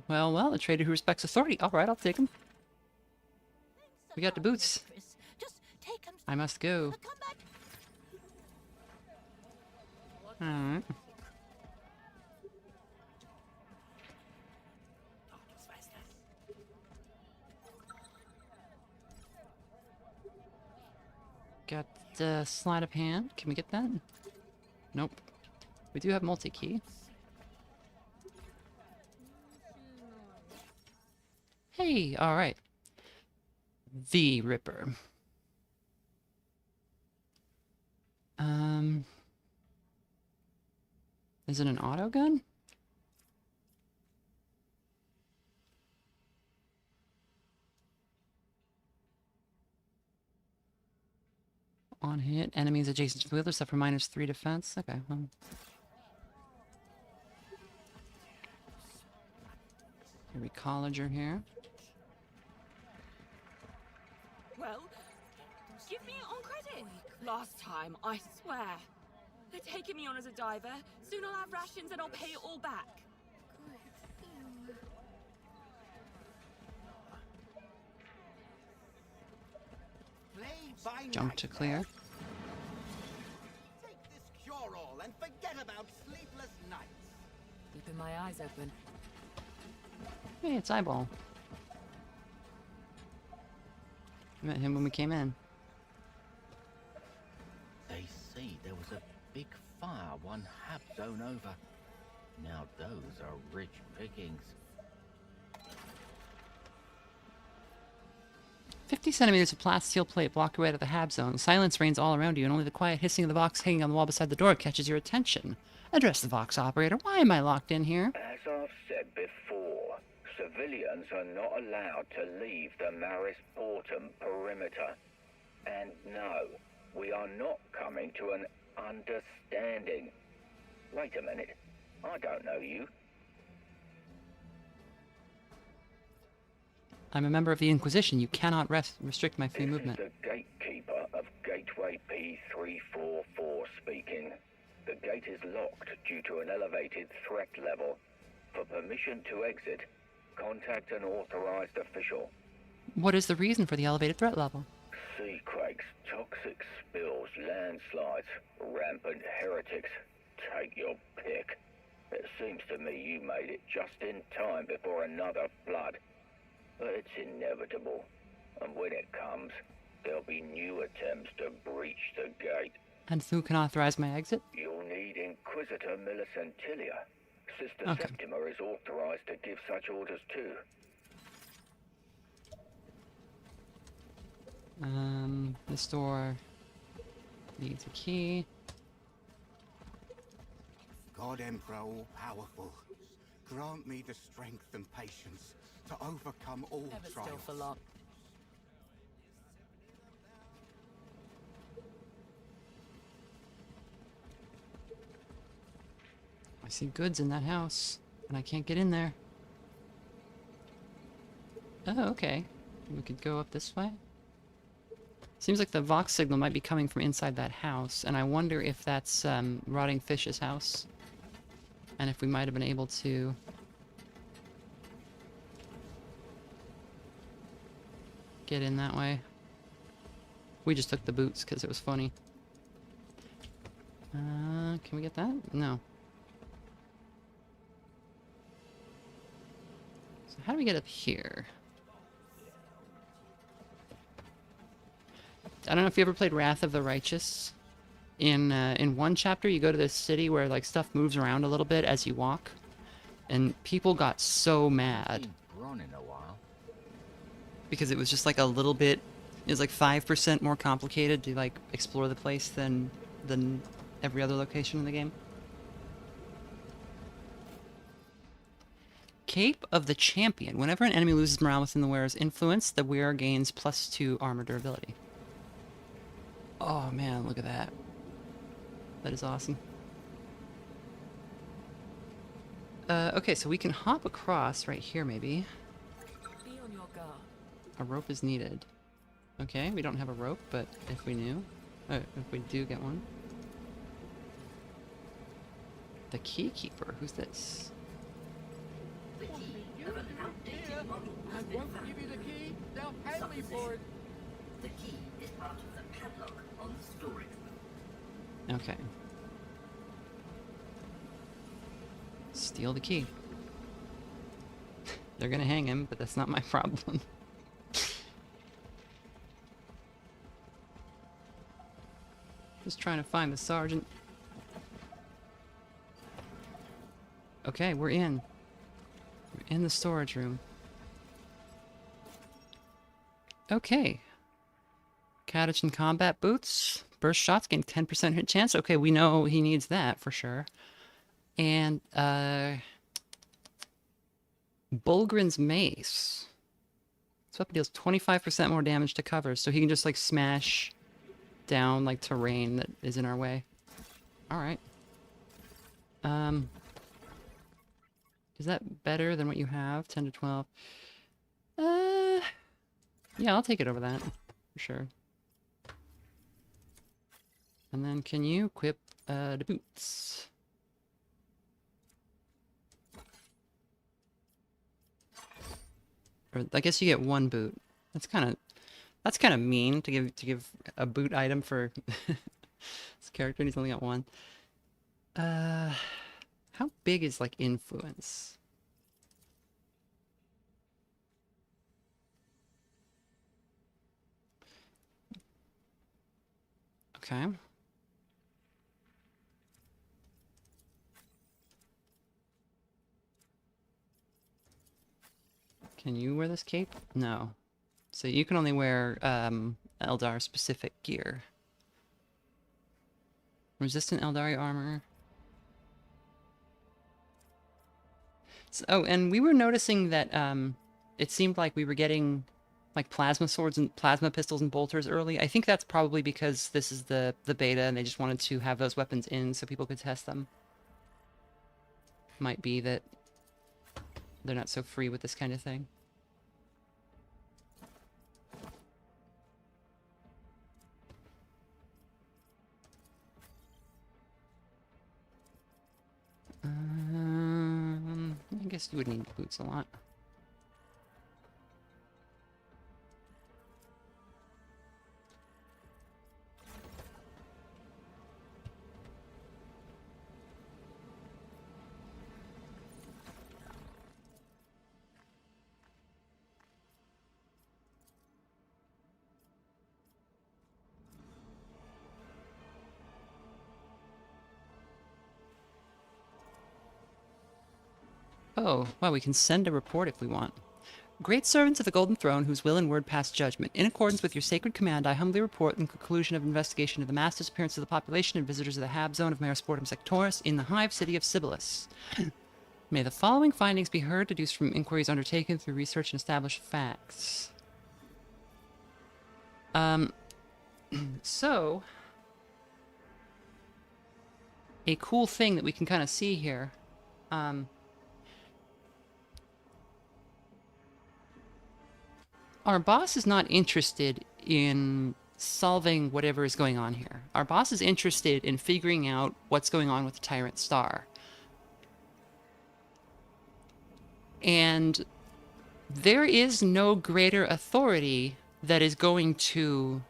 Well, a trader who respects authority. All right, I'll take him. We got the boots. I must go. Alright. Got the sleight of hand. Can we get that? Nope. We do have multi-key. Hey, alright. The Ripper. Is it an auto gun? On hit. Enemies adjacent to the wheeler suffer -3 defense. Okay, well. Recologer here. Well, give me it on credit. Last time, I swear. They're taking me on as a diver. Soon I'll have rations and I'll pay it all back. Jump to clear. Take this cure-all and forget about sleepless nights. Keeping my eyes open. Hey, it's Eyeball. I met him when we came in. They say there was a big fire one hab zone over. Now those are rich pickings. 50 centimeters of plasteel plate block your way to the hab zone. Silence reigns all around you, and only the quiet hissing of the Vox hanging on the wall beside the door catches your attention. Address the Vox operator. Why am I locked in here? As I've said before, civilians are not allowed to leave the Maris Portum perimeter. And no, we are not coming to an understanding. Wait a minute. I don't know you. I'm a member of the Inquisition. You cannot restrict my free movement. This is the gatekeeper of Gateway P344 speaking. The gate is locked due to an elevated threat level. For permission to exit, contact an authorized official. What is the reason for the elevated threat level? Sea quakes, toxic spills, landslides, rampant heretics. Take your pick. It seems to me you made it just in time before another flood. But it's inevitable, and when it comes, there'll be new attempts to breach the gate. And who can authorize my exit? You'll need Inquisitor Millicentilia. Sister Okay. Septima is authorized to give such orders too. This door needs a key. God Emperor all-powerful, grant me the strength and patience to overcome all Never trials. still for long. I see goods in that house, and I can't get in there. Oh, okay. We could go up this way. Seems like the Vox signal might be coming from inside that house, and I wonder if that's Rotting Fish's house. And if we might have been able to... get in that way. We just took the boots because it was funny. Can we get that? No. So how do we get up here? I don't know if you ever played Wrath of the Righteous. In one chapter, you go to this city where like stuff moves around a little bit as you walk, and people got so mad Run in a while. because it was just like a little bit. It was like 5% more complicated to like explore the place than every other location in the game. Cape of the Champion. Whenever an enemy loses morale within the wearer's influence, the wearer gains +2 armor durability. Oh man, look at that. That is awesome. Okay, so we can hop across right here, maybe. Be on your guard. A rope is needed. Okay, we don't have a rope, but if we knew... if we do get one. The Keykeeper, who's this? The key of an outdated model has I been won't found. give you the key. They'll pay me for it. The key is part of the padlock on the storage room. Okay. Steal the key. They're gonna hang him, but that's not my problem. Just trying to find the sergeant. Okay, we're in. We're in the storage room. Okay. Catachin combat boots. Burst shots gain 10% hit chance. Okay, we know he needs that for sure. And, Bulgrin's mace. This weapon deals 25% more damage to covers, so he can just, like, smash down like terrain that is in our way. All right. Is that better than what you have? 10 to 12. Yeah, I'll take it over that for sure. And then can you equip the boots? Or I guess you get one boot. That's kind of mean to give a boot item for this character, and he's only got one. How big is like influence? Okay. Can you wear this cape? No. So you can only wear Eldar specific gear. Resistant Eldari armor. So, oh, and we were noticing that it seemed like we were getting like plasma swords and plasma pistols and bolters early. I think that's probably because this is the beta and they just wanted to have those weapons in so people could test them. Might be that they're not so free with this kind of thing. I guess you would need boots a lot. Oh, wow, we can send a report if we want. Great servants of the Golden Throne, whose will and word pass judgment. In accordance with your sacred command, I humbly report in conclusion of investigation of the mass disappearance of the population and visitors of the Hab Zone of Merisportum Sectoris in the Hive City of Sibilis. May the following findings be heard, deduced from inquiries undertaken through research and established facts. So, a cool thing that we can kind of see here, our boss is not interested in solving whatever is going on here. Our boss is interested in figuring out what's going on with the Tyrant Star. And there is no greater authority that is going to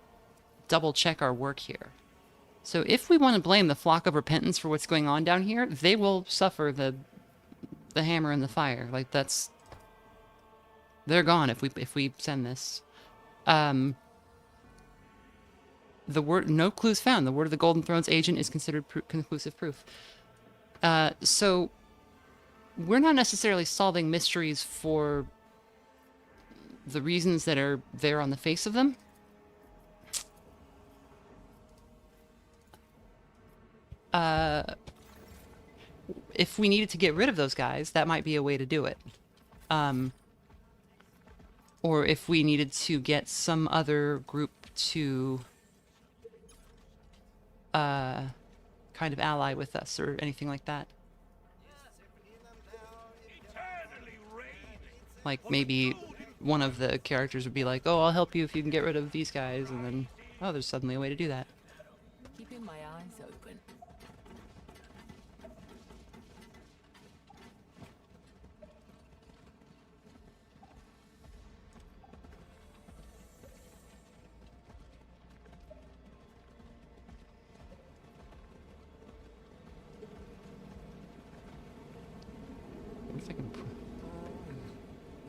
double check our work here. So if we want to blame the Flock of Repentance for what's going on down here, they will suffer the hammer and the fire. Like, that's... They're gone if we send this. The word, no clues found. The word of the Golden Throne's agent is considered conclusive proof. So we're not necessarily solving mysteries for the reasons that are there on the face of them. If we needed to get rid of those guys, that might be a way to do it. Or if we needed to get some other group to kind of ally with us or anything like that. Like maybe one of the characters would be like, oh, I'll help you if you can get rid of these guys, and then, oh, there's suddenly a way to do that. Keeping my eyes open.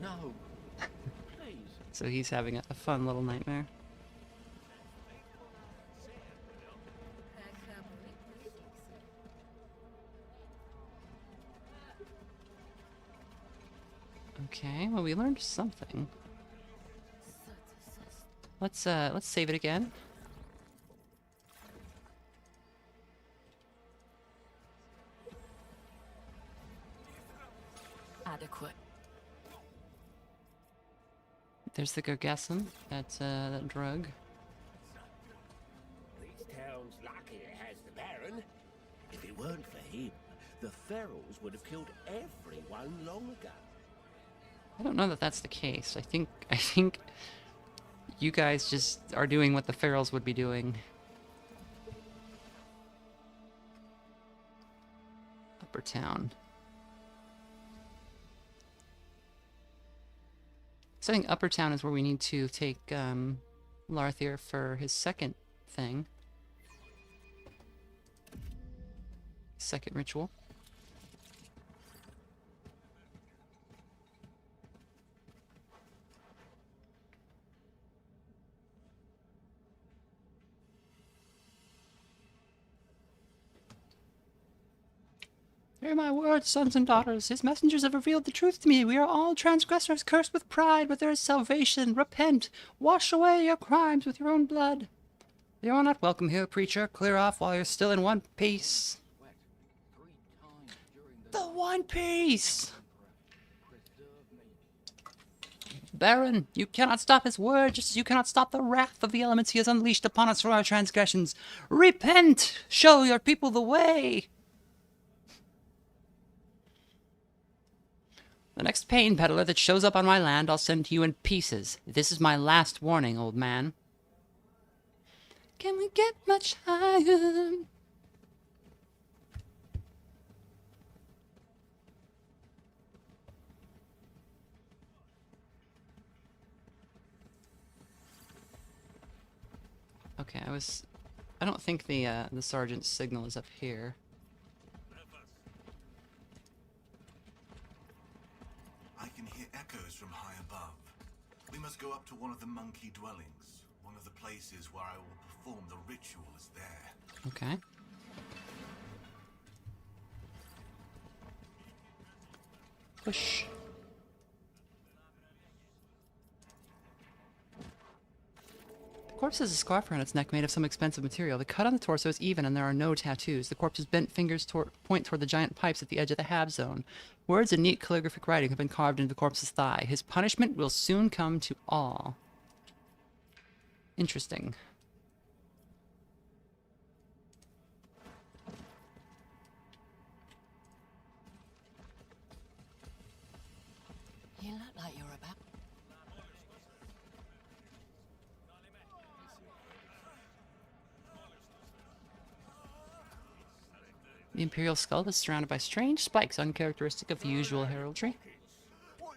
No. Please. So he's having a fun little nightmare. Okay, well, we learned something. Let's save it again. Adequate. There's the Gargasson, that drug. lucky it has the Baron. If it weren't for him, the ferals would have killed everyone long ago. I don't know that that's the case. I think you guys just are doing what the ferals would be doing. Upper Town. So I think Upper Town is where we need to take Larthier for his second thing. Second ritual. Hear my words, sons and daughters. His messengers have revealed the truth to me. We are all transgressors cursed with pride, but there is salvation. Repent. Wash away your crimes with your own blood. You are not welcome here, preacher. Clear off while you're still in one piece. The One Piece! Baron, you cannot stop his word, just as you cannot stop the wrath of the elements he has unleashed upon us for our transgressions. Repent! Show your people the way! The next pain peddler that shows up on my land, I'll send to you in pieces. This is my last warning, old man. Can we get much higher? Okay, I don't think the sergeant's signal is up here. I can hear echoes from high above. We must go up to one of the monkey dwellings. One of the places where I will perform the ritual is there. Okay. Push. The corpse has a scarf around its neck made of some expensive material. The cut on the torso is even and there are no tattoos. The corpse's bent fingers point toward the giant pipes at the edge of the hab zone. Words in neat calligraphic writing have been carved into the corpse's thigh. His punishment will soon come to all. Interesting. You look like you're about... The Imperial skull is surrounded by strange spikes uncharacteristic of the usual heraldry. We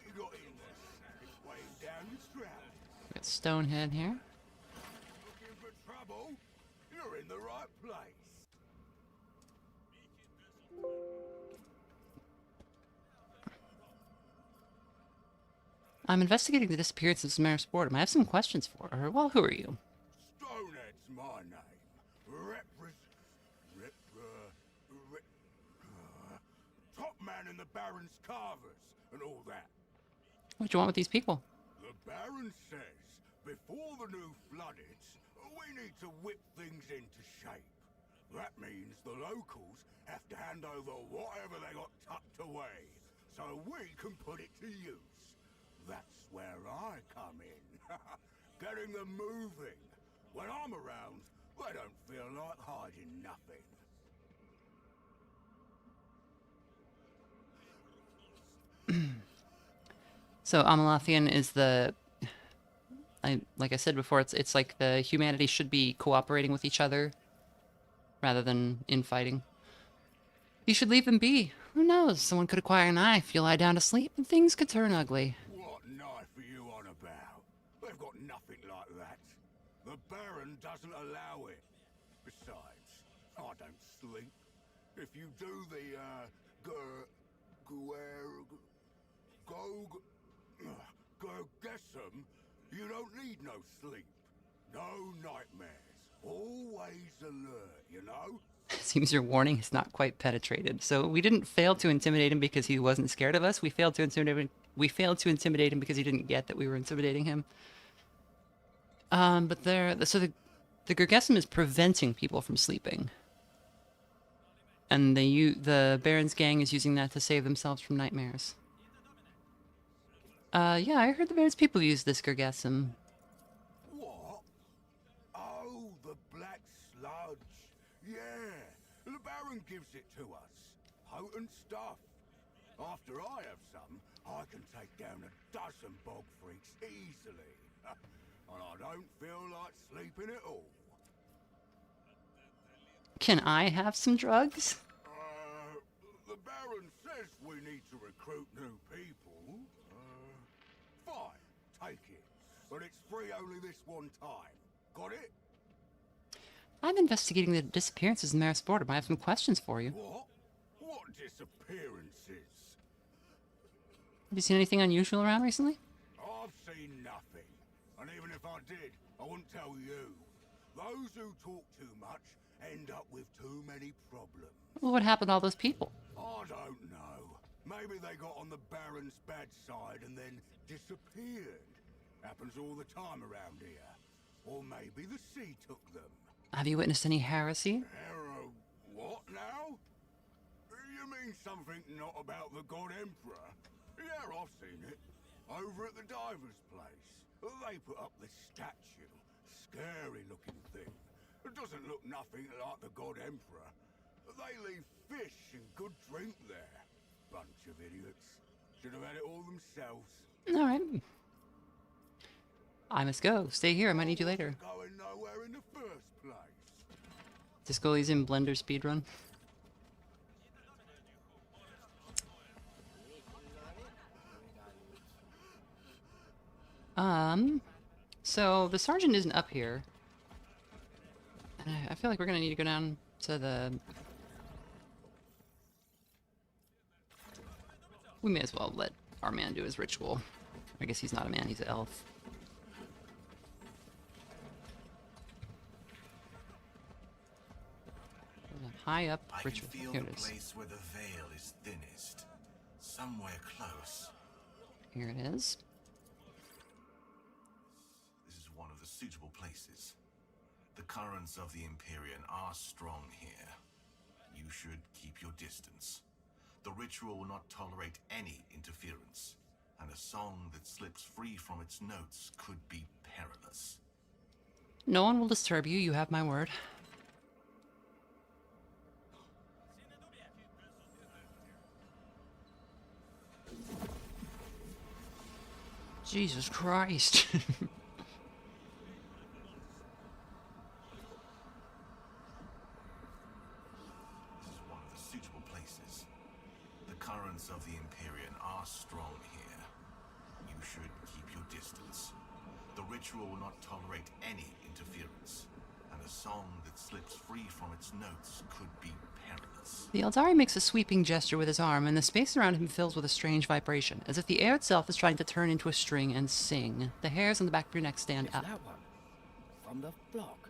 got Stonehead here. Looking for trouble? You're in the right place. I'm investigating the disappearance of Samara Sportum. I have some questions for her. Well, who are you? Stonehead's my name. Top man in the Baron's carvers and all that. What do you want with these people? The Baron says, before the new floodits, we need to whip things into shape. That means the locals have to hand over whatever they got tucked away, so we can put it to use. That's where I come in. Getting them moving. When I'm around, they don't feel like hiding nothing. So Amalathian is the... like I said before, it's like the humanity should be cooperating with each other rather than infighting. You should leave them be. Who knows? Someone could acquire a knife, you lie down to sleep, and things could turn ugly. What knife are you on about? They've got nothing like that. The Baron doesn't allow it. Besides, I don't sleep. If you do the, Gergesum, you don't need no sleep. No nightmares. Always alert, you know? Seems your warning is not quite penetrated. So we didn't fail to intimidate him because he wasn't scared of us. We failed to intimidate him because he didn't get that we were intimidating him. But the Gergesum is preventing people from sleeping. And the Baron's gang is using that to save themselves from nightmares. Yeah, I heard the Baron's people use this Gergesum. What? Oh, the black sludge. Yeah, the Baron gives it to us. Potent stuff. After I have some, I can take down a dozen bog freaks easily. And I don't feel like sleeping at all. Can I have some drugs? The Baron says we need to recruit new people. Fine, take it. But it's free only this one time. Got it? I'm investigating the disappearances in Maris Fordham. I have some questions for you. What? What disappearances? Have you seen anything unusual around recently? I've seen nothing. And even if I did, I wouldn't tell you. Those who talk too much end up with too many problems. Well, what happened to all those people? I don't know. Maybe they got on the Baron's bad side and then disappeared. Happens all the time around here. Or maybe the sea took them. Have you witnessed any heresy? What now? You mean something not about the God Emperor? Yeah, I've seen it. Over at the diver's place. They put up this statue. Scary looking thing. It doesn't look nothing like the God Emperor. They leave fish and good drink there. Bunch of idiots. Should have had it all themselves. Alright. I must go. Stay here. I might need you later. Going nowhere in the first place. Disco's in Blender speedrun. So the sergeant isn't up here. And I feel like we're gonna need to go down to the... We may as well let our man do his ritual. I guess he's not a man, he's an elf. High up ritual. I can feel Here the it is. place where the veil is thinnest. Somewhere close. Here it is. This is one of the suitable places. The currents of the Imperium are strong here. You should keep your distance. The ritual will not tolerate any interference, and a song that slips free from its notes could be perilous. No one will disturb you, you have my word. Jesus Christ. This is one of the suitable places. The currents of the Imperium are strong here. You should keep your distance. The ritual will not tolerate any interference, and a song that slips free from its notes could be perilous. The Eldari makes a sweeping gesture with his arm, and the space around him fills with a strange vibration, as if the air itself is trying to turn into a string and sing. The hairs on the back of your neck stand up. That one. From the flock.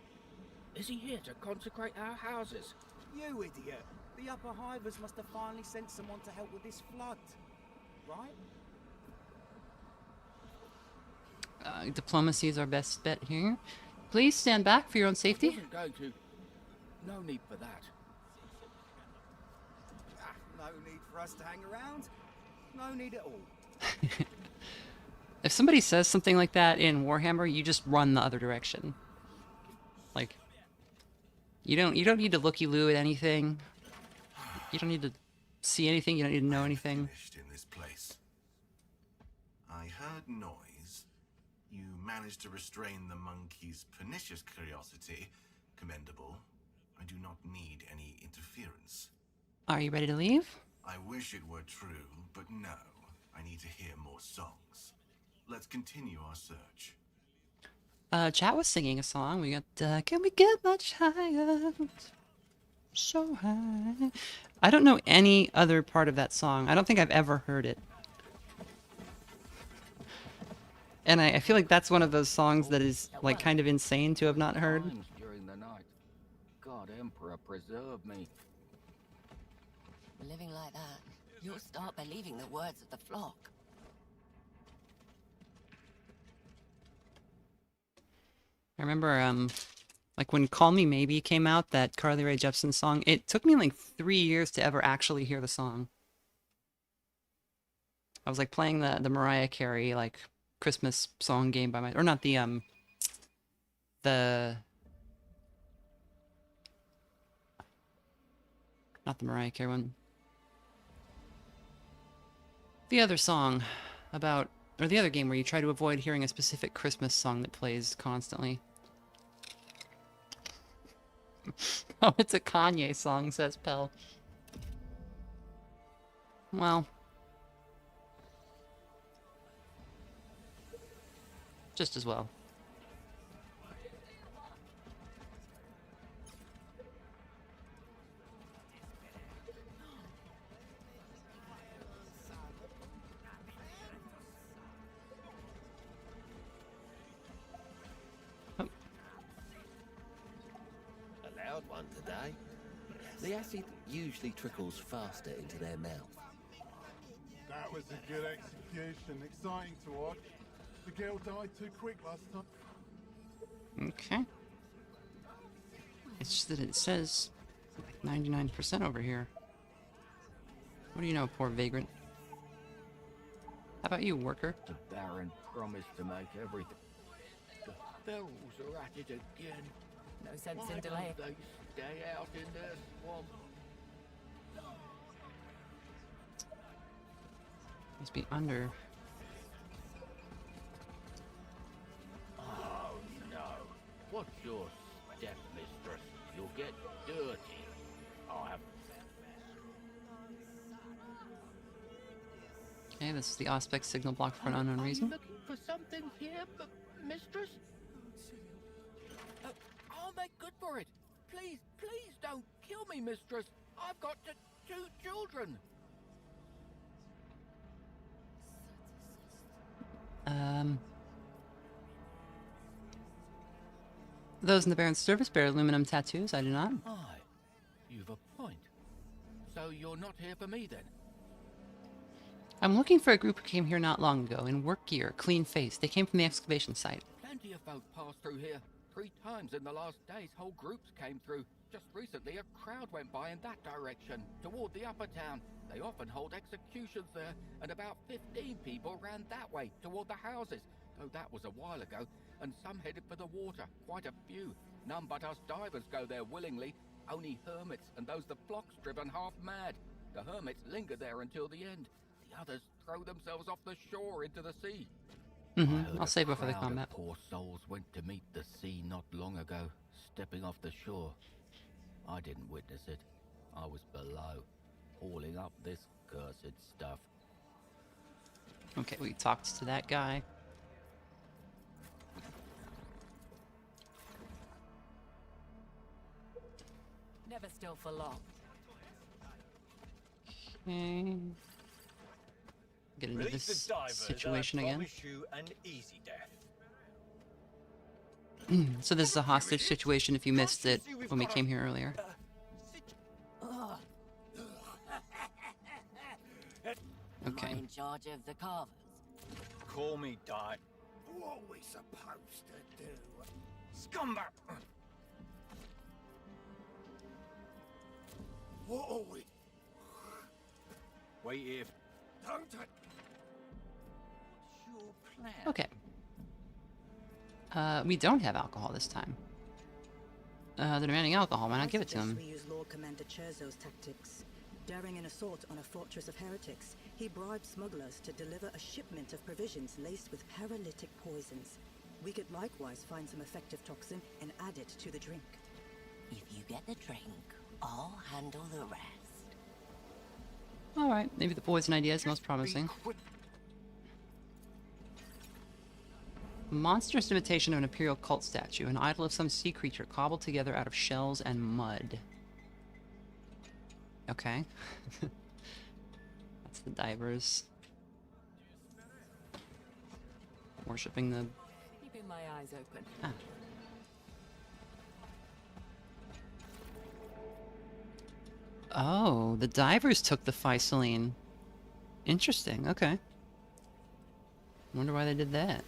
Is he here to consecrate our houses? You idiot! The upper hivers must have finally sent someone to help with this flood. Right? Diplomacy is our best bet here. Please stand back for your own safety. I wasn't going to. No need for that. No need for us to hang around. No need at all. If somebody says something like that in Warhammer, you just run the other direction. Like, you don't need to looky-loo at anything. You don't need to see anything. You don't need to know anything. Finished in this place. I heard noise. You managed to restrain the monkey's pernicious curiosity. Commendable. I do not need any interference. Are you ready to leave? I wish it were true, but no. I need to hear more songs. Let's continue our search. Chat was singing a song. We got, can we get much higher? So high. I don't know any other part of that song. I don't think I've ever heard it. And I feel like that's one of those songs that is, like, kind of insane to have not heard. During the night. God Emperor preserve me. Living like that, you'll start believing the words of the flock. I remember, like, when Call Me Maybe came out, that Carly Rae Jepsen song, it took me, like, 3 years to ever actually hear the song. I was, like, playing the Mariah Carey, like, Christmas song game by or not the Not the Mariah Carey one. The other song about, or the other game where you try to avoid hearing a specific Christmas song that plays constantly. Oh, it's a Kanye song, says Pell. Well, just as well. A loud one today. The acid usually trickles faster into their mouth. That was a good execution. Exciting to watch. The girl died too quick last time. Okay. It's just that it says like 99% over here. What do you know, poor vagrant? How about you, worker? The Baron promised to make everything. The ferals are at it again. No sense Why in delay. don't they stay out in their swamp? Must be under. Oh no. What's your step, mistress? You'll get dirty. I'll have. Okay, this is the Auspex signal block for an unknown reason. Looking for something here, mistress? I'll make good for it. Please, please don't kill me, mistress. I've got two children. Those in the Baron's service bear aluminum tattoos. I do not. Aye, you've a point. So you're not here for me then? I'm looking for a group who came here not long ago in work gear, clean face. They came from the excavation site. Plenty of folk passed through here. 3 times in the last days, whole groups came through. Just recently, a crowd went by in that direction, toward the upper town. They often hold executions there, and about 15 people ran that way, toward the houses. Though that was a while ago, and some headed for the water, quite a few. None but us divers go there willingly. Only hermits and those the flock's driven half mad. The hermits linger there until the end. The others throw themselves off the shore into the sea. I'll save it for the combat. Poor souls went to meet the sea not long ago, stepping off the shore. I didn't witness it. I was below, hauling up this cursed stuff. Okay, we talked to that guy. Never still for long. Okay. Get into Release this the divers, situation and I again. promise you an easy death. So this is a hostage situation if you missed it when we came here earlier. Okay. Am I in charge of the carvers? Call me Di. What are we supposed to do? Scumbag! What are we? Wait here. Don't touch. What's your plan? Okay. We don't have alcohol this time. They're demanding alcohol. Why not give it to him? We use Lord Commander Cherzo's tactics. During an assault on a fortress of heretics, he bribed smugglers to deliver a shipment of provisions laced with paralytic poisons. We could likewise find some effective toxin and add it to the drink. If you get the drink, I'll handle the rest. Alright, maybe the poison idea is most promising. Monstrous imitation of an Imperial cult statue, an idol of some sea creature cobbled together out of shells and mud. Okay. That's the divers. Worshipping the... Keeping my eyes open. Ah. Oh, the divers took the Physaline. Interesting, okay. Wonder why they did that.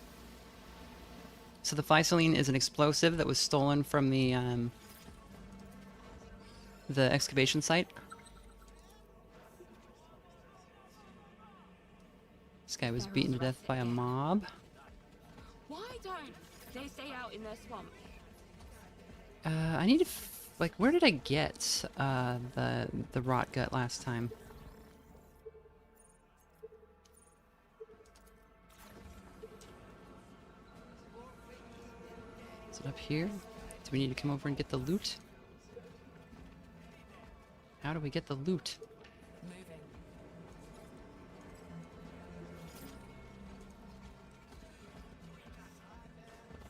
So the Physaline is an explosive that was stolen from the excavation site. This guy was beaten to death by a mob. Why don't they stay out in their swamp? I need to Like, where did I get the rot gut last time? Is it up here? Do we need to come over and get the loot? How do we get the loot?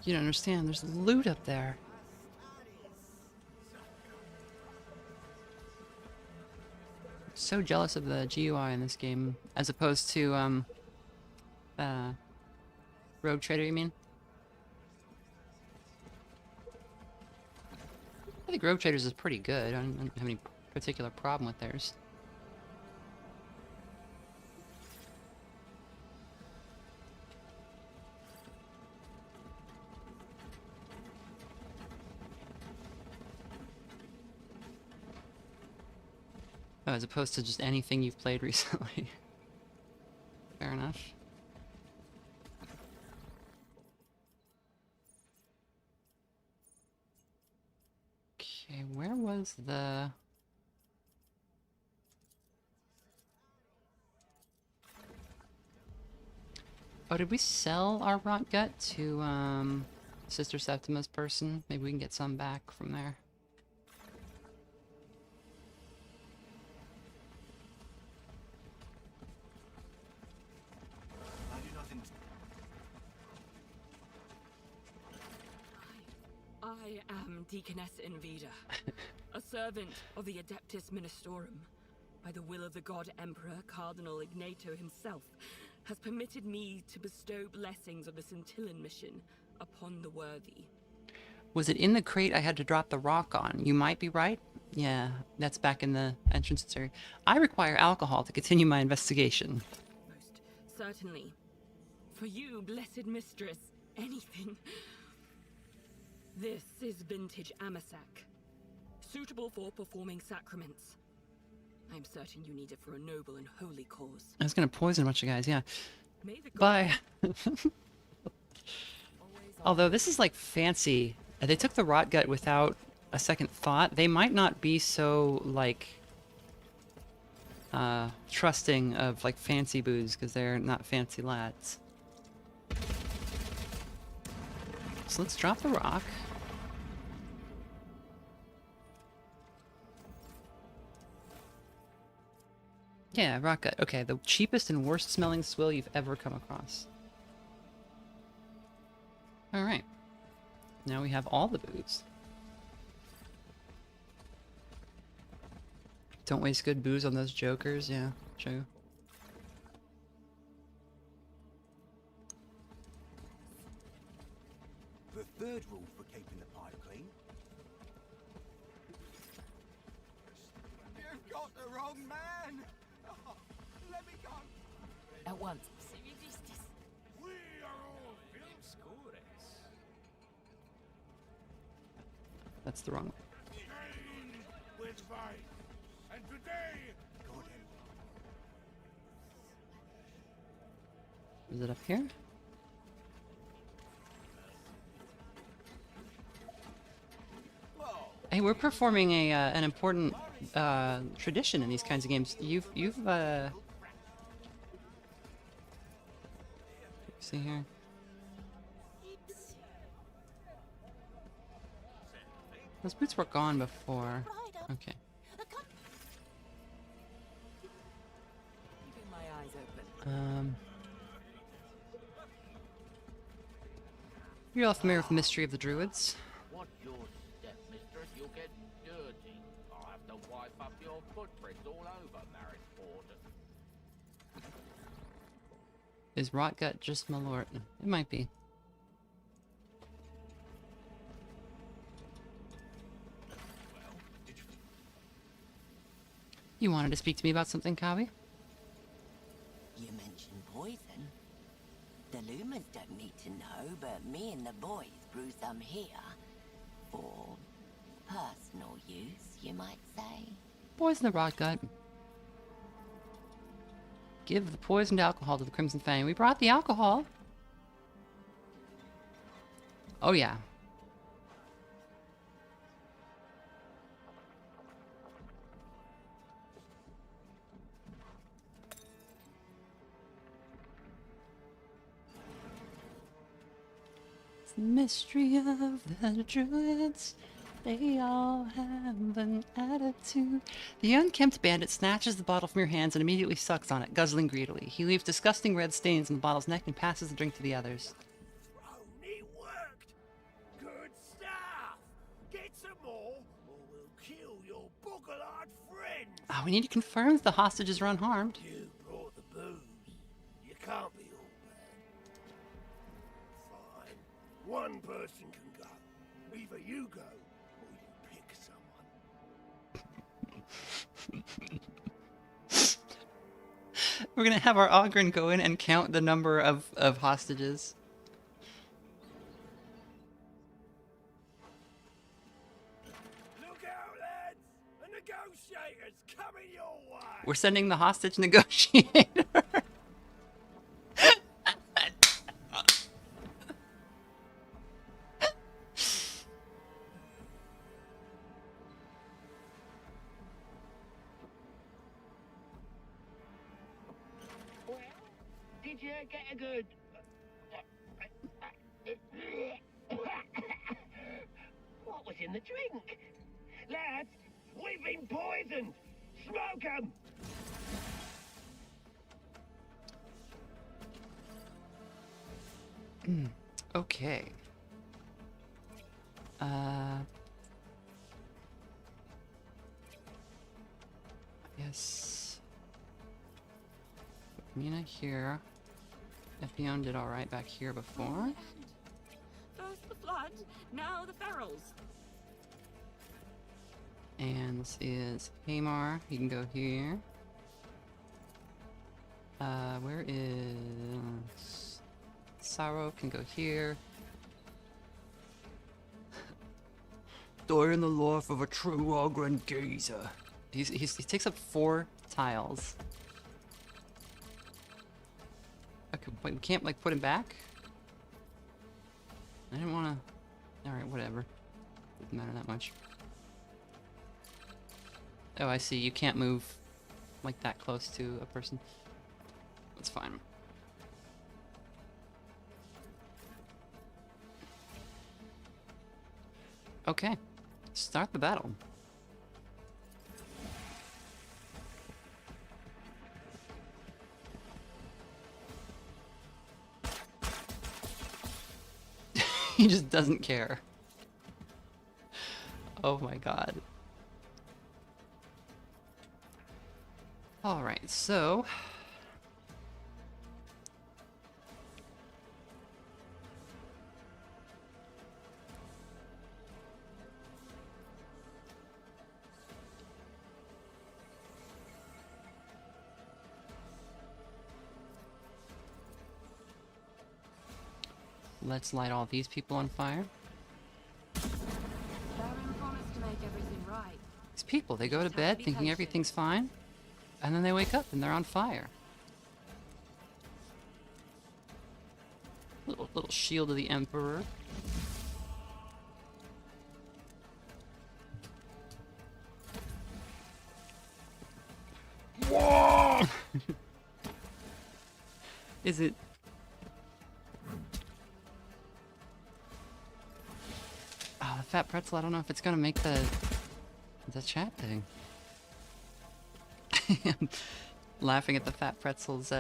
You don't understand, there's loot up there. So jealous of the GUI in this game, as opposed to, Rogue Trader, you mean? I think Rogue Traders is pretty good. I don't have any particular problem with theirs. Oh, as opposed to just anything you've played recently. Fair enough. Okay, where was the... Oh, did we sell our rot gut to, Sister Septima's person? Maybe we can get some back from there. I am Deaconess Invida, a servant of the Adeptus Ministorum. By the will of the God Emperor, Cardinal Ignato himself has permitted me to bestow blessings of the Scintillan mission upon the worthy. Was it in the crate I had to drop the rock on? You might be right. Yeah, that's back in the entrance area. I require alcohol to continue my investigation. Most certainly. For you, blessed mistress, anything. This is vintage Amasak, suitable for performing sacraments. I'm certain you need it for a noble and holy cause. I was gonna poison a bunch of guys, yeah. Bye. Although this is like fancy. They took the rot gut without a second thought. They might not be so like trusting of like fancy booze because they're not fancy lads. So let's drop the rock. Yeah, rock gut. Okay, the cheapest and worst smelling swill you've ever come across. Alright. Now we have all the booze. Don't waste good booze on those jokers, yeah, true. The third rule for keeping the pipe clean. You've got the wrong man! Oh, let me go! At once. We are all Scores. That's the wrong one. With vice. And today, Is it up here? Hey, we're performing a an important tradition in these kinds of games. See here. Those boots were gone before. Okay. Keeping my eyes open. You're all familiar with the mystery of the Druids. What's your step, mistress? You'll get dirty. I'll have to wipe up your footprints all over Marriage Quarters. Is Rotgut just Malort? It might be. You wanted to speak to me about something, Kawi? You mentioned poison. The Lumens don't need to know, but me and the boys brew some here. For personal use, you might say. Poison the Rotgut. Give the poisoned alcohol to the Crimson Fang. We brought the alcohol. Oh yeah. Mystery of the druids, they all have an attitude. The unkempt bandit snatches the bottle from your hands and immediately sucks on it, guzzling greedily. He leaves disgusting red stains on the bottle's neck and passes the drink to the others. It worked! Good stuff! Get some more, or we'll kill your boggle-eyed friend! Oh, we need to confirm that the hostages are unharmed. You brought the booze. You can't be all bad. Fine. One person can go. Either you go, or you pick someone. We're gonna have our Ogren go in and count the number of hostages. Look out, lads! A negotiator's coming your way! We're sending the hostage negotiator. Did you get a good... What was in the drink? Lads, we've been poisoned! Smoke 'em! Okay. Yes. Mina here. Epion did alright back here before. First the flood, now the ferals. And this is Hamar. You can go here. Where is... Sorrow can go here. Die in the life of a true Ogren geezer. He takes up 4 tiles. Okay, wait, we can't like put him back? I didn't wanna... Alright, whatever. Doesn't matter that much. Oh, I see. You can't move like that close to a person. That's fine. Okay. Start the battle. He just doesn't care. Oh my god. Alright, so... Let's light all these people on fire. Baron promised to make everything right. These people, they go to bed thinking everything's fine, and then they wake up and they're on fire. Little shield of the Emperor. Whoa! Is it... Oh, the fat pretzel, I don't know if it's gonna make the chat thing. I'm laughing at the fat pretzel's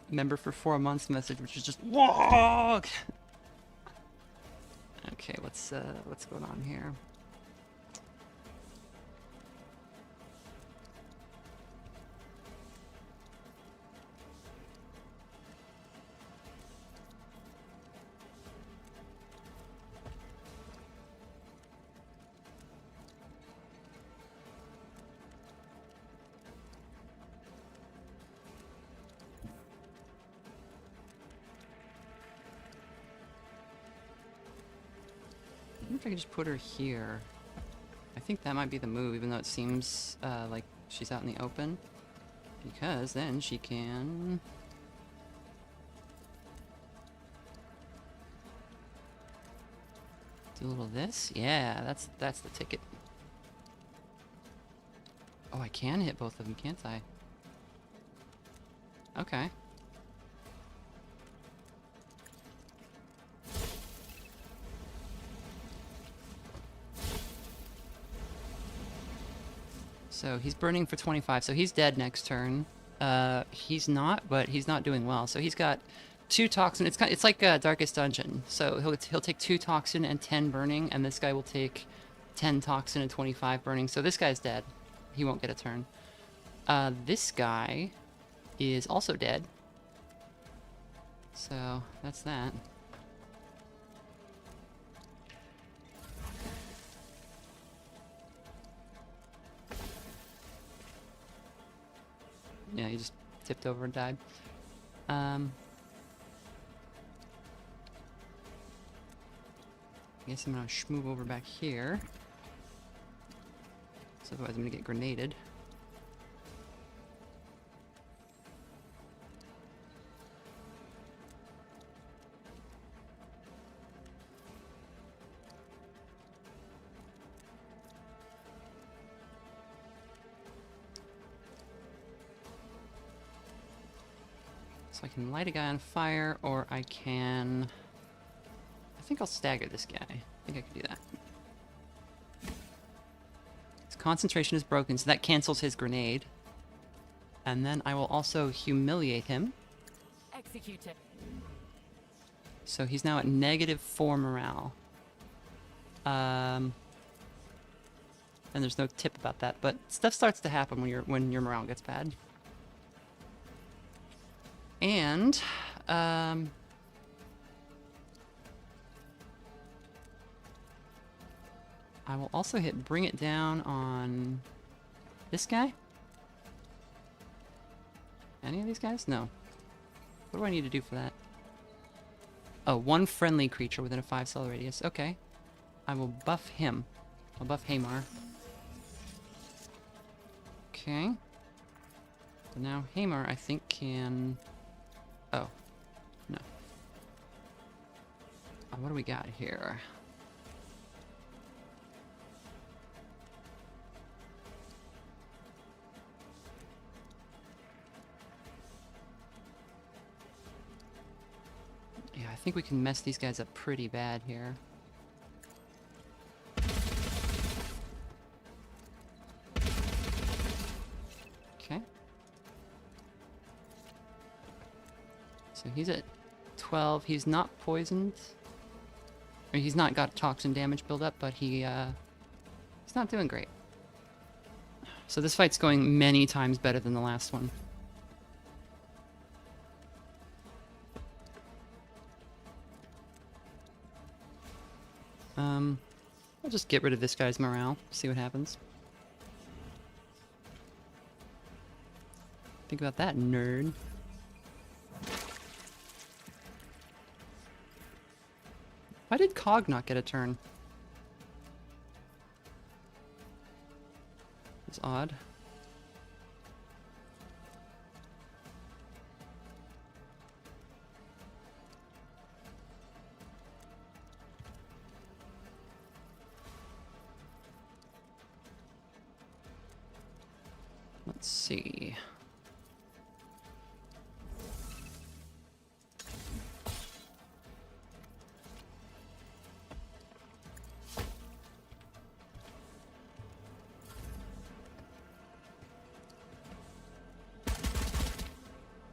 member for 4 months message, which is just whoa. Okay, what's going on here? I wonder if I could just put her here. I think that might be the move, even though it seems like she's out in the open. Because then she can... do a little of this? Yeah, that's the ticket. Oh, I can hit both of them, can't I? Okay. So he's burning for 25, so he's dead next turn. He's not, but he's not doing well. So he's got 2 toxin. It's like Darkest Dungeon. So he'll take 2 toxin and 10 burning, and this guy will take 10 toxin and 25 burning. So this guy's dead. He won't get a turn. This guy is also dead. So that's that. Yeah, he just tipped over and died. I guess I'm gonna move over back here. So otherwise I'm gonna get grenaded. So I can light a guy on fire, or I can... I think I'll stagger this guy. I think I can do that. His concentration is broken, so that cancels his grenade. And then I will also humiliate him. Execute it. So he's now at -4 morale. And there's no tip about that, but stuff starts to happen when your morale gets bad. And, I will also hit bring it down on this guy. Any of these guys? No. What do I need to do for that? Oh, 1 friendly creature within a 5-cell radius. Okay. I will buff him. I'll buff Hamar. Okay. So now Hamar, I think, can... Oh. No. What do we got here? Yeah, I think we can mess these guys up pretty bad here. Okay. So he's at 12. He's not poisoned. Or he's not got toxin damage buildup, but he's not doing great. So this fight's going many times better than the last one. I'll just get rid of this guy's morale, see what happens. Think about that, nerd. Why did Cog not get a turn? It's odd. Let's see.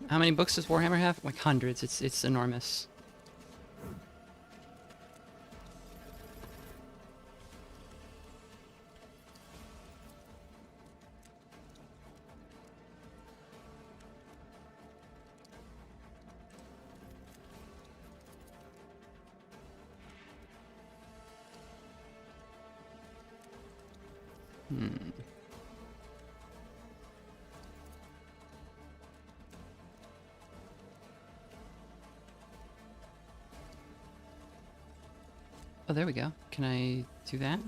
How many books does Warhammer have? Like hundreds. It's enormous. Oh, there we go. Can I do that?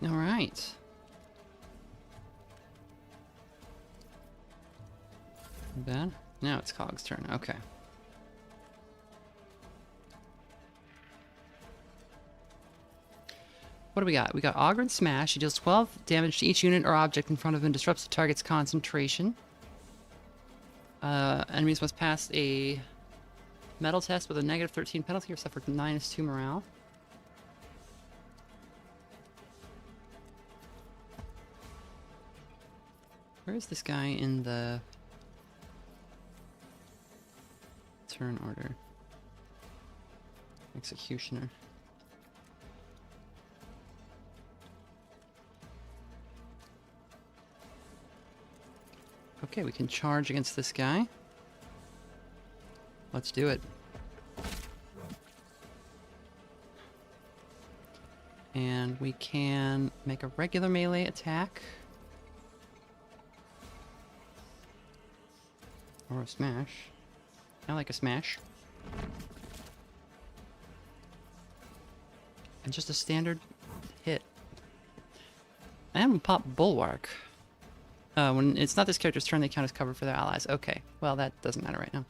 All right. Bad. Now it's Cog's turn. Okay. What do we got? We got Ogren Smash. He deals 12 damage to each unit or object in front of him and disrupts the target's concentration. Enemies must pass a metal test with a -13 penalty or suffer -2 morale. Where is this guy in the turn order? Executioner. Okay, we can charge against this guy. Let's do it. And we can make a regular melee attack. Or a smash. I like a smash. And just a standard hit. And we pop Bulwark. When it's not this character's turn, they count as cover for their allies. Okay, well that doesn't matter right now.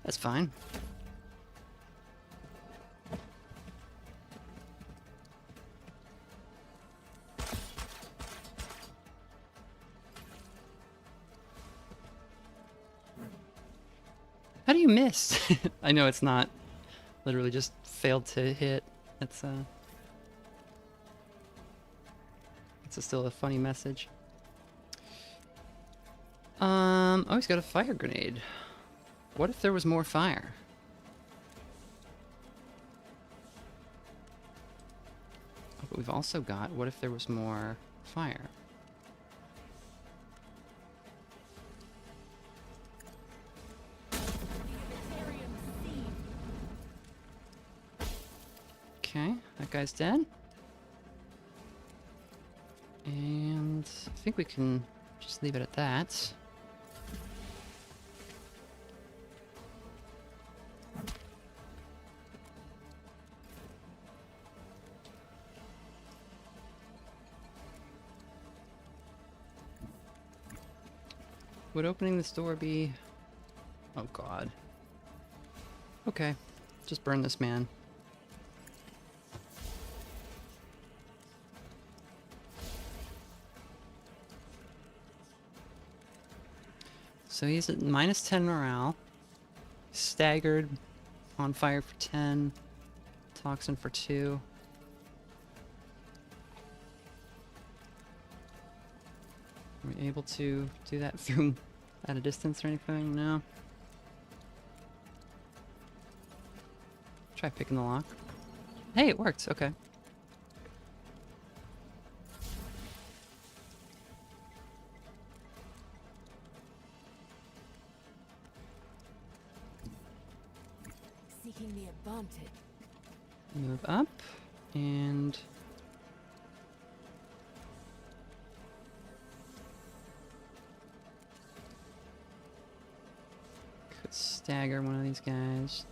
That's fine. How do you miss? I know it's not. Literally just failed to hit. It's still a funny message. Oh, he's got a fire grenade. What if there was more fire? Oh, but we've also got, what if there was more fire? Okay, that guy's dead. And I think we can just leave it at that. Would opening this door be... Oh god. Okay, just burn this man. So he's at -10 morale, staggered, on fire for 10, toxin for 2. Are we able to do that through at a distance or anything? No. Try picking the lock. Hey, it worked. Okay. Seeking the advantage. Move up and could stagger one of these guys.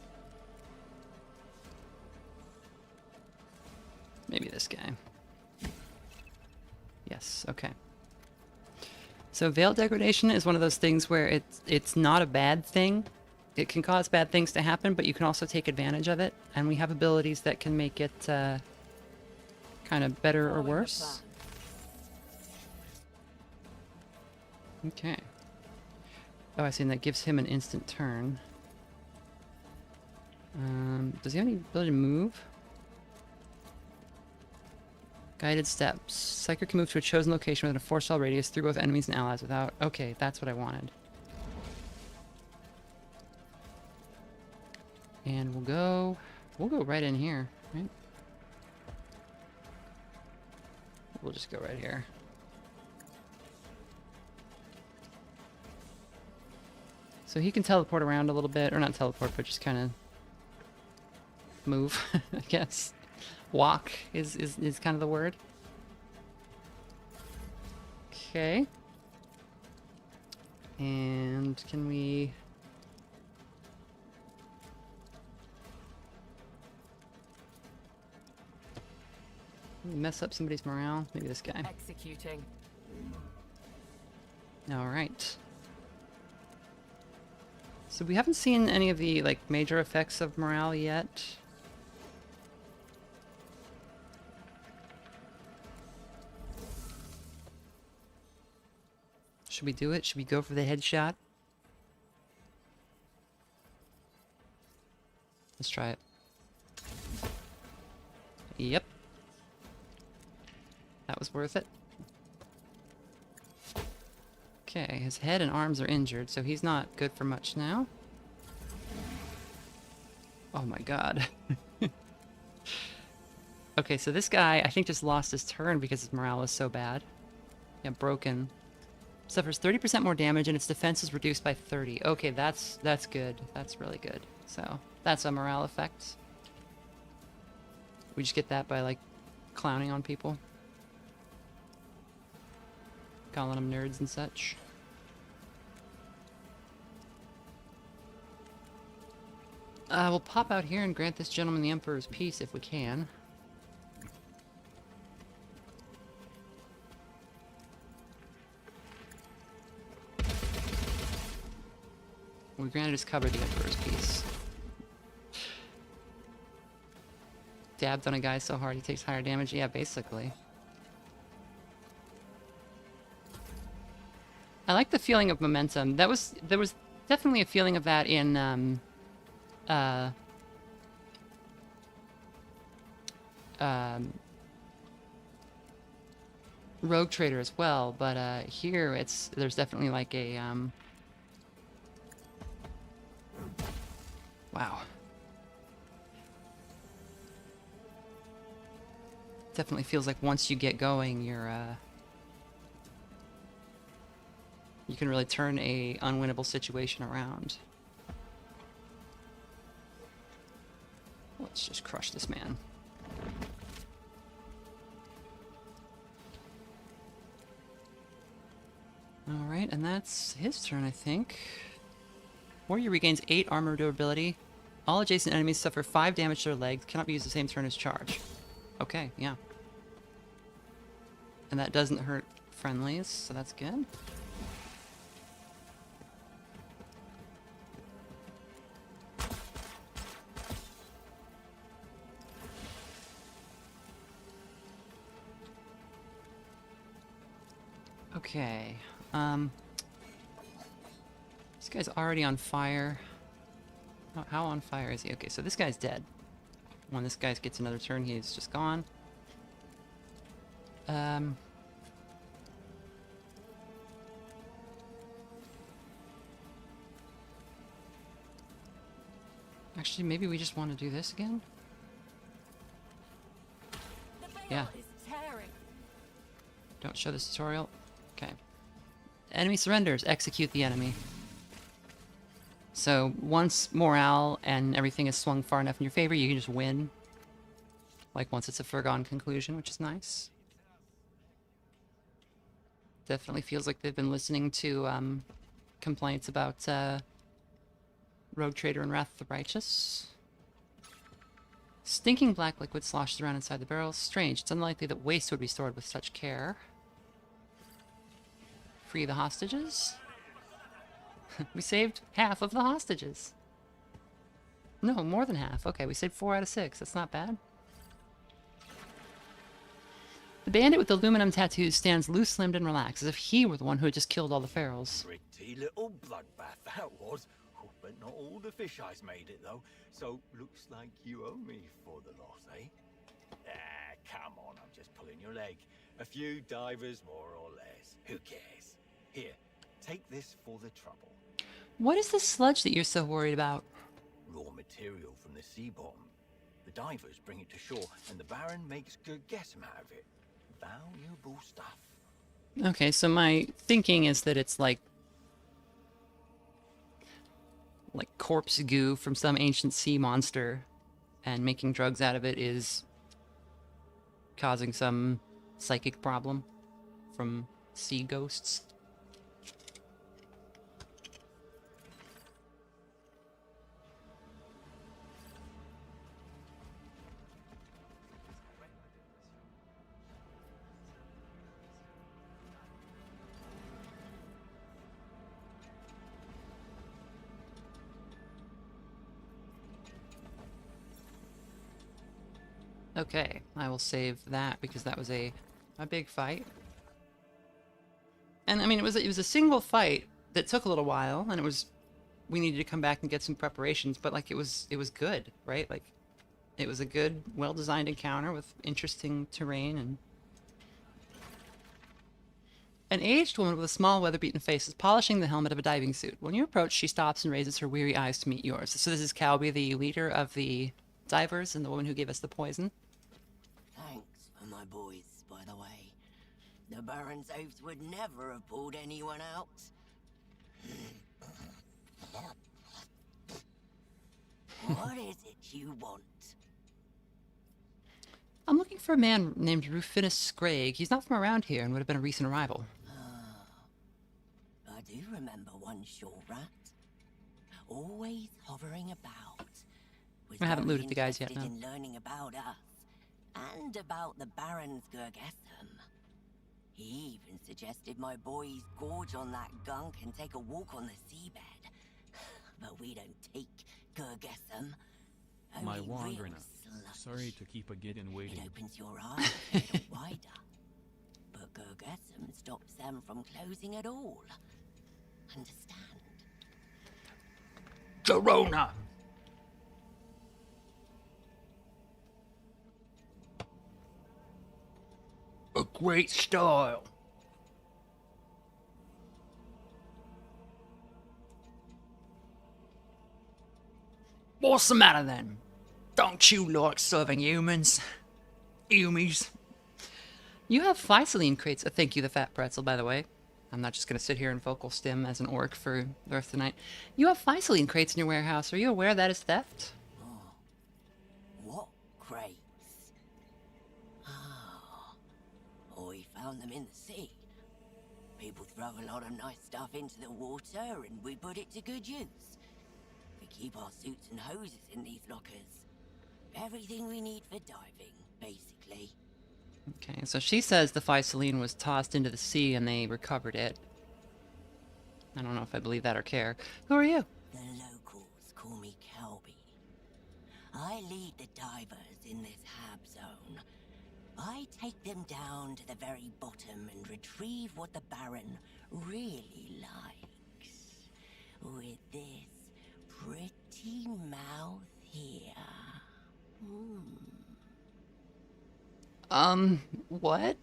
Maybe this guy. Yes, okay. So veil degradation is one of those things where it's not a bad thing. It can cause bad things to happen, but you can also take advantage of it, and we have abilities that can make it kind of better or worse. Okay. Oh, I see, and that gives him an instant turn. Does he have any ability to move? Guided steps. Psyker can move to a chosen location within a 4-cell radius through both enemies and allies without... Okay, that's what I wanted. And we'll go right in here, right? We'll just go right here. So he can teleport around a little bit, or not teleport, but just kind of move, I guess. Walk is kind of the word. Okay. And can we... mess up somebody's morale? Maybe this guy. Executing. Alright. So we haven't seen any of the, like, major effects of morale yet. Should we do it? Should we go for the headshot? Let's try it. Yep. That was worth it. Okay, his head and arms are injured, so he's not good for much now. Oh my god. Okay, so this guy, I think, just lost his turn because his morale is so bad. Yeah, broken. Suffers 30% more damage and its defense is reduced by 30. Okay, that's good. That's really good. So, that's a morale effect. We just get that by, like, clowning on people. Calling them nerds and such. We'll pop out here and grant this gentleman the Emperor's peace if we can. We granted his cover the Emperor's peace. Dabbed on a guy so hard he takes higher damage. Yeah, basically. I like the feeling of momentum. There was definitely a feeling of that in Rogue Trader as well, but here there's definitely like a wow. Definitely feels like once you get going, you can really turn a unwinnable situation around. Let's just crush this man. Alright, and that's his turn, I think. Warrior regains 8 armor durability. All adjacent enemies suffer 5 damage to their legs. Cannot be used the same turn as charge. Okay, yeah. And that doesn't hurt friendlies, so that's good. Okay, this guy's already on fire. How on fire is he? Okay, so this guy's dead. When this guy gets another turn, he's just gone. Actually, maybe we just want to do this again? Yeah. Don't show this tutorial. Okay. Enemy surrenders. Execute the enemy. So once morale and everything is swung far enough in your favor, you can just win. Like once it's a foregone conclusion, which is nice. Definitely feels like they've been listening to complaints about Rogue Trader and Wrath of the Righteous. Stinking black liquid sloshes around inside the barrel. Strange. It's unlikely that waste would be stored with such care. Free the hostages. We saved half of the hostages. No, more than half. Okay, we saved 4 out of 6. That's not bad. The bandit with the aluminum tattoos stands loose-limbed and relaxed, as if he were the one who had just killed all the pharaohs. Pretty little bloodbath that was. Oh, but not all the fish eyes made it, though. So, looks like you owe me for the loss, eh? Ah, come on, I'm just pulling your leg. A few divers, more or less. Who cares? Here, take this for the trouble. What is this sludge that you're so worried about? Raw material from the sea bottom. The divers bring it to shore, and the Baron makes good guessing out of it. Valuable stuff. Okay, so my thinking is that it's like corpse goo from some ancient sea monster, and making drugs out of it is causing some psychic problem from sea ghosts. Okay, I will save that because that was a big fight. And I mean, it was a single fight that took a little while, and we needed to come back and get some preparations, but like it was good, right? Like it was a good, well-designed encounter with interesting terrain, and An aged woman with a small, weather-beaten face is polishing the helmet of a diving suit. When you approach, she stops and raises her weary eyes to meet yours. So this is Calby, the leader of the divers and the woman who gave us the poison. Thanks for my boys, by the way. The Baron's oaths would never have pulled anyone out. What is it you want? I'm looking for a man named Rufinus Scragg. He's not from around here and would have been a recent arrival. I do remember one shore rat. Always hovering about. Was I haven't very looted the guys yet, interested no. in learning about us. And about the Baron's Gurgesum. He even suggested my boys gorge on that gunk and take a walk on the seabed. But we don't take Gurgesum. My Only wandering. real sludge. Sorry to keep a getting waiting. It opens your eyes a little wider. But Gurgesum stops them from closing at all. Understand? Corona! A great style. What's the matter then? Don't you like serving humans? Humies. You have Physaline crates. Thank you, the fat pretzel, by the way. I'm not just going to sit here and vocal stim as an orc for the rest of the night. You have Physaline crates in your warehouse. Are you aware that is theft? What crates? Ah. Oh, we found them in the sea. People throw a lot of nice stuff into the water and we put it to good use. We keep our suits and hoses in these lockers. Everything we need for diving, basically. Okay, so she says the Physaline was tossed into the sea and they recovered it. I don't know if I believe that or care. Who are you? The locals call me Kelby. I lead the divers in this hab zone. I take them down to the very bottom and retrieve what the Baron really likes. With this pretty mouth here. What?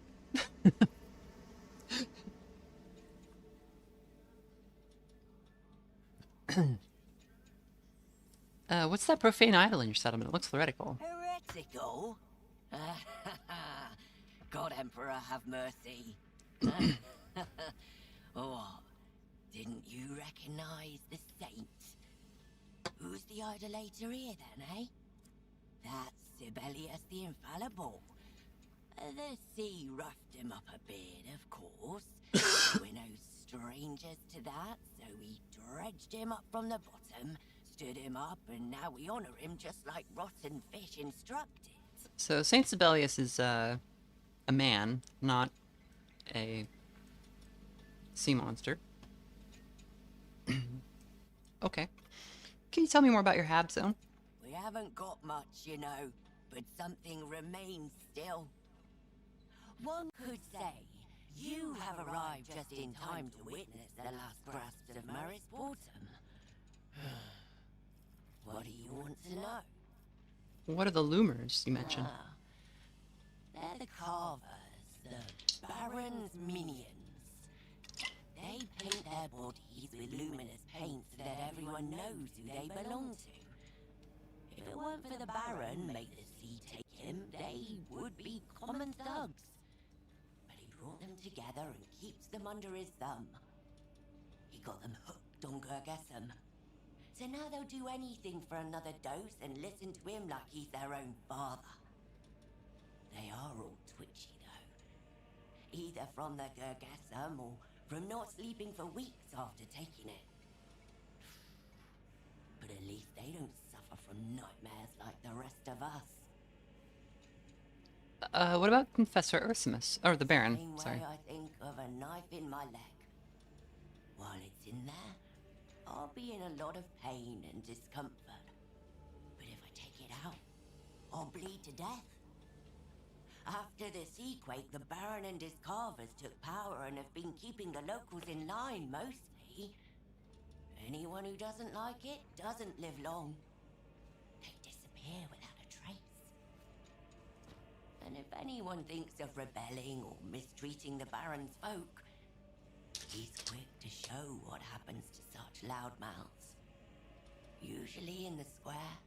What's that profane idol in your settlement? It looks heretical. Heretical? God Emperor have mercy. Oh, didn't you recognize the saint? Who's the idolater here then, eh? That's Sibelius the Infallible. The sea roughed him up a bit, of course. We're no strangers to that, so we dredged him up from the bottom, stood him up, and now we honor him just like rotten fish instructed. So Saint Sibelius is a man, not a sea monster. Okay. Can you tell me more about your hab zone? We haven't got much, you know, but something remains still. One could say you have arrived just in time to witness the last grasps of Maris Portum. What do you want to know? What are the loomers you mentioned? They're the carvers, the Baron's minions. They paint their bodies with luminous paint so that everyone knows who they belong to. If it weren't for the Baron, make the sea take him, they would be common thugs. But he brought them together and keeps them under his thumb. He got them hooked on Gurgesum. So now they'll do anything for another dose and listen to him like he's their own father. They are all twitchy though. Either from the Gurgesum or from not sleeping for weeks after taking it. But at least they don't suffer from nightmares like the rest of us. What about Confessor Ursimus? Or the Baron, Same sorry. way I think of a knife in my leg. While it's in there, I'll be in a lot of pain and discomfort. But if I take it out, I'll bleed to death. After the seaquake, the Baron and his carvers took power and have been keeping the locals in line, mostly. Anyone who doesn't like it doesn't live long. They disappear without a trace. And if anyone thinks of rebelling or mistreating the Baron's folk, He's quick to show what happens to such loudmouths. Usually in the square.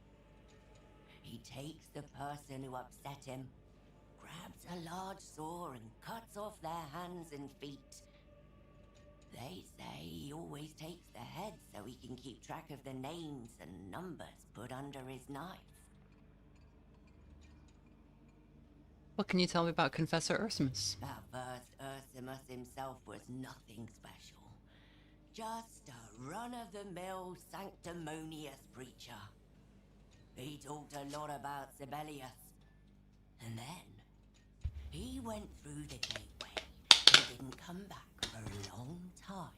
He takes the person who upset him, grabs a large saw and cuts off their hands and feet. They say he always takes the head so he can keep track of the names and numbers put under his knife. What can you tell me about Confessor Ursimus? That first Ursimus himself was nothing special. Just a run-of-the-mill sanctimonious preacher. He talked a lot about Sibelius. And then he went through the gateway and didn't come back for a long time.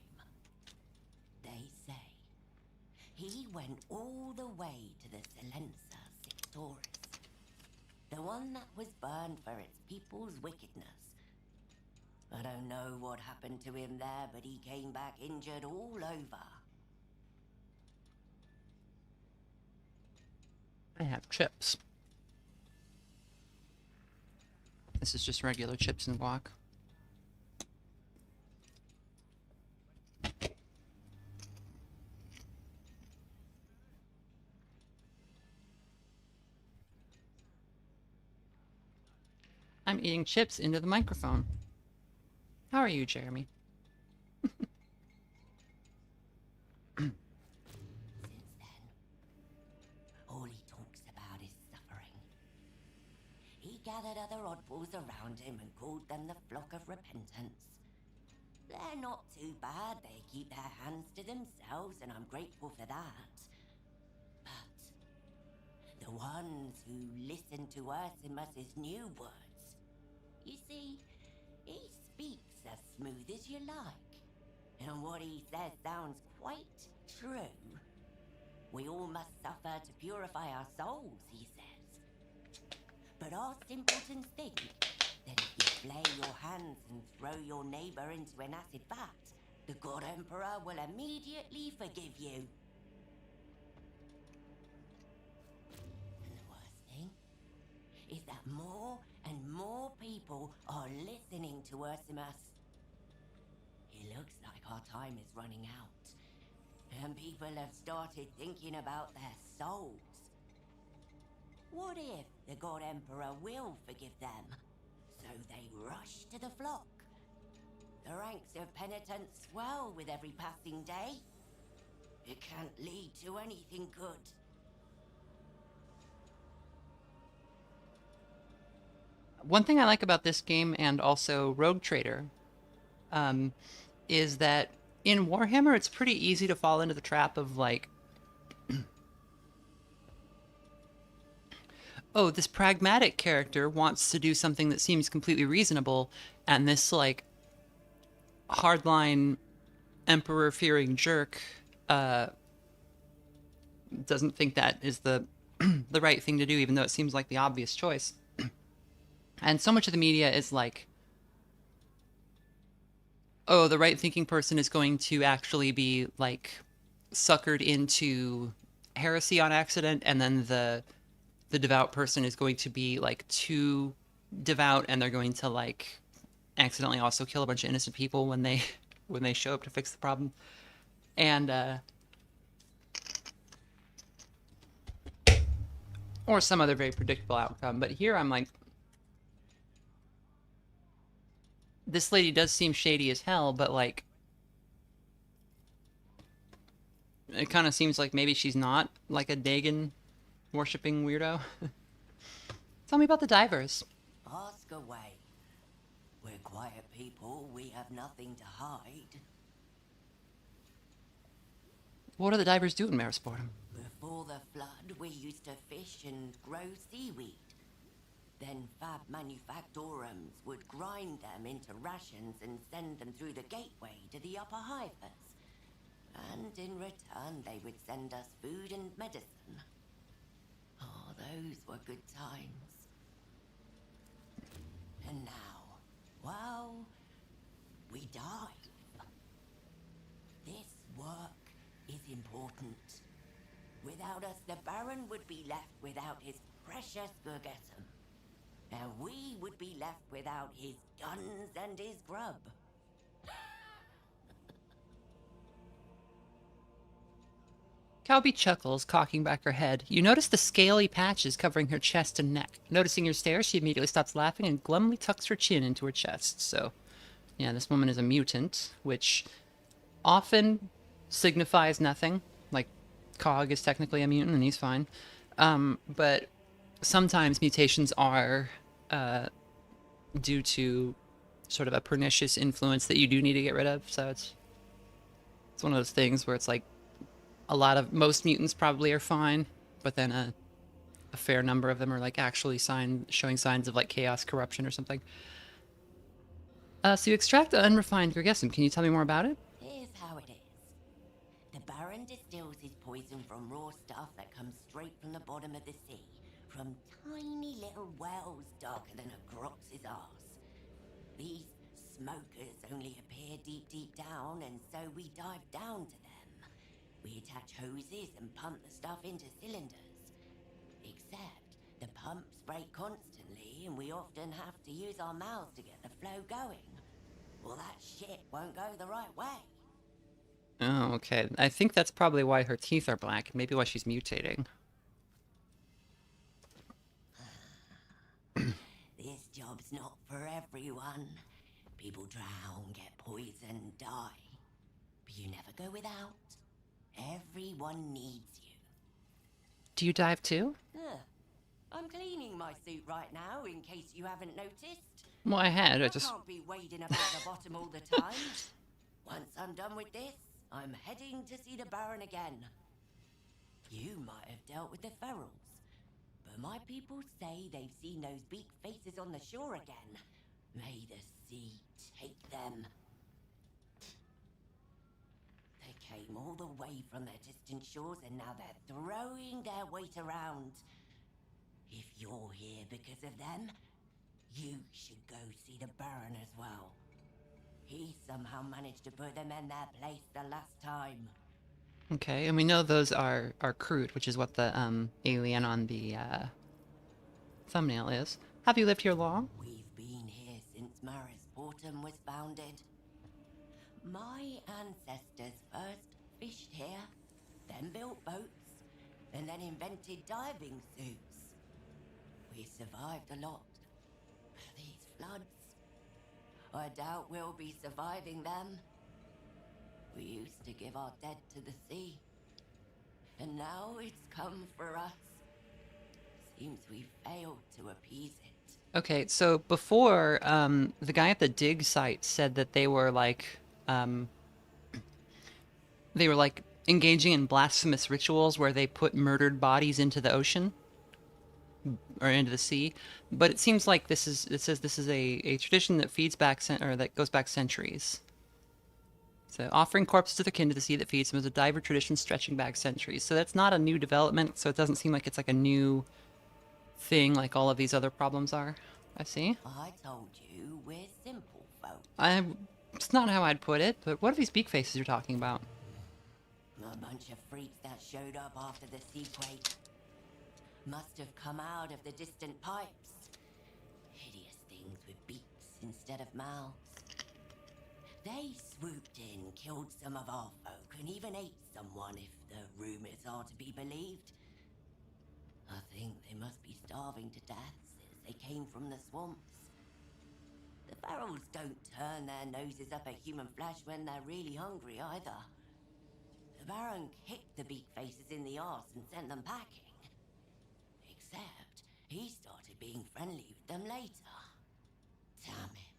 They say he went all the way to the Silenza Sectoris, the one that was burned for its people's wickedness. I don't know what happened to him there, but he came back injured all over. I have chips. This is just regular chips and guac. I'm eating chips into the microphone. How are you, Jeremy? All he talks about is suffering. He gathered other oddballs around him and called them the Flock of Repentance. They're not too bad. They keep their hands to themselves, and I'm grateful for that. But the ones who listen to Ursimus's new words, you see, he speaks as smooth as you like. And what he says sounds quite true. We all must suffer to purify our souls, he says. But our simpletons think that if you flay your hands and throw your neighbor into an acid vat, the God Emperor will immediately forgive you. And the worst thing is that more and more people are listening to Ursimus. It looks like our time is running out. And people have started thinking about their souls. What if the God Emperor will forgive them? So they rush to the flock. The ranks of penitents swell with every passing day. It can't lead to anything good. One thing I like about this game and also Rogue Trader is that in Warhammer, it's pretty easy to fall into the trap of like, oh, this pragmatic character wants to do something that seems completely reasonable, and this like hardline emperor-fearing jerk doesn't think that is the the right thing to do, even though it seems like the obvious choice. And so much of the media is like, oh, the right-thinking person is going to actually be, like, suckered into heresy on accident, and then the devout person is going to be, like, too devout, and they're going to, like, accidentally also kill a bunch of innocent people when they show up to fix the problem. And, or some other very predictable outcome. But here I'm like, this lady does seem shady as hell, but, like, it kind of seems like maybe she's not, like, a Dagon worshipping weirdo. Tell me about the divers. Ask away. We're quiet people. We have nothing to hide. What do the divers do in Merisportum? Before the flood, we used to fish and grow seaweed. Then fab manufactorums would grind them into rations and send them through the gateway to the upper hivers. And in return, they would send us food and medicine. Oh, those were good times. And now, well, we dive. This work is important. Without us, the Baron would be left without his precious Gurgetum. And we would be left without his guns and his grub. Calby chuckles, cocking back her head. You notice the scaly patches covering her chest and neck. Noticing your stare, she immediately stops laughing and glumly tucks her chin into her chest. So, yeah, this woman is a mutant, which often signifies nothing. Like, Cog is technically a mutant and he's fine. But sometimes mutations are due to sort of a pernicious influence that you do need to get rid of. So it's one of those things where it's like most mutants probably are fine, but then a fair number of them are like actually showing signs of like chaos, corruption, or something. So you extract the unrefined Gregessum. Can you tell me more about it? Here's how it is. The Baron distills his poison from raw stuff that comes straight from the bottom of the sea, from tiny little wells darker than a Grox's arse. These smokers only appear deep, deep down, and so we dive down to them. We attach hoses and pump the stuff into cylinders. Except the pumps break constantly, and we often have to use our mouths to get the flow going. Well, that shit won't go the right way. Oh, okay. I think that's probably why her teeth are black. Maybe why she's mutating. This job's not for everyone. People drown, get poisoned, die. But you never go without. Everyone needs you. Do you dive too? I'm cleaning my suit right now, in case you haven't noticed. Well, I had. I can't be wading about the bottom all the time. Once I'm done with this, I'm heading to see the Baron again. You might have dealt with the ferals, but my people say they've seen those beak faces on the shore again. May the sea take them. They came all the way from their distant shores and now they're throwing their weight around. If you're here because of them, you should go see the Baron as well. He somehow managed to put them in their place the last time. Okay, and we know those are Kroot, which is what the alien on the thumbnail is. Have you lived here long? We've been here since Maris Portum was founded. My ancestors first fished here, then built boats, and then invented diving suits. We survived a lot. These floods, I doubt we'll be surviving them. We used to give our dead to the sea, and now it's come for us. Seems we failed to appease it. Okay, so before, the guy at the dig site said that they were like engaging in blasphemous rituals where they put murdered bodies into the ocean or into the sea. But it seems like it says this is a tradition that that goes back centuries. So offering corpses to the kin to the sea that feeds them is a diver tradition stretching back centuries. So that's not a new development, so it doesn't seem like it's like a new thing like all of these other problems are. I see. I told you we're simple folk. It's not how I'd put it, but what are these beak faces you're talking about? A bunch of freaks that showed up after the sea quake. Must have come out of the distant pipes. Hideous things with beaks instead of mouths. They swooped in, killed some of our folk, and even ate someone if the rumors are to be believed. I think they must be starving to death since they came from the swamps. The ferals don't turn their noses up at human flesh when they're really hungry either. The Baron kicked the beak faces in the arse and sent them packing. Except he started being friendly with them later. Damn him.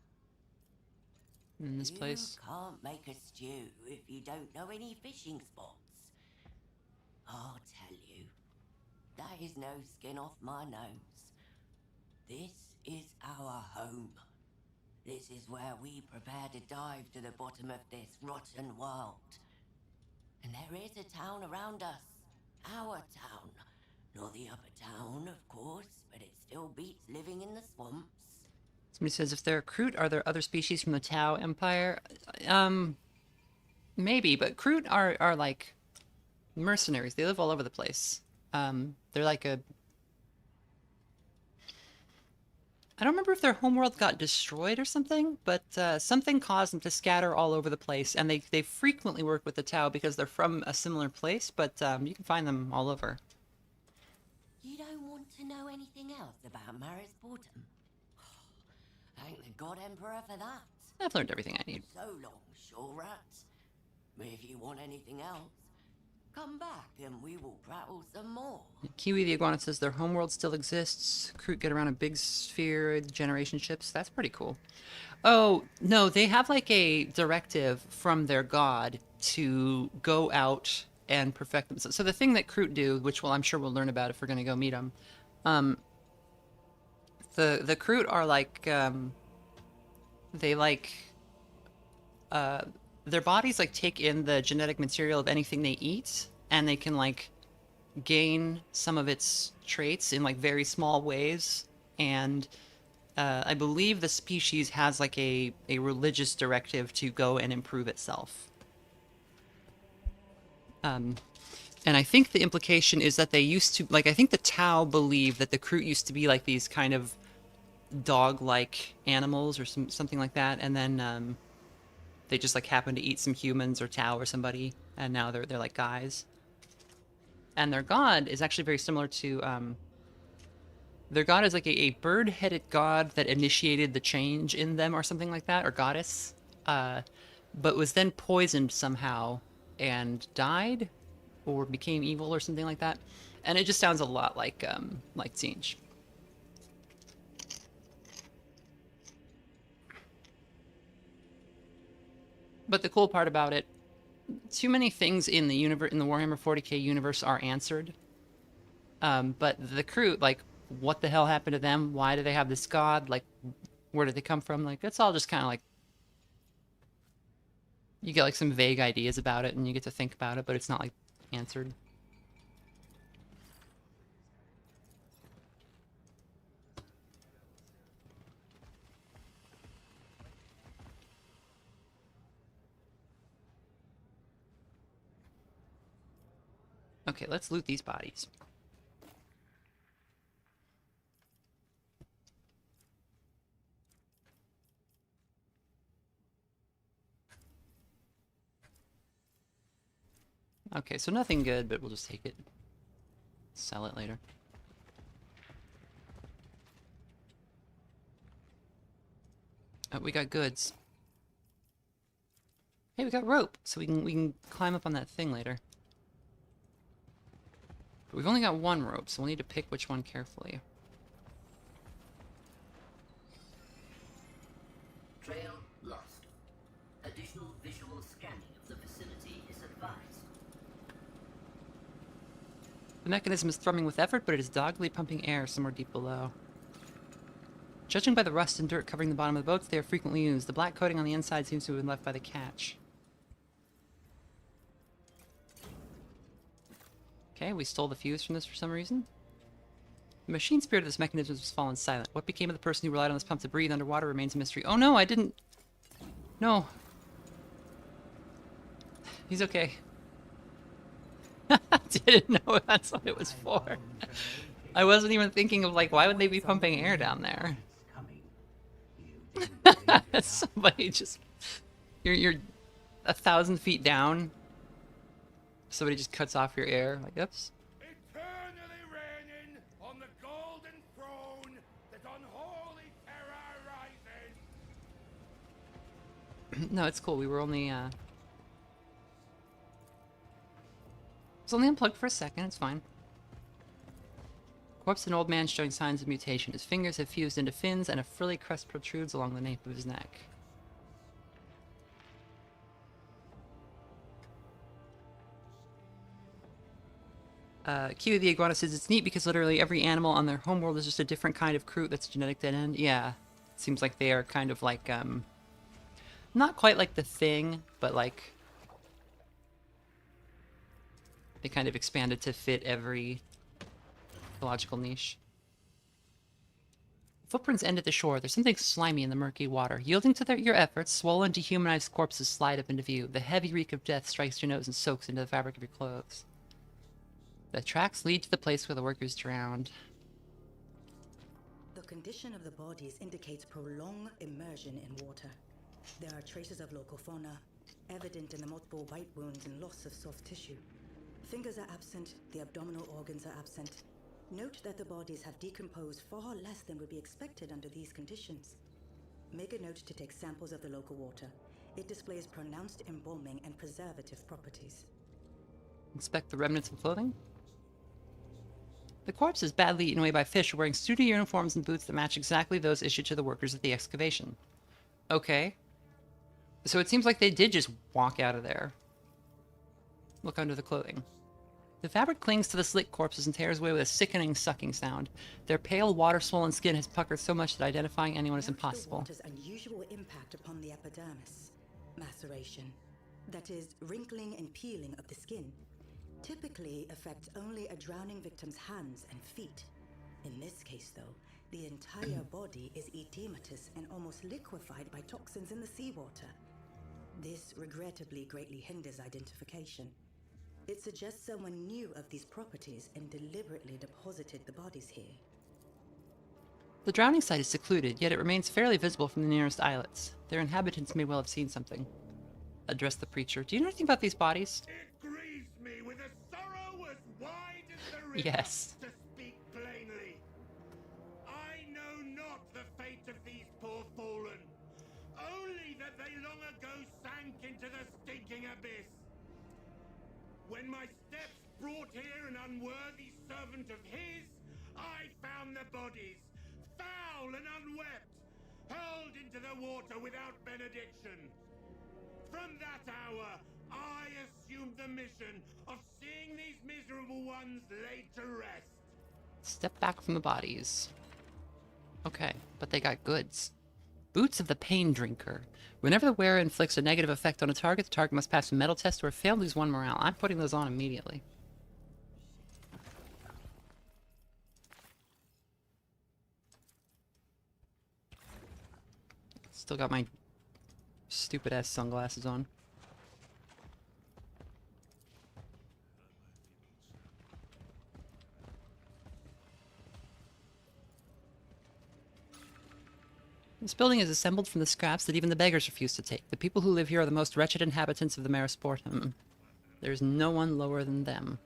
In this place. You can't make a stew if you don't know any fishing spots. I'll tell you, that is no skin off my nose. This is our home. This is where we prepare to dive to the bottom of this rotten world. And there is a town around us. Our town. Not the upper town, of course, but it still beats living in the swamps. Somebody says, if they're Kroot, are there other species from the Tau Empire? Maybe, but Kroot are like mercenaries. They live all over the place. They're like I don't remember if their homeworld got destroyed or something, but something caused them to scatter all over the place, and they frequently work with the Tau because they're from a similar place, but you can find them all over. You don't want to know anything else about Maris Bortum? Thank the God Emperor for that. I've learned everything I need. So long, shore rats. But if you want anything else, come back and we will prattle some more. Kiwi the Iguana says their homeworld still exists. Kroot get around a big sphere, generation ships. That's pretty cool. Oh, no, they have like a directive from their god to go out and perfect themselves. So the thing that Kroot do, which I'm sure we'll learn about if we're going to go meet them, the Kroot are like, they like, their bodies like take in the genetic material of anything they eat, and they can like gain some of its traits in like very small ways. And I believe the species has like a religious directive to go and improve itself. And I think the implication is that they used to, like, I think the Tau believe that the Kroot used to be like these kind of dog-like animals or something like that, and then they just like happen to eat some humans or Tau or somebody, and now they're like guys. And their god is actually very similar to their god is like a bird-headed god that initiated the change in them or something like that, or goddess, but was then poisoned somehow and died or became evil or something like that. And it just sounds a lot like Tzeentch. But the cool part about it, too many things in the universe, in the Warhammer 40k universe, are answered. But the Kroot, like, what the hell happened to them? Why do they have this god? Like, where did they come from? Like, it's all just kind of like, you get like some vague ideas about it, and you get to think about it, but it's not like answered. Okay, let's loot these bodies. Okay, so nothing good, but we'll just take it. Sell it later. Oh, we got goods. Hey, we got rope, so we can climb up on that thing later. But we've only got one rope, so we'll need to pick which one carefully. Trail lost. Additional visual scanning of the vicinity is advised. The mechanism is thrumming with effort, but it is doggedly pumping air somewhere deep below. Judging by the rust and dirt covering the bottom of the boats, they are frequently used. The black coating on the inside seems to have been left by the catch. Okay, we stole the fuse from this for some reason. The machine spirit of this mechanism has fallen silent. What became of the person who relied on this pump to breathe underwater remains a mystery. Oh no, I didn't... No. He's okay. I didn't know that's what it was for. I wasn't even thinking of, like, why would they be pumping air down there? Somebody just... You're 1,000 feet down. Somebody just cuts off your air. Like, oops. Eternally reigning on the golden throne, that unholy terror rises. No, it's cool. We were only, It was only unplugged for a second. It's fine. Corpse of an old man showing signs of mutation. His fingers have fused into fins, and a frilly crest protrudes along the nape of his neck. Q the Iguana says it's neat because literally every animal on their homeworld is just a different kind of Kroot that's genetic dead end. Yeah. It seems like they are kind of like, not quite like the Thing, but like... They kind of expanded to fit every ecological niche. Footprints end at the shore. There's something slimy in the murky water. Yielding to your efforts, swollen, dehumanized corpses slide up into view. The heavy reek of death strikes your nose and soaks into the fabric of your clothes. The tracks lead to the place where the workers drowned. The condition of the bodies indicates prolonged immersion in water. There are traces of local fauna, evident in the multiple bite wounds and loss of soft tissue. Fingers are absent, the abdominal organs are absent. Note that the bodies have decomposed far less than would be expected under these conditions. Make a note to take samples of the local water. It displays pronounced embalming and preservative properties. Inspect the remnants of clothing. The corpse is badly eaten away by fish wearing sooty uniforms and boots that match exactly those issued to the workers at the excavation. Okay. So it seems like they did just walk out of there. Look under the clothing. The fabric clings to the slick corpses and tears away with a sickening sucking sound. Their pale, water-swollen skin has puckered so much that identifying anyone is impossible. The water's unusual impact upon the epidermis. Maceration. That is, wrinkling and peeling of the skin. Typically affects only a drowning victim's hands and feet. In this case, though, the entire body is edematous and almost liquefied by toxins in the seawater. This regrettably greatly hinders identification. It suggests someone knew of these properties and deliberately deposited the bodies here. The drowning site is secluded, yet it remains fairly visible from the nearest islets. Their inhabitants may well have seen something. Address the preacher. Do you know anything about these bodies? It grieves me with a sorrow as wide as the river, Yes. to speak plainly. I know not the fate of these poor fallen, only that they long ago sank into the stinking abyss. When my steps brought here an unworthy servant of his, I found the bodies, foul and unwept, hurled into the water without benediction. From that hour, I assumed the mission of seeing these miserable ones laid to rest. Step back from the bodies. Okay, but they got goods. Boots of the Pain Drinker. Whenever the wearer inflicts a negative effect on a target, the target must pass a metal test or fail to lose 1 morale. I'm putting those on immediately. Still got my stupid-ass sunglasses on. This building is assembled from the scraps that even the beggars refuse to take. The people who live here are the most wretched inhabitants of the Marisportum. There's no one lower than them.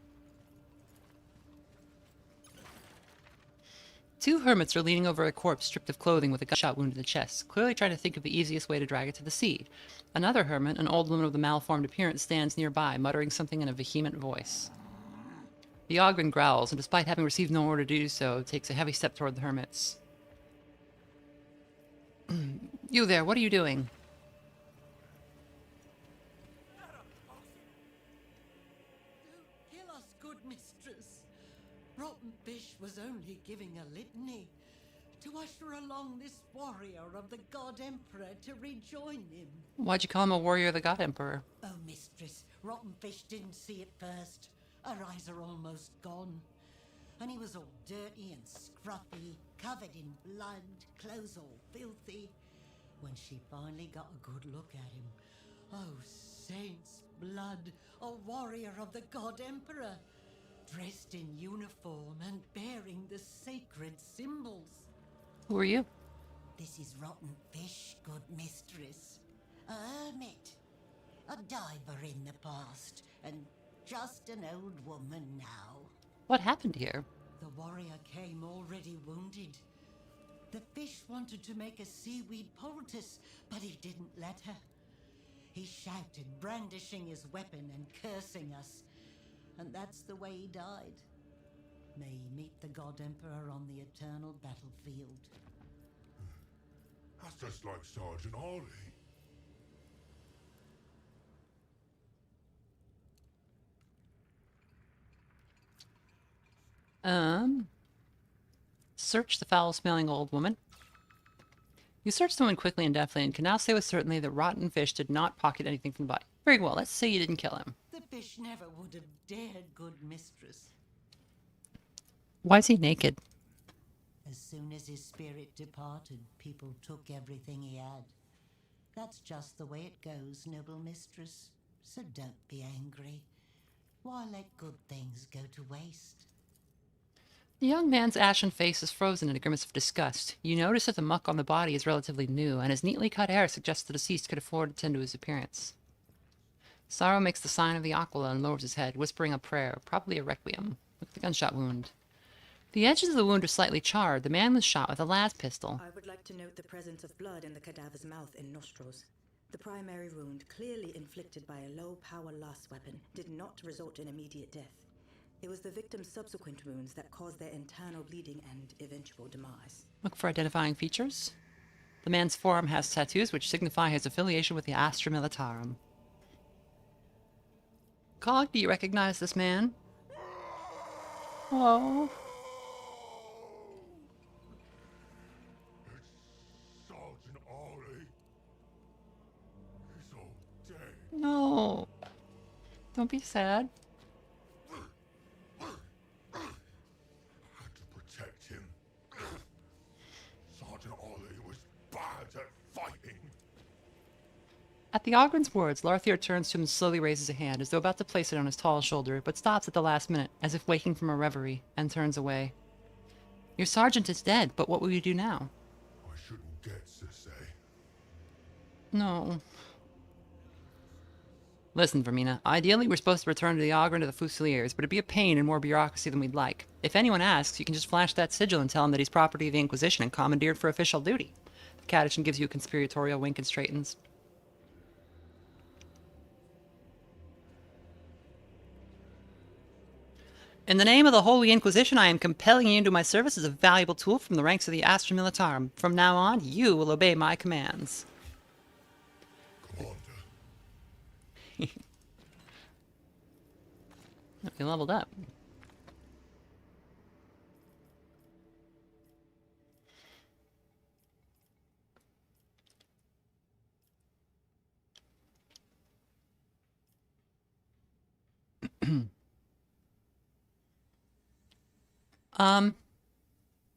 2 hermits are leaning over a corpse stripped of clothing with a gunshot wound in the chest, clearly trying to think of the easiest way to drag it to the sea. Another hermit, an old woman of the malformed appearance, stands nearby, muttering something in a vehement voice. The Ogren growls, and despite having received no order to do so, takes a heavy step toward the hermits. You there, what are you doing? Kill us, good mistress. Rotten Fish was only giving a litany to usher along this warrior of the God Emperor to rejoin him. Why'd you call him a warrior of the God Emperor? Oh, mistress, Rotten Fish didn't see it first. Her eyes are almost gone. And he was all dirty and scruffy, covered in blood, clothes all filthy. When she finally got a good look at him, oh, saints' blood, a warrior of the God Emperor, dressed in uniform and bearing the sacred symbols. Who are you? This is Rotten Fish, good mistress. A hermit, a diver in the past, and just an old woman now. What happened here? The warrior came already wounded. The fish wanted to make a seaweed poultice, but he didn't let her. He shouted, brandishing his weapon and cursing us. And that's the way he died. May he meet the God Emperor on the eternal battlefield. That's just like Sergeant Harley. Search the foul-smelling old woman. You search the woman quickly and deftly and can now say with certainty that Rotten Fish did not pocket anything from the body. Very well, let's say you didn't kill him. The fish never would have dared, good mistress. Why is he naked? As soon as his spirit departed, people took everything he had. That's just the way it goes, noble mistress. So don't be angry. Why let good things go to waste? The young man's ashen face is frozen in a grimace of disgust. You notice that the muck on the body is relatively new, and his neatly cut hair suggests the deceased could afford to tend to his appearance. Sorrow makes the sign of the Aquila and lowers his head, whispering a prayer, probably a requiem. Look at the gunshot wound. The edges of the wound are slightly charred. The man was shot with a las pistol. I would like to note the presence of blood in the cadaver's mouth and nostrils. The primary wound, clearly inflicted by a low-power las weapon, did not result in immediate death. It was the victim's subsequent wounds that caused their internal bleeding and eventual demise. Look for identifying features. The man's forearm has tattoos which signify his affiliation with the Astra Militarum. Cog, do you recognize this man? Oh. Sergeant Ollie. He's all dead. No. Don't be sad. Protect him. Sergeant Ollie was bad at fighting. At the Ogren's words, Larthier turns to him and slowly raises a hand, as though about to place it on his tall shoulder, but stops at the last minute, as if waking from a reverie, and turns away. Your sergeant is dead, but what will you do now? I shouldn't get to say. No. Listen, Vermina. Ideally, we're supposed to return to the Ogren to the Fusiliers, but it'd be a pain and more bureaucracy than we'd like. If anyone asks, you can just flash that sigil and tell him that he's property of the Inquisition and commandeered for official duty. The Catechin gives you a conspiratorial wink and straightens. In the name of the Holy Inquisition, I am compelling you into my service as a valuable tool from the ranks of the Astra Militarum. From now on, you will obey my commands. We leveled up.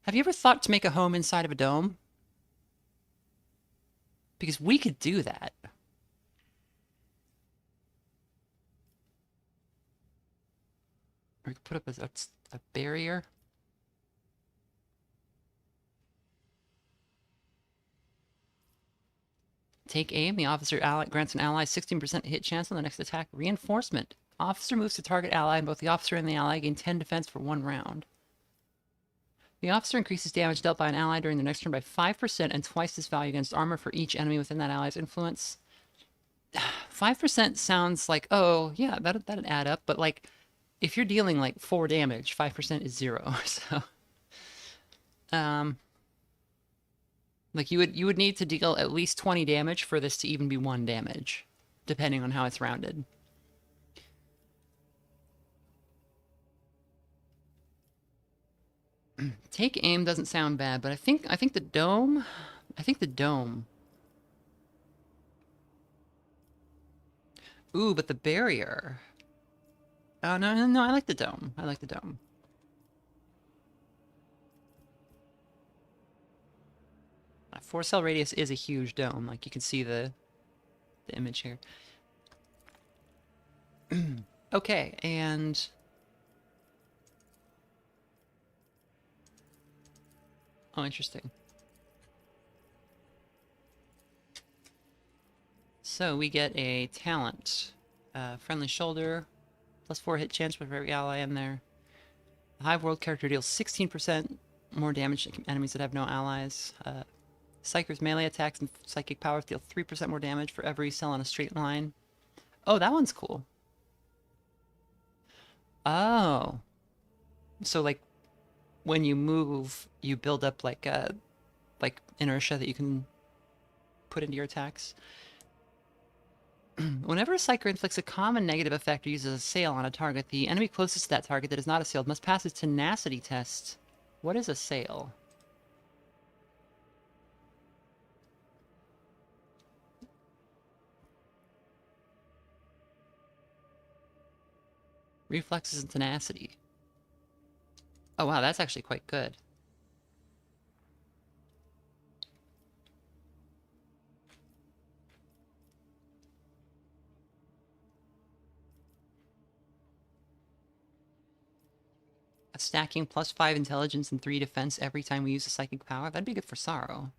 Have you ever thought to make a home inside of a dome? Because we could do that. Or we could put up a barrier. Take aim. The officer grants an ally 16% hit chance on the next attack. Reinforcement. Officer moves to target ally, and both the officer and the ally gain 10 defense for 1 round. The officer increases damage dealt by an ally during the next turn by 5% and twice this value against armor for each enemy within that ally's influence. 5% sounds like, oh, yeah, that'd add up. But, like, if you're dealing, like, 4 damage, 5% is 0. So, like, you would need to deal at least 20 damage for this to even be 1 damage, depending on how it's rounded. Take aim doesn't sound bad, but I think the dome. Ooh, but the barrier. Oh no, I like the dome. I like the dome. A 4-cell radius is a huge dome. Like you can see the image here. Okay, and oh, interesting. So we get a talent. Friendly shoulder, +4 hit chance for every ally in there. The Hive World character deals 16% more damage to enemies that have no allies. Psyker's melee attacks and psychic powers deal 3% more damage for every cell on a straight line. Oh, that one's cool. Oh. So, like, when you move, you build up like inertia that you can put into your attacks. Whenever a Psyker inflicts a common negative effect or uses a sail on a target, the enemy closest to that target that is not assailed must pass its tenacity test. What is a sail? Reflexes and tenacity. Oh wow, that's actually quite good. A Stacking +5 intelligence and 3 defense every time we use a psychic power. That'd be good for Sorrow.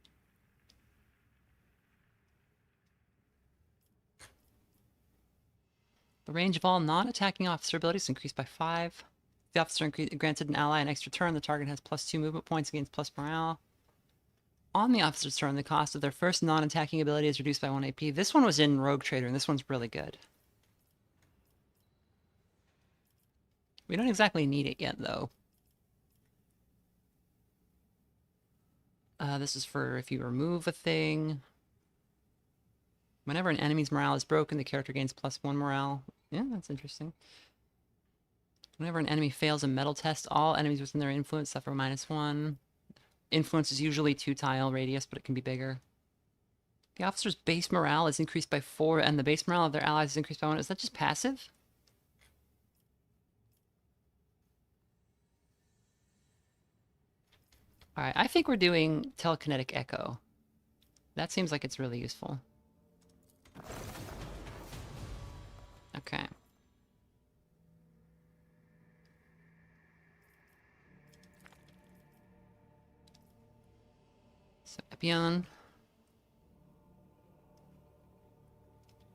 The range of all non-attacking officer abilities increased by 5. The officer granted an ally an extra turn. The target has +2 movement points against plus morale. On the officer's turn, the cost of their first non-attacking ability is reduced by 1 AP. This one was in Rogue Trader, and this one's really good. We don't exactly need it yet, though. This is for if you remove a thing. Whenever an enemy's morale is broken, the character gains +1 morale. Yeah, that's interesting. Whenever an enemy fails a metal test, all enemies within their influence suffer -1. Influence is usually 2 tile radius, but it can be bigger. The officer's base morale is increased by 4, and the base morale of their allies is increased by 1. Is that just passive? Alright, I think we're doing telekinetic echo. That seems like it's really useful. Okay. So Epion.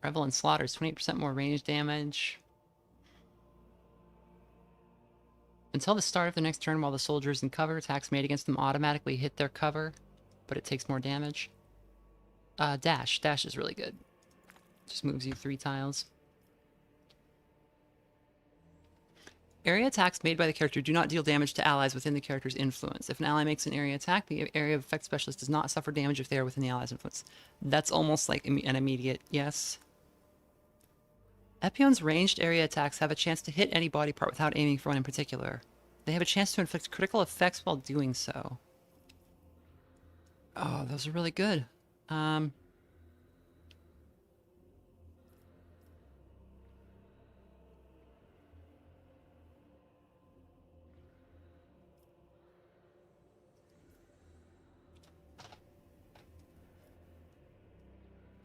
Revel and Slaughter is 28% more range damage. Until the start of the next turn while the soldier is in cover, attacks made against them automatically hit their cover, but it takes more damage. Dash. Dash is really good. Just moves you 3 tiles. Area attacks made by the character do not deal damage to allies within the character's influence. If an ally makes an area attack, the area of effect specialist does not suffer damage if they are within the ally's influence. That's almost like an immediate yes. Epion's ranged area attacks have a chance to hit any body part without aiming for one in particular. They have a chance to inflict critical effects while doing so. Oh, those are really good.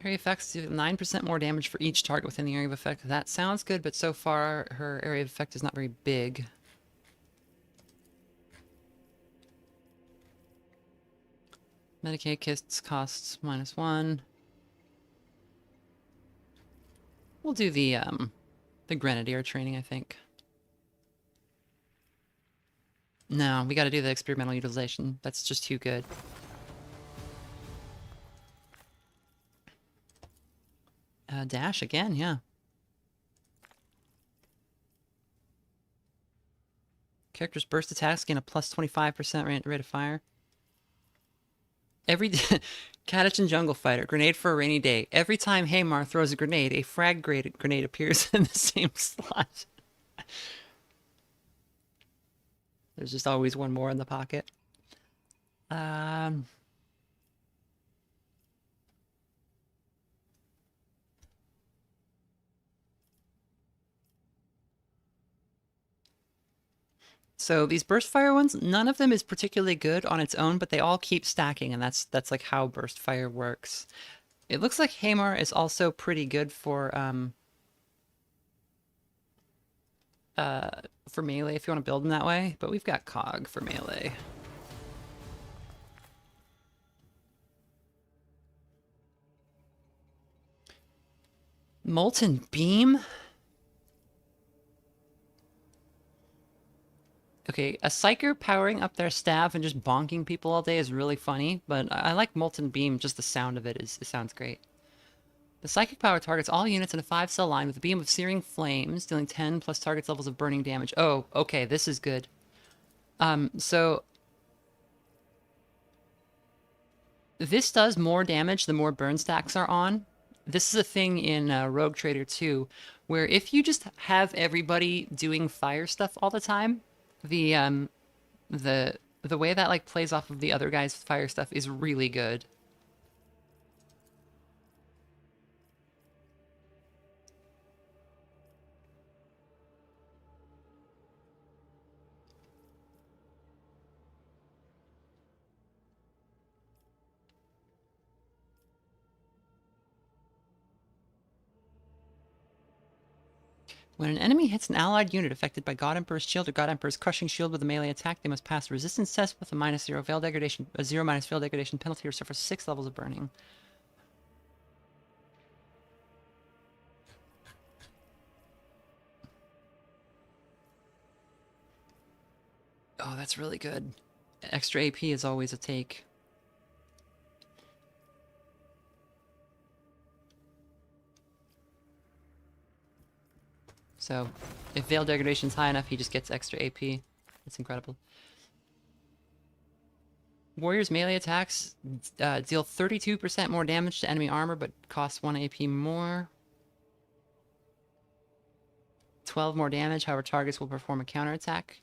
Area effects do 9% more damage for each target within the area of effect. That sounds good, but so far her area of effect is not very big. Medicaid kits costs -1. We'll do the Grenadier training, I think. No, we gotta do the experimental utilization. That's just too good. Dash again, yeah. Character's burst attacks gain a +25% rate of fire. Every Catachan Jungle Fighter, grenade for a rainy day. Every time Haymar throws a grenade, a frag grenade appears in the same slot. There's just always one more in the pocket. So these burst fire ones, none of them is particularly good on its own, but they all keep stacking, and that's like how burst fire works. It looks like Haymar is also pretty good for melee if you want to build them that way, but we've got Cog for melee. Molten Beam? Okay, a Psyker powering up their staff and just bonking people all day is really funny, but I like Molten Beam, just the sound of it sounds great. The Psychic power targets all units in a 5-cell line with a beam of searing flames, dealing 10 plus target's levels of burning damage. Oh, okay, this is good. So this does more damage the more burn stacks are on. This is a thing in Rogue Trader 2, where if you just have everybody doing fire stuff all the time, the way that like plays off of the other guy's fire stuff is really good. When an enemy hits an allied unit affected by God Emperor's shield or God Emperor's crushing shield with a melee attack, they must pass a resistance test with a -0 veil degradation, a 0- veil degradation penalty, or suffer 6 levels of burning. Oh, that's really good. Extra AP is always a take. So, if veil degradation is high enough, he just gets extra AP. That's incredible. Warrior's melee attacks deal 32% more damage to enemy armor, but cost 1 AP more. 12 more damage, however, targets will perform a counterattack.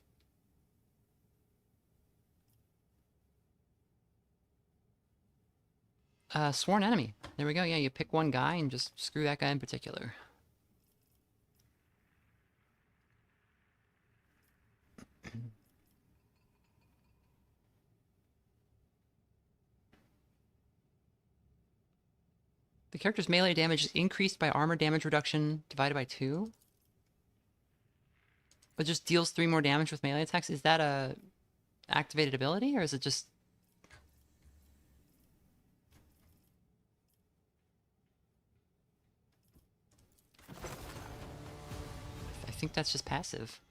Sworn enemy. There we go. Yeah, you pick one guy and just screw that guy in particular. The character's melee damage is increased by armor damage reduction divided by 2. But just deals 3 more damage with melee attacks. Is that a activated ability, or is it just... I think that's just passive.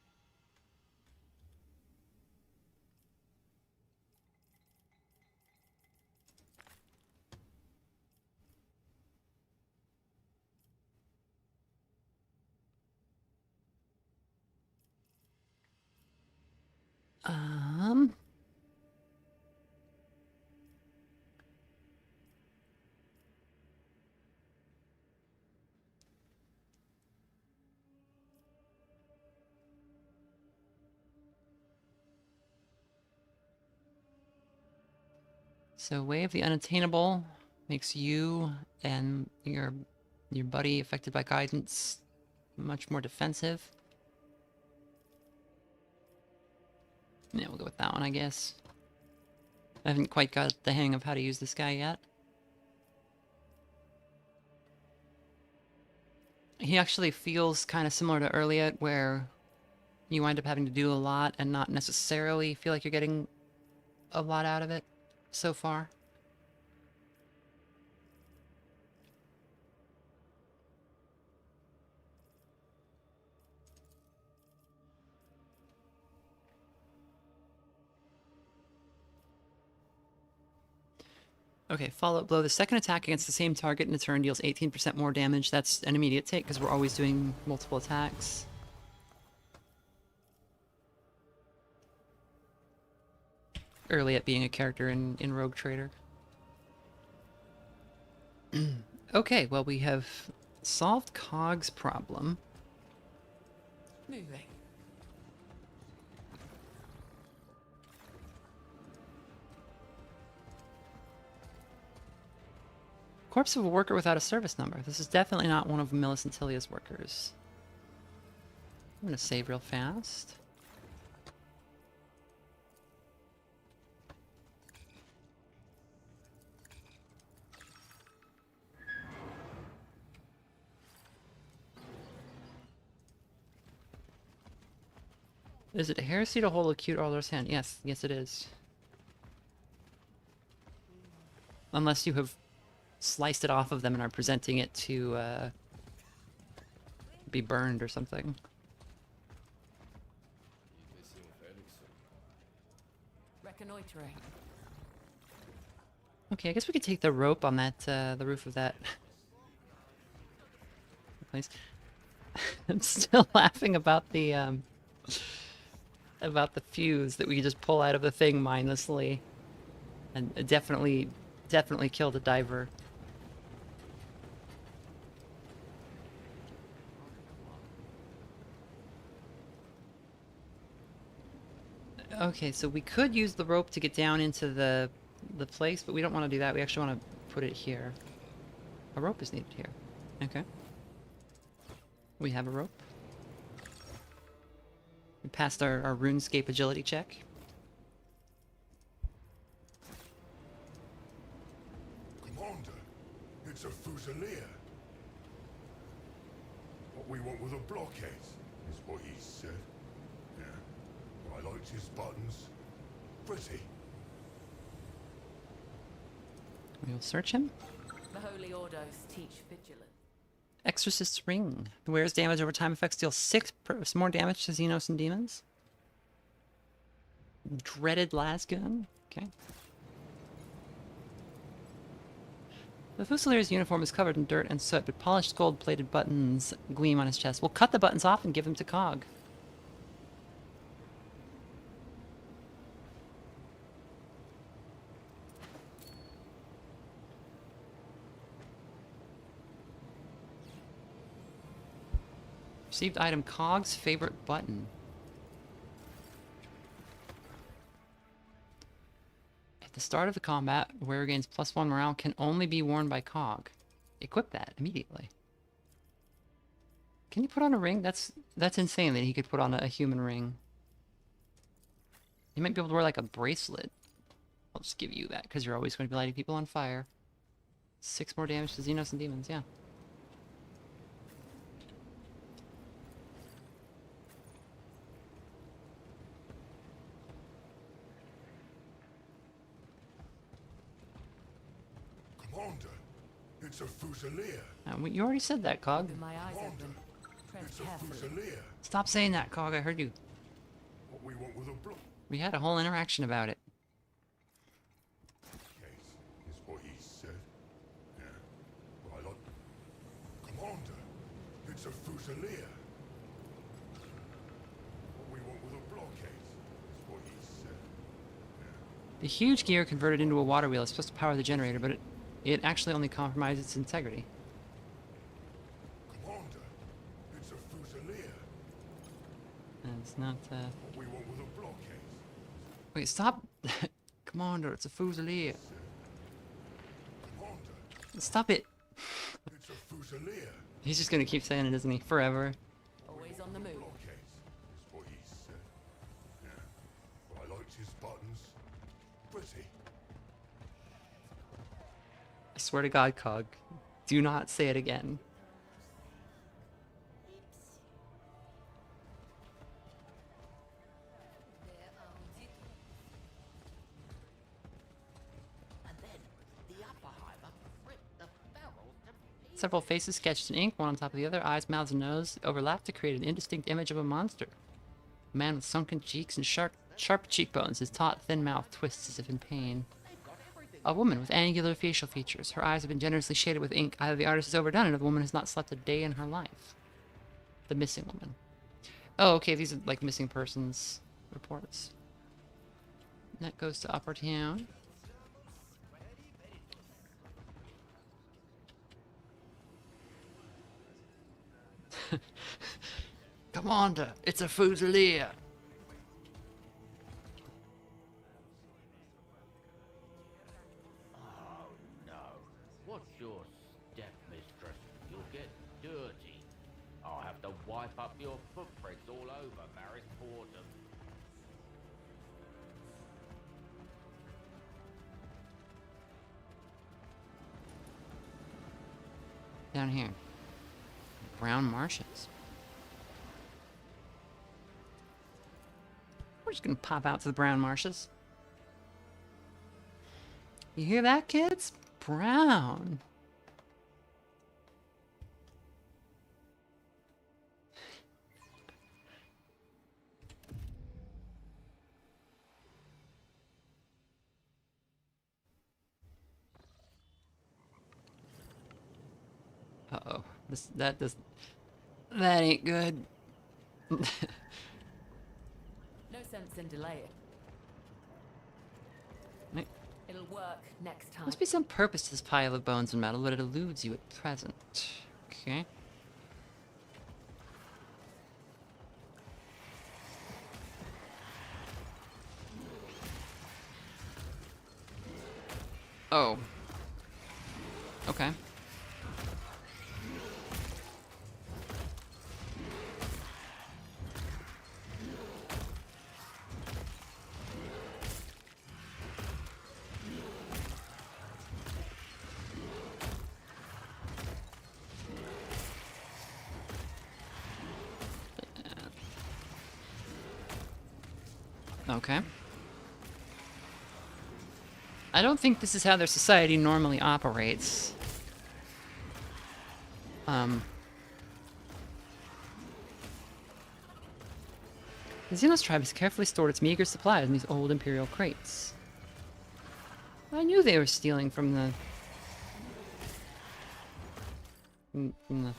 So Way of the Unattainable makes you and your buddy affected by guidance much more defensive. Yeah, we'll go with that one, I guess. I haven't quite got the hang of how to use this guy yet. He actually feels kind of similar to Owlcat, where you wind up having to do a lot and not necessarily feel like you're getting a lot out of it so far. Okay, follow-up blow. The second attack against the same target in a turn deals 18% more damage. That's an immediate take because we're always doing multiple attacks. Owlcat being a character in Rogue Trader. Okay, well, we have solved Cog's problem. Moving. Corpse of a worker without a service number. This is definitely not one of Millicent Tilia's workers. I'm gonna save real fast. Is it a heresy to hold a cute Orlor's hand? Yes, yes it is. Unless you have sliced it off of them and are presenting it to be burned or something. Reconnoitering. Okay, I guess we could take the rope on that, the roof of that place. I'm still laughing about the fuse that we could just pull out of the thing mindlessly, and definitely killed a diver. Okay, so we could use the rope to get down into the place, but we don't want to do that. We actually want to put it here. A rope is needed here. Okay. We have a rope. We passed our RuneScape agility check. Commander, it's a Fusilier. What we want with a blockhead is what he said. Yeah. I liked his buttons. Pretty. We'll search him. The Holy Ordos teach vigilance. Exorcist's Ring. The wearer's damage over time effects deal 6 more damage to Xenos and demons. Dreaded Lasgun. Okay. The Fusilier's uniform is covered in dirt and soot, but polished gold-plated buttons gleam on his chest. We'll cut the buttons off and give them to Cog. Received item Cog's favorite button. At the start of the combat, the wearer gains +1 morale, can only be worn by Cog. Equip that immediately. Can you put on a ring? That's insane that he could put on a human ring. You might be able to wear like a bracelet. I'll just give you that because you're always going to be lighting people on fire. 6 more damage to Xenos and demons, yeah. Commander, it's a Fusilier. You already said that, Cog. My eyes open. Tread It's a carefully. Fusilier. Stop saying that, Cog. I heard you. What we want with a block. We had a whole interaction about it. Case is what he said. Yeah. I like. Commander, it's a Fusilier. What we want with a blockade is what he said. The huge gear converted into a water wheel is supposed to power the generator, but it actually only compromises its integrity. Commander, it's a Fusilier. And it's not, What we want with a blockade. Wait, stop! Commander, it's a Fusilier. Commander, Stop it! it's a Fusilier. He's just gonna keep saying it, isn't he? Forever. Always on the move. Blockade is what he said. Yeah. I liked his buttons. Pretty. I swear to God, Cog. Do not say it again. Several faces sketched in ink, one on top of the other, eyes, mouths, and nose overlap to create an indistinct image of a monster. A man with sunken cheeks and sharp cheekbones, his taut, thin mouth twists as if in pain. A woman with angular facial features. Her eyes have been generously shaded with ink. Either the artist has overdone it or the woman has not slept a day in her life. The missing woman. Oh, okay, these are like missing persons reports. And that goes to Upper Town. Commander, it's a Fusilier. Oh no. What's your step, mistress? You'll get dirty. I'll have to wipe up your footprints all over Maris Fordham. Down here. Brown marshes. We're just gonna pop out to the brown marshes. You hear that, kids? Brown. Uh-oh. That ain't good. No sense in delaying. It'll work next time. Must be some purpose to this pile of bones and metal, but it eludes you at present. Okay. Oh. Okay. Okay. I don't think this is how their society normally operates. The Xenos tribe has carefully stored its meager supplies in these old Imperial crates. I knew they were stealing from the... from the...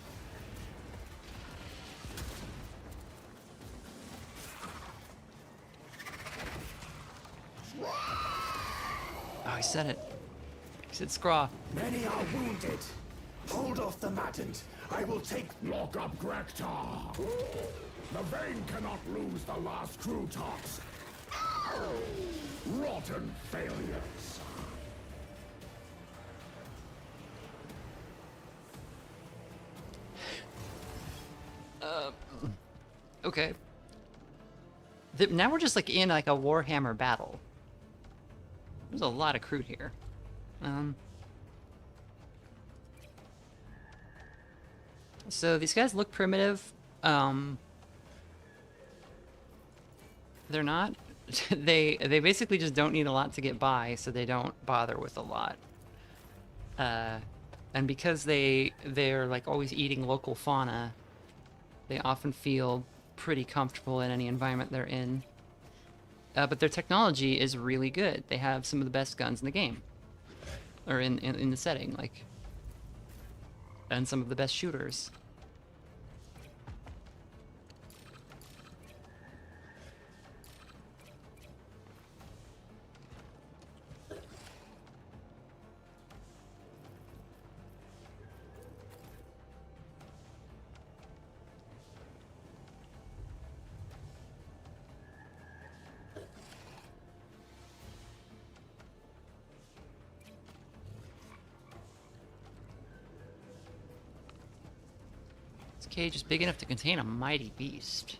Oh, he said it. He said scraw. Many are wounded. Hold off the maddened. I will take... Lock up Grektar. The Vane cannot lose the last crew tops. Rotten failures. Okay. Now we're just like in like a Warhammer battle. There's a lot of crude here. So these guys look primitive. They're not. They basically just don't need a lot to get by, so they don't bother with a lot. And because they're like always eating local fauna, they often feel pretty comfortable in any environment they're in. But their technology is really good. They have some of the best guns in the game, or in the setting, like, and some of the best shooters. Cage is big enough to contain a mighty beast.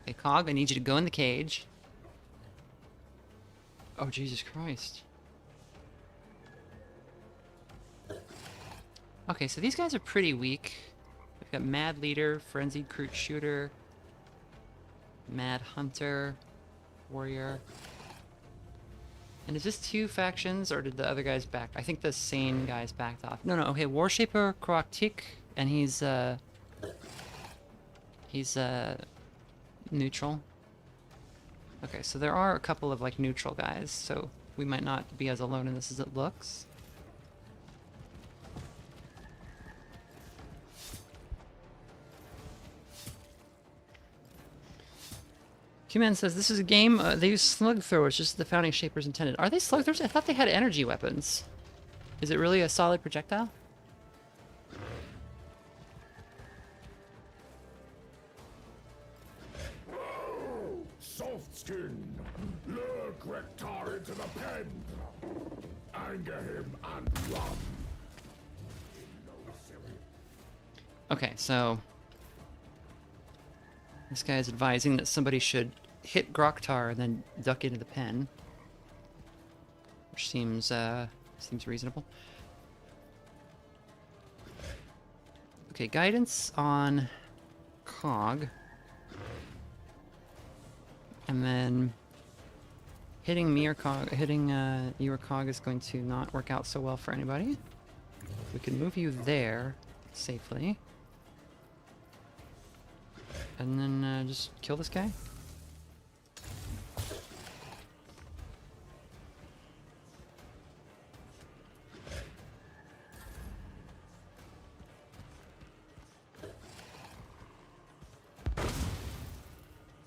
Okay, Cog, I need you to go in the cage. Oh, Jesus Christ. Okay, so these guys are pretty weak. We've got Mad Leader, Frenzied Crude Shooter, Mad Hunter, Warrior. And is this two factions, or did the other guys back? I think the Sane guys backed off. No, okay, Warshaper Kroktik, and he's neutral. Okay, so there are a couple of like neutral guys, so we might not be as alone in this as it looks. Q-Man says this is a game, they use slug throwers just as the founding shapers intended. Are they slug throwers? I thought they had energy weapons. Is it really a solid projectile? Soft skin. Lure Grektar into the pen. Anger him and run. Okay, so this guy is advising that somebody should hit Groktar and then duck into the pen, which seems reasonable. Okay, guidance on Cog, and then hitting me or Cog, hitting you or Cog is going to not work out so well for anybody. We can move you there safely. And then just kill this guy.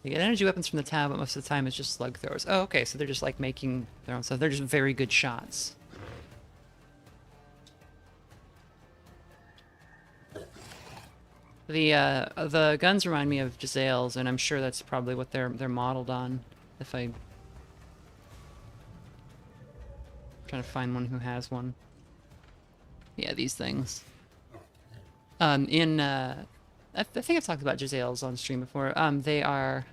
They get energy weapons from the tab, but most of the time it's just slug throwers. Oh, okay, so they're just like making their own stuff. They're just very good shots. The guns remind me of Gisele's, and I'm sure that's probably what they're modeled on. If I'm trying to find one who has one. Yeah, these things. I think I've talked about Gisele's on stream before. They are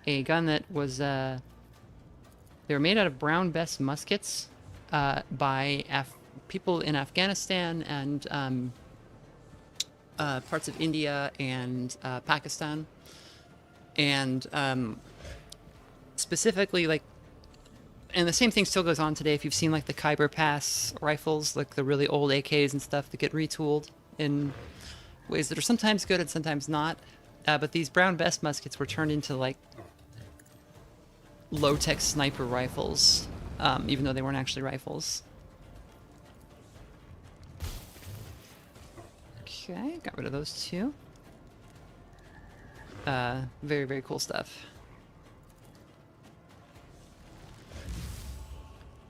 a gun that was they were made out of brown bess muskets by people in Afghanistan and parts of India and Pakistan. And specifically, like, and the same thing still goes on today. If you've seen like the Khyber Pass rifles, like the really old AKs and stuff that get retooled in ways that are sometimes good and sometimes not. But these brown vest muskets were turned into like low-tech sniper rifles, even though they weren't actually rifles. Okay, got rid of those two. Very, very cool stuff.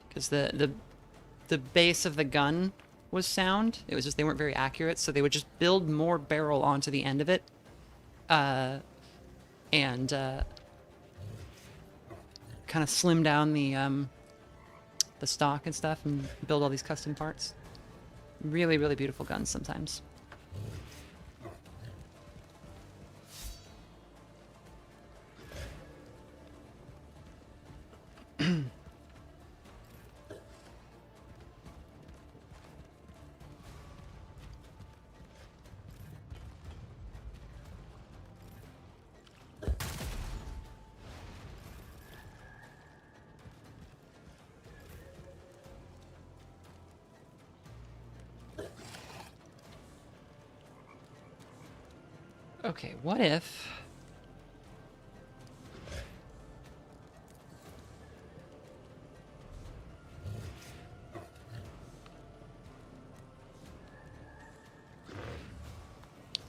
Because the base of the gun was sound. It was just they weren't very accurate, so they would just build more barrel onto the end of it. And kind of slim down the stock and stuff and build all these custom parts. Really, really beautiful guns sometimes. Okay, what if...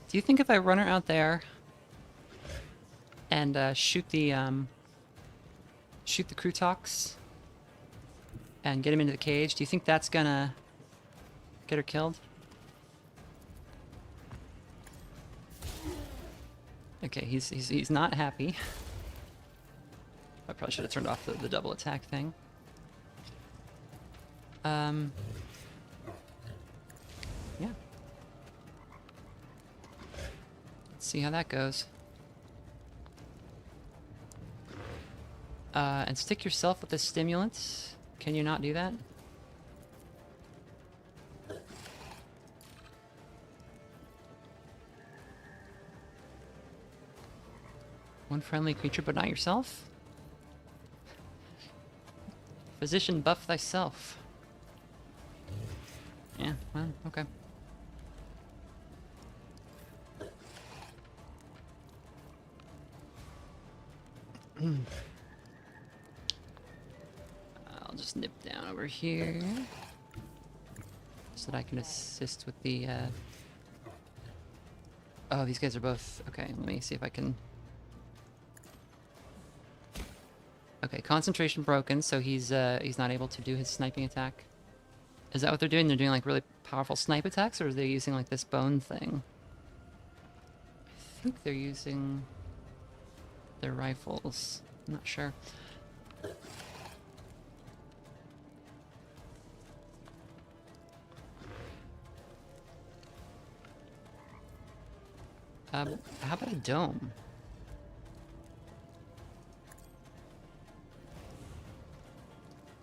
Do you think if I run her out there and shoot the Krutox and get him into the cage, do you think that's gonna get her killed? Okay, he's not happy. I probably should have turned off the double attack thing. Yeah. Let's see how that goes. And stick yourself with the stimulants. Can you not do that? One friendly creature, but not yourself? Physician, buff thyself. Yeah, well, okay. I'll just nip down over here so that I can assist with the Oh, these guys are both... Okay, let me see if I can... Okay, concentration broken, so he's not able to do his sniping attack. Is that what they're doing? They're doing like really powerful snipe attacks, or are they using like this bone thing? I think they're using their rifles. I'm not sure. How about a dome?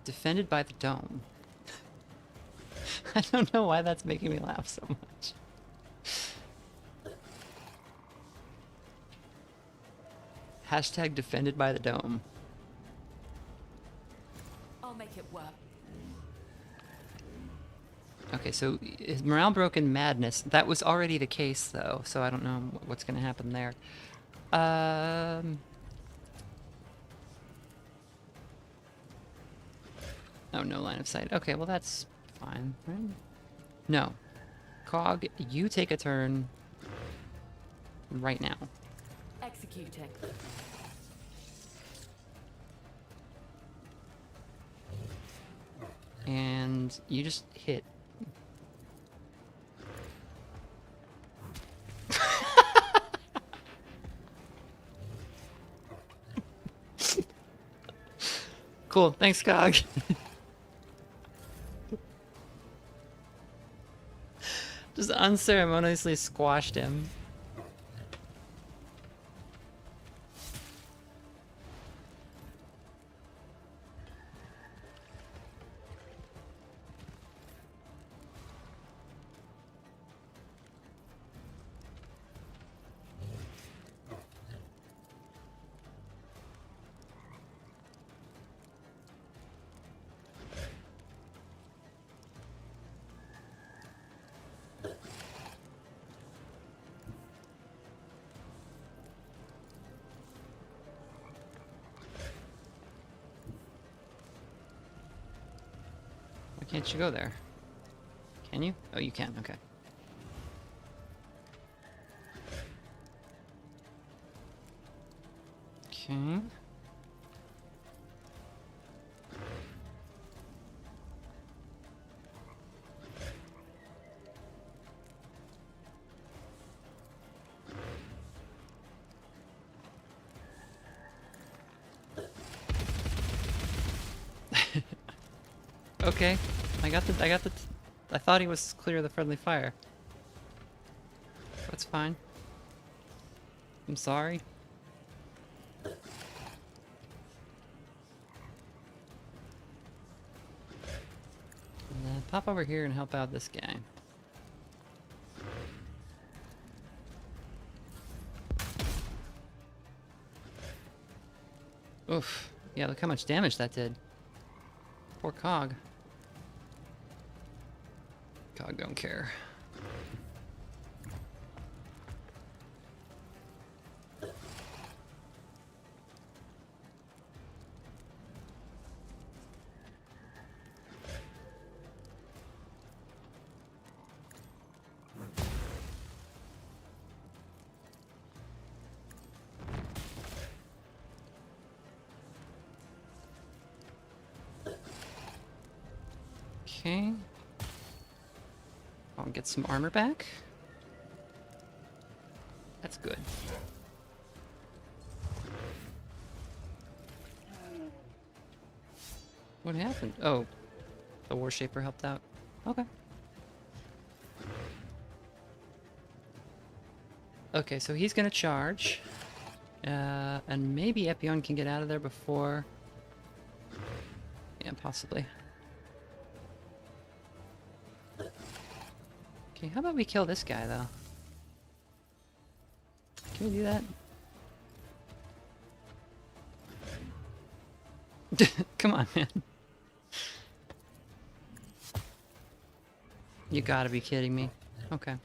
Defended by the dome. I don't know why that's making me laugh so much. Hashtag defended by the dome. I'll make it work. Okay, so his morale broken madness. That was already the case, though, so I don't know what's going to happen there. Oh, no line of sight. Okay, well that's fine, right? No. Cog, you take a turn right now. Executing. And you just hit. Cool, thanks, Cog. Just unceremoniously squashed him. Can't you go there? Can you? Oh, you can. Okay. Okay. Okay, I thought he was clear of the friendly fire. That's fine. I'm sorry. And then pop over here and help out this guy. Oof. Yeah, look how much damage that did. Poor Cog. Cog don't care. Okay. I'll get some armor back. That's good. What happened? Oh, the War Shaper helped out. Okay. Okay, so he's gonna charge. And maybe Epion can get out of there before... Yeah, possibly. Okay, how about we kill this guy, though? Can we do that? Come on, man. You gotta be kidding me. Okay.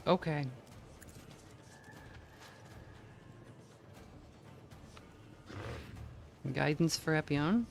Okay. Guidance for Epion.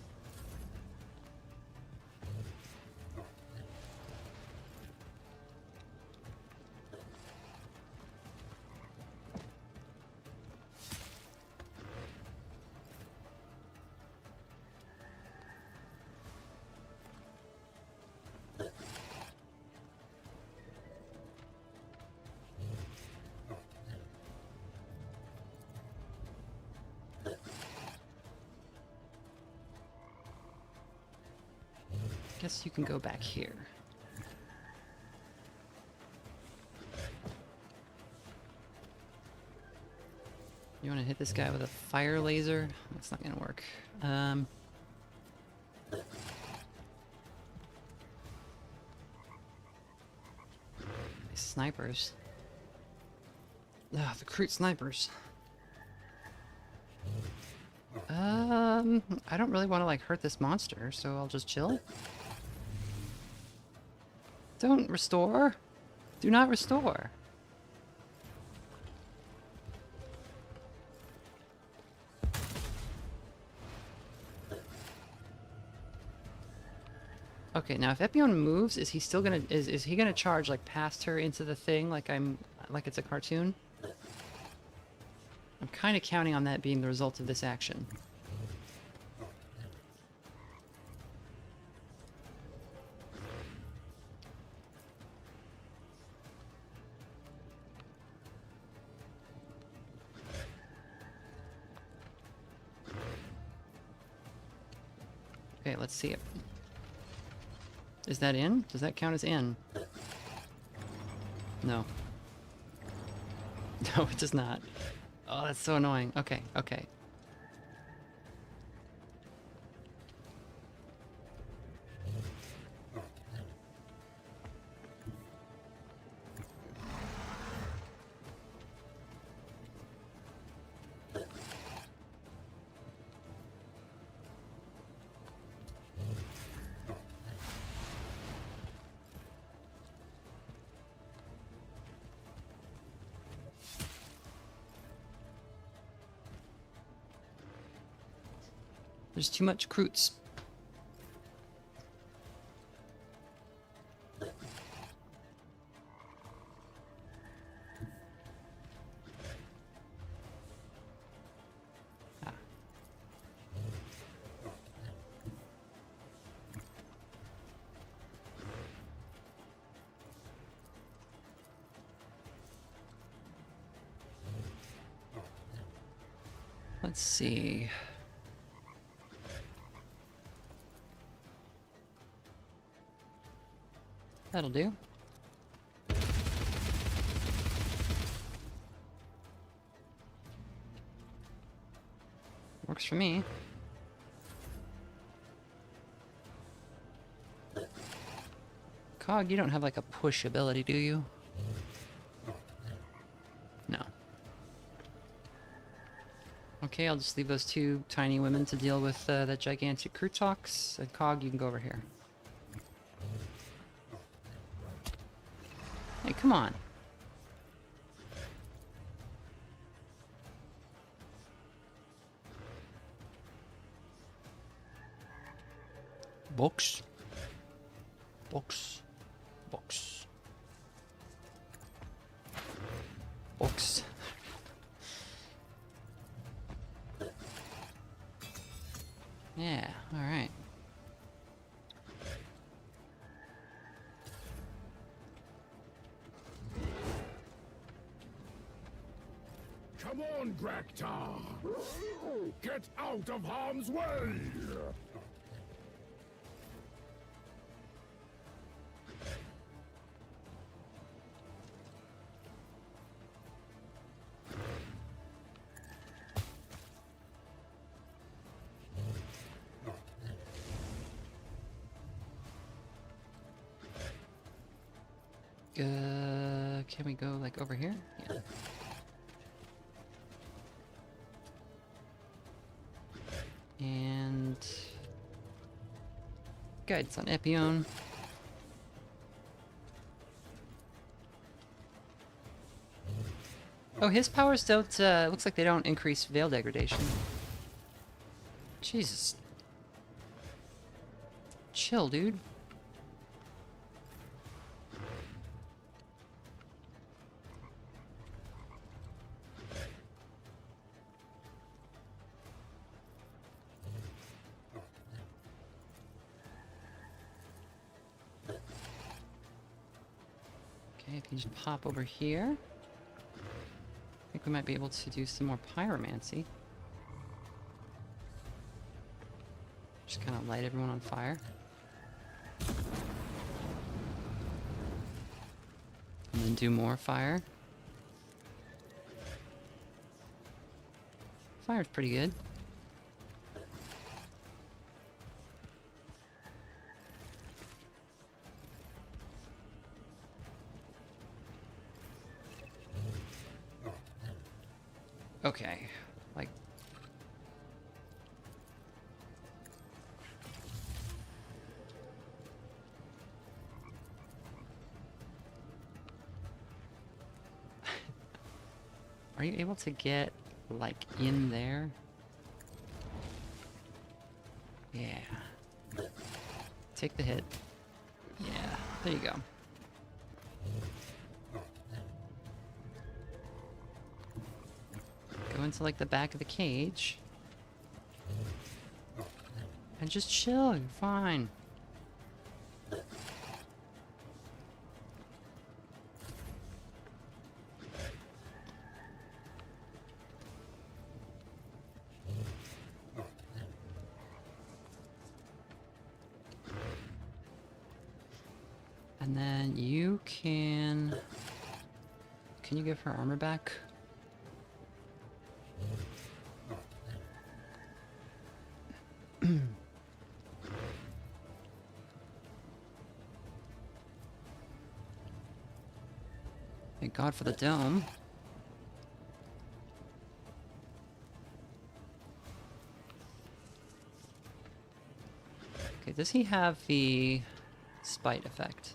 Guess you can go back here. You want to hit this guy with a fire laser? That's not gonna work. These snipers. Ah, the recruit snipers. I don't really want to like hurt this monster, so I'll just chill. Don't restore. Do not restore. Okay, now if Epion moves, is he still gonna is he gonna charge like past her into the thing like it's a cartoon? I'm kind of counting on that being the result of this action. Okay, let's see it. Is that in? Does that count as in? No. No, it does not. Oh, that's so annoying. Okay, okay. There's too much recruits. Let's see. That'll do. Works for me. Cog, you don't have like a push ability, do you? No. Okay, I'll just leave those two tiny women to deal with that gigantic Krutox. And Cog, you can go over here. Hey, come on. Box. Box. Box. Box. Yeah, alright. Come on, Graktar! Get out of harm's way! Can we go like over here? Yeah. And guidance on Epion. Oh, his powers don't, looks like they don't increase veil degradation. Jesus. Chill, dude. Okay, if you just pop over here. I think we might be able to do some more pyromancy. Just kind of light everyone on fire. And then do more fire. Fire's pretty good. Okay, like... Are you able to get, like, in there? Yeah. Take the hit. Yeah, there you go. Go into, like, the back of the cage. And just chill, you're fine. And then you can... Can you give her armor back? Thank God for the dome. Okay, does he have the spite effect?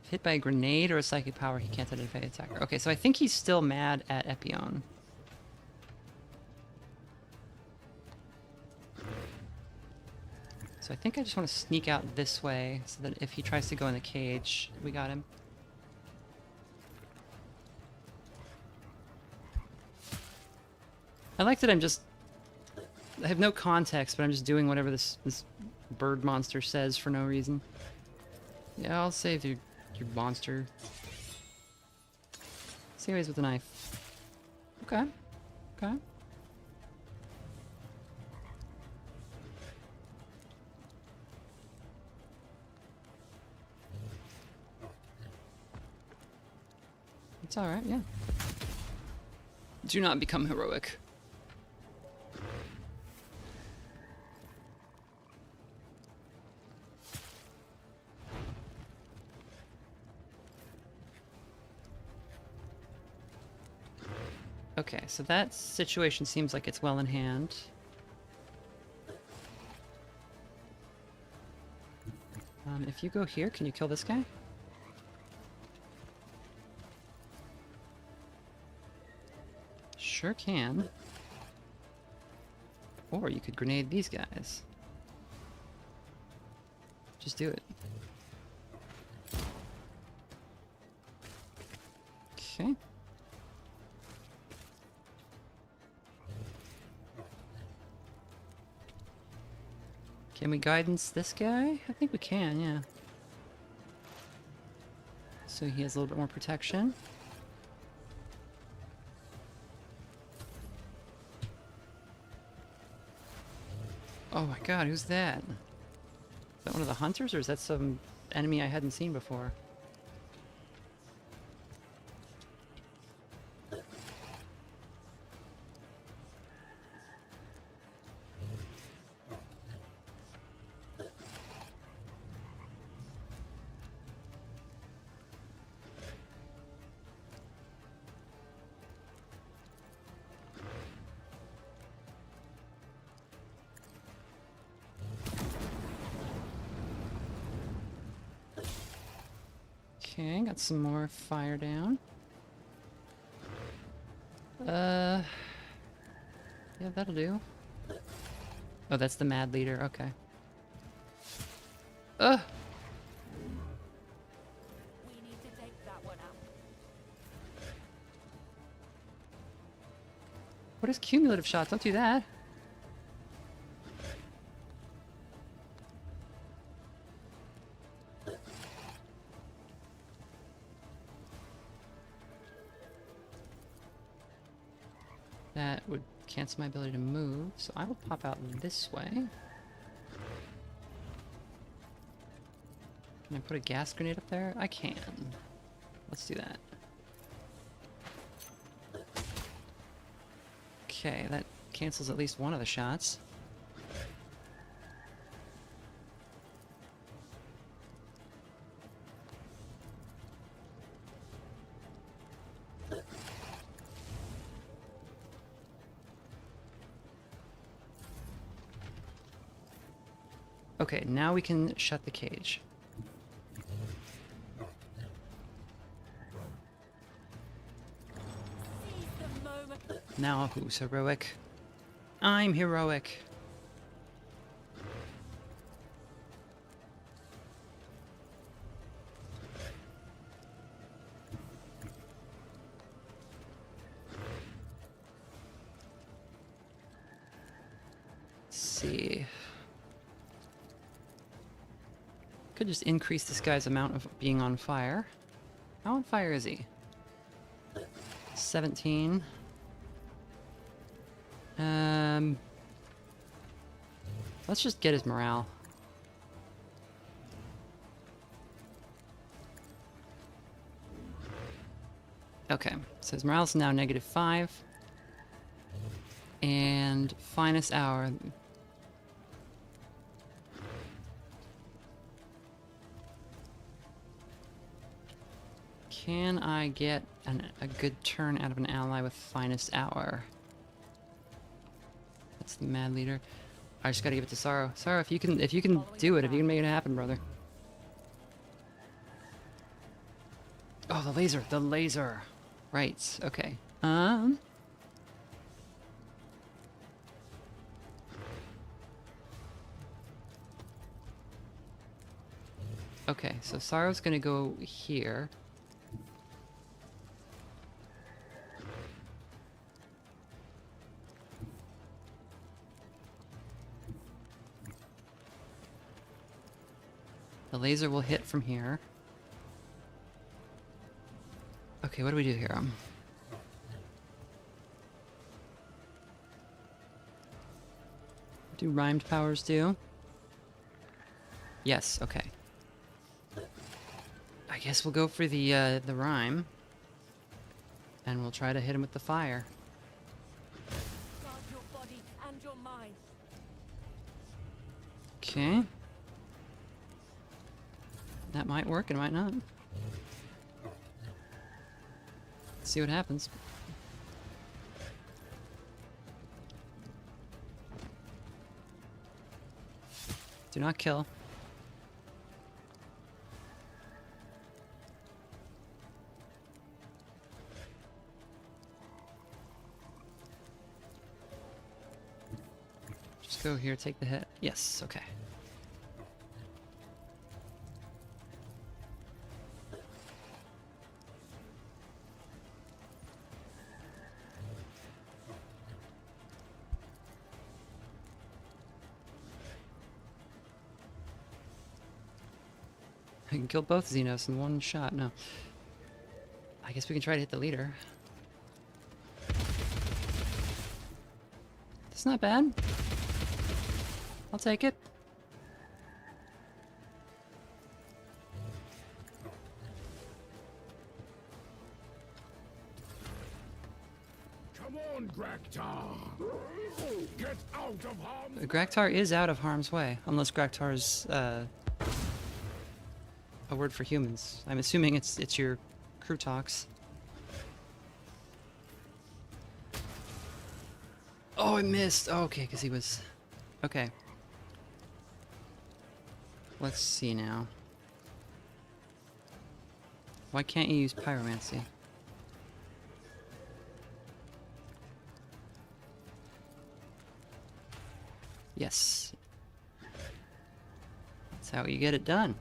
If hit by a grenade or a psychic power, he can't identify the attacker. Okay, so I think he's still mad at Epion. So I think I just want to sneak out this way so that if he tries to go in the cage, we got him. I like that I have no context, but I'm just doing whatever this bird monster says for no reason. Yeah, I'll save your monster. Series with a knife. Okay. Okay. It's alright, yeah. Do not become heroic. Okay, so that situation seems like it's well in hand. If you go here, can you kill this guy? Sure can. Or you could grenade these guys. Just do it. Okay. Can we guidance this guy? I think we can, yeah. So he has a little bit more protection. Oh my god, who's that? Is that one of the hunters, or is that some enemy I hadn't seen before? Okay, got some more fire down. Yeah, that'll do. Oh, that's the mad leader, okay. Ugh! We need to take that one out. What is cumulative shot? Don't do that. That would cancel my ability to move, so I will pop out this way. Can I put a gas grenade up there? I can. Let's do that. Okay, that cancels at least one of the shots. Okay, now we can shut the cage. Now who's heroic? I'm heroic. Let's see. Could just increase this guy's amount of being on fire. How on fire is he? 17. Let's just get his morale. Okay, so his morale is now -5. And finest hour. Can I get a good turn out of an ally with finest hour? That's the mad leader. I just gotta give it to Sorrow. Sorrow, if you can do it, if you can make it happen, brother. Oh, the laser. Right, okay. Okay, so Sorrow's gonna go here. The laser will hit from here. Okay, what do we do here? Do rhymed powers do? Yes, okay. I guess we'll go for the rhyme. And we'll try to hit him with the fire. Guard your body and your mind. Okay. That might work, it might not. Let's see what happens. Do not kill. Just go here, take the hit. Yes, okay. I can kill both Xenos in one shot. No. I guess we can try to hit the leader. That's not bad. I'll take it. Come on, Graktar! Get out of harm's way! Graktar is out of harm's way, unless Graktar is a word for humans. I'm assuming it's your crew talks. Oh, I missed. Oh, okay, because he was... Okay. Let's see now. Why can't you use pyromancy? Yes. That's how you get it done.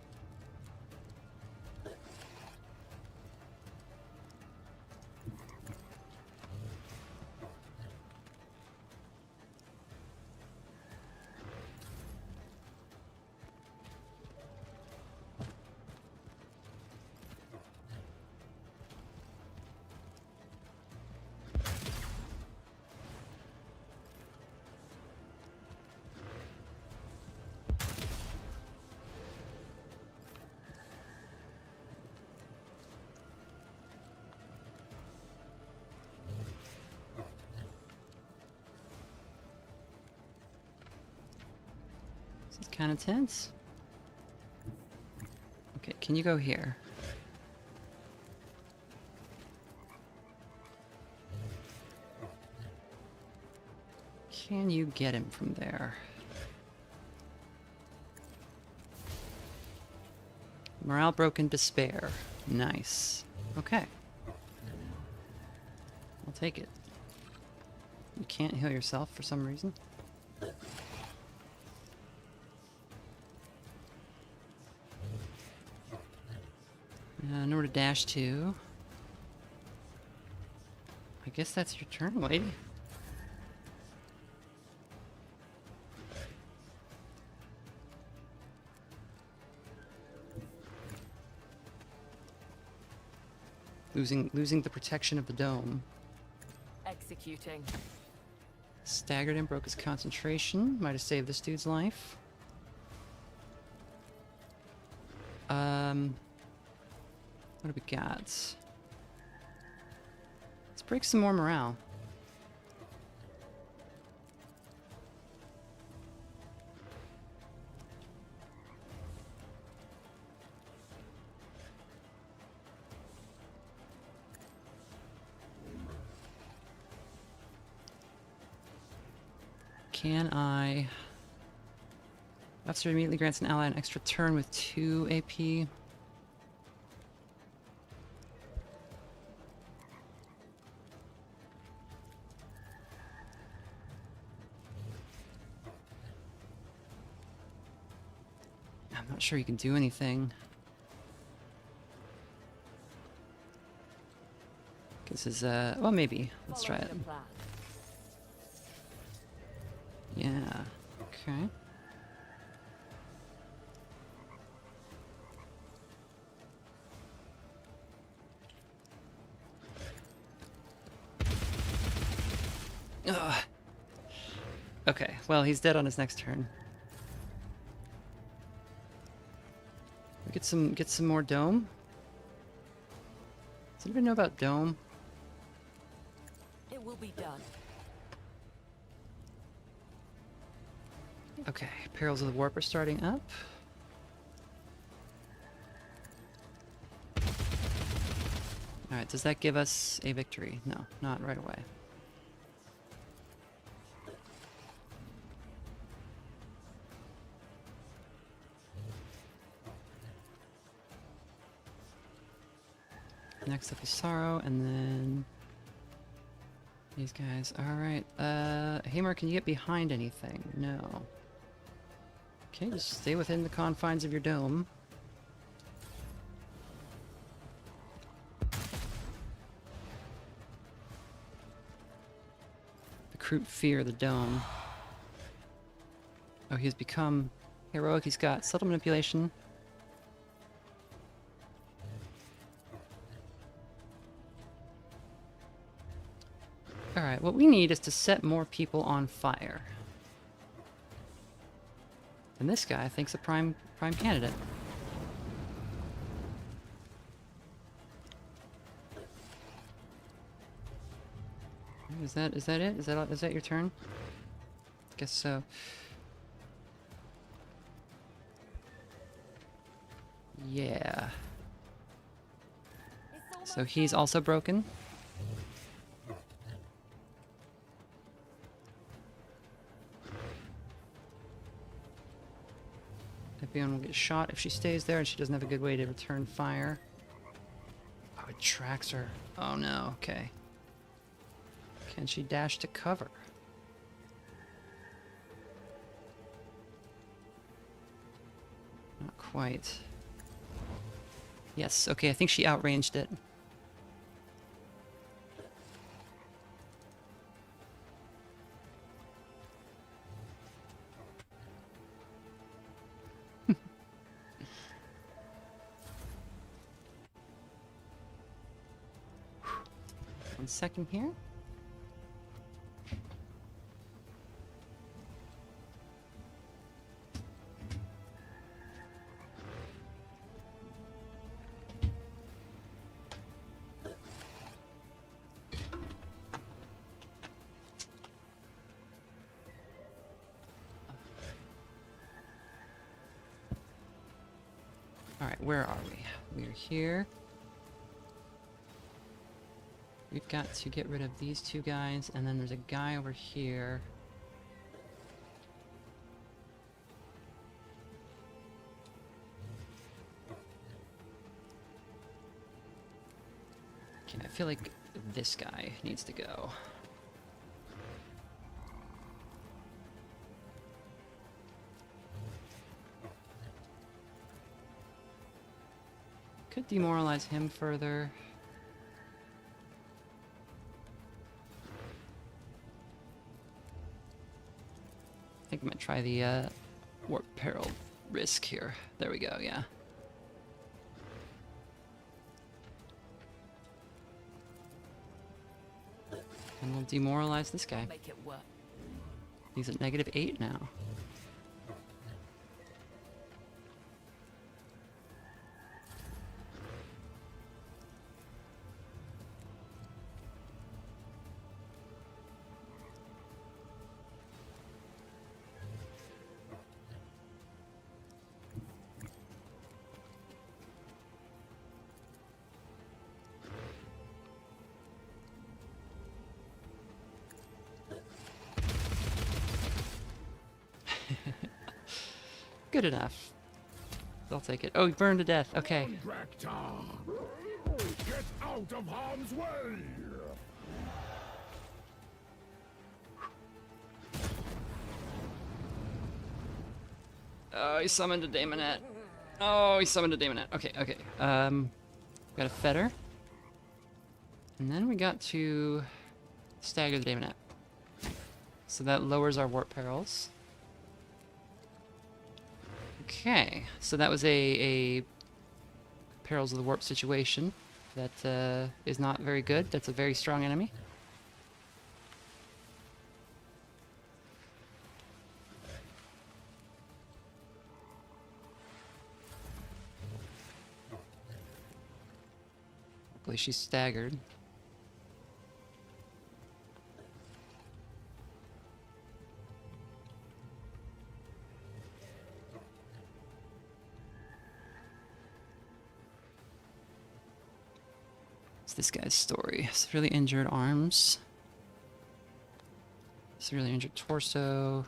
This is kind of tense. Okay, can you go here? Can you get him from there? Morale broken, despair. Nice. Okay. I'll take it. You can't heal yourself for some reason. Nowhere to dash to. I guess that's your turn, lady. Losing the protection of the dome. Executing. Staggered and broke his concentration. Might have saved this dude's life. What do we got? Let's break some more morale. Can I... Officer immediately grants an ally an extra turn with 2 AP. I'm not sure you can do anything. This is, well, maybe. Let's try it. Yeah, okay. Ugh. Okay, well, he's dead on his next turn. Get some more dome. Does anybody know about dome? It will be done. Okay, Perils of the Warp are starting up. Alright, does that give us a victory? No, not right away. Next up is Sorrow, and then these guys. Alright, Hammer, can you get behind anything? No. Okay, just stay within the confines of your dome. The Kroot fear the dome. Oh, he's become heroic. He's got subtle manipulation. Alright, what we need is to set more people on fire. And this guy thinks a prime candidate. Is that it? Is that your turn? Guess so. Yeah. So he's also broken. Epion will get shot if she stays there, and she doesn't have a good way to return fire. Oh, it tracks her. Oh no, okay. Can she dash to cover? Not quite. Yes, okay, I think she outranged it. One second here. Alright, where are we? We're here. We've got to get rid of these two guys, and then there's a guy over here. Okay, I feel like this guy needs to go. Could demoralize him further. I think I'm gonna try the Warp Peril risk here. There we go, yeah. And we'll demoralize this guy. Make it work. He's at -8 now. Good enough. I'll take it. Oh, he burned to death. Okay. Get out of harm's way! Oh, he summoned a Daemonet. Oh, he summoned a Daemonet. Okay, okay. Got a Fetter. And then we got to stagger the Daemonet. So that lowers our Warp Perils. Okay, so that was a Perils of the Warp situation that is not very good. That's a very strong enemy. Luckily, she's staggered. It's this guy's story. Severely injured arms. Severely injured torso.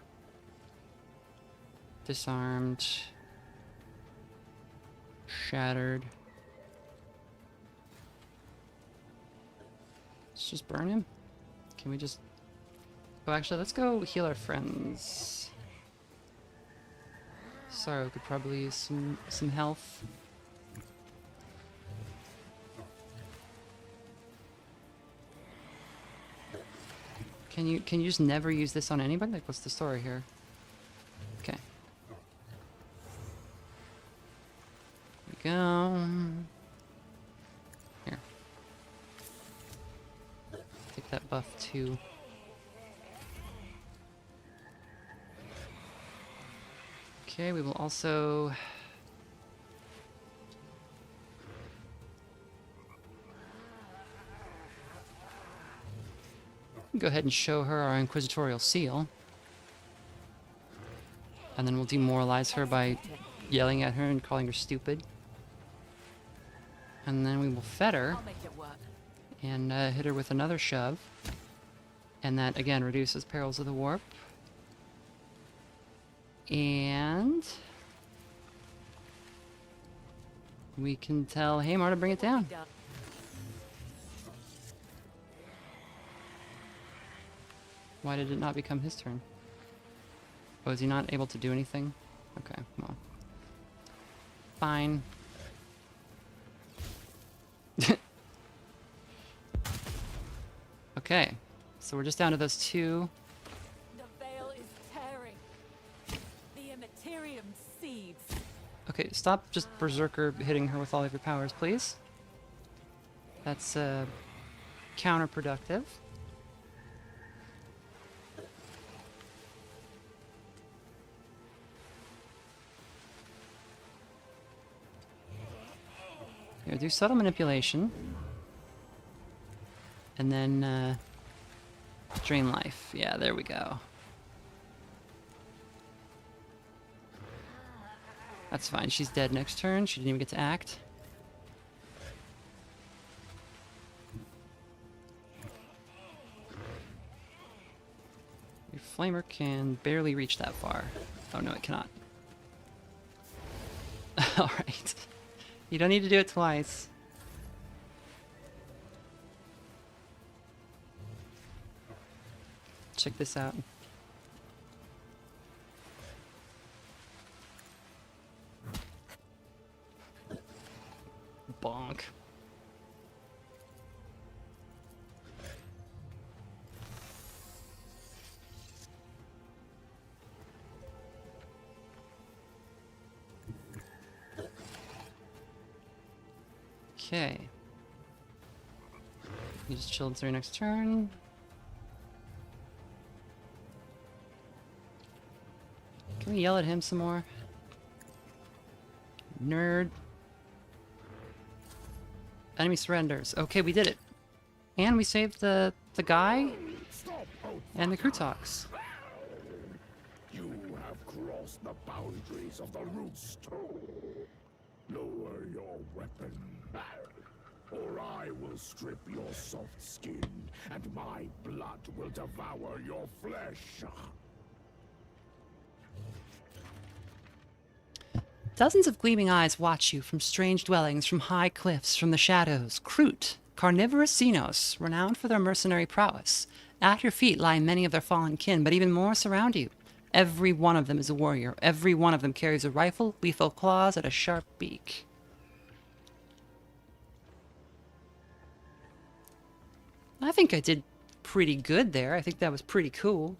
Disarmed. Shattered. Let's just burn him. Can we just... Oh, actually, let's go heal our friends. Sorry, we could probably use some health. Can you just never use this on anybody? Like, what's the story here? Okay. Here we go. Here. Take that buff too. Okay, we will also... go ahead and show her our Inquisitorial seal. And then we'll demoralize her by yelling at her and calling her stupid. And then we will fed her and hit her with another shove. And that, again, reduces perils of the warp. And we can tell Hamar to bring it down. Why did it not become his turn? Oh, is he not able to do anything? Okay, well. Fine. Okay, so we're just down to those two. The veil is tearing. The Imperium seeds. Okay, stop just berserker hitting her with all of your powers, please. That's counterproductive. Here, do subtle manipulation. And then, drain life. Yeah, there we go. That's fine. She's dead next turn. She didn't even get to act. Your flamer can barely reach that far. Oh no, it cannot. Alright. You don't need to do it twice. Check this out. Bonk. Okay. You just chill until your next turn. Can we yell at him some more? Nerd. Enemy surrenders. Okay, we did it. And we saved the guy and the Krutox. You have crossed the boundaries of the Rootstone. Lower your weapon, or I will strip your soft skin, and my blood will devour your flesh. Dozens of gleaming eyes watch you from strange dwellings, from high cliffs, from the shadows. Kroot, carnivorous Xenos, renowned for their mercenary prowess. At your feet lie many of their fallen kin, but even more surround you. Every one of them is a warrior. Every one of them carries a rifle, lethal claws, and a sharp beak. I think I did pretty good there. I think that was pretty cool.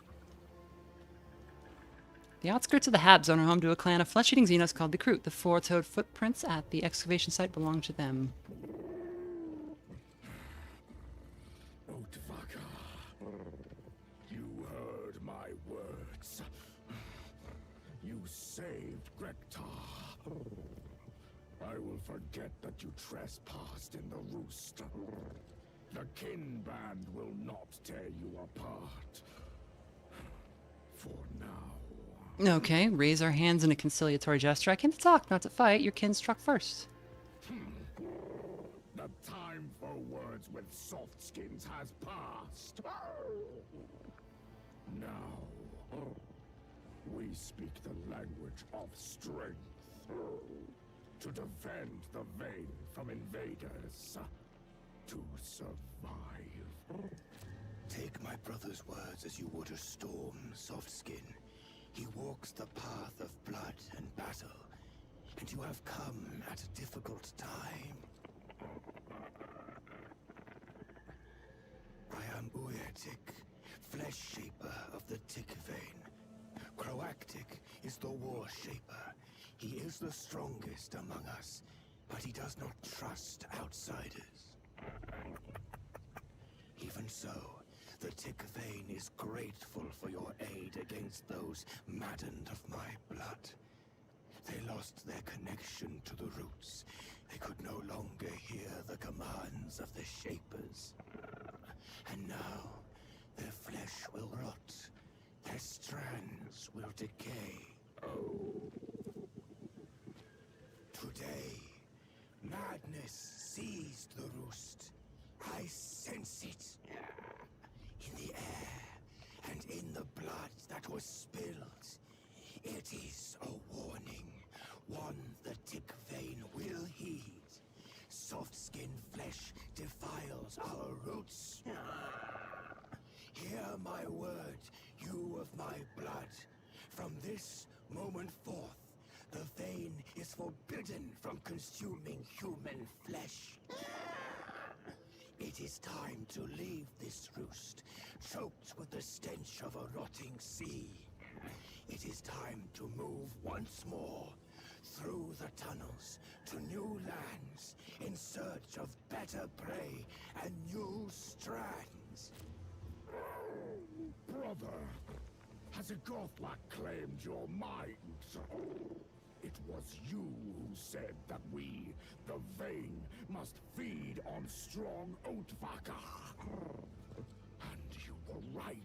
The outskirts of the Hab Zone are home to a clan of flesh-eating Xenos called the Kroot. The four-toed footprints at the excavation site belong to them. You heard my words. You saved Grektar. I will forget that you trespassed in the roost. The kin band will not tear you apart. For now. Okay, raise our hands in a conciliatory gesture. I came to talk, not to fight. Your kin struck first. The time for words with soft skins has passed. Now, we speak the language of strength. To defend the vein from invaders. To survive. Take my brother's words as you would a storm, Softskin. He walks the path of blood and battle, and you have come at a difficult time. I am Uertic, flesh shaper of the Tick vein. Croactic is the war shaper. He is the strongest among us, but he does not trust outsiders. Even so, the Tick vein is grateful for your aid against those maddened of my blood. They lost their connection to the roots. They could no longer hear the commands of the Shapers. And now, their flesh will rot. Their strands will decay. Today, madness seized the roost. I sense it. In the air, and in the blood that was spilled. It is a warning. One the Tick vein will heed. Soft-skin flesh defiles our roots. Hear my word, you of my blood. From this moment forth, the vein is forbidden from consuming human flesh. It is time to leave this roost, choked with the stench of a rotting sea. It is time to move once more, through the tunnels, to new lands, in search of better prey and new strands. Brother, has a Gothlock claimed your mind? It was you who said that we, the Vein, must feed on strong Oatvaka. And you were right.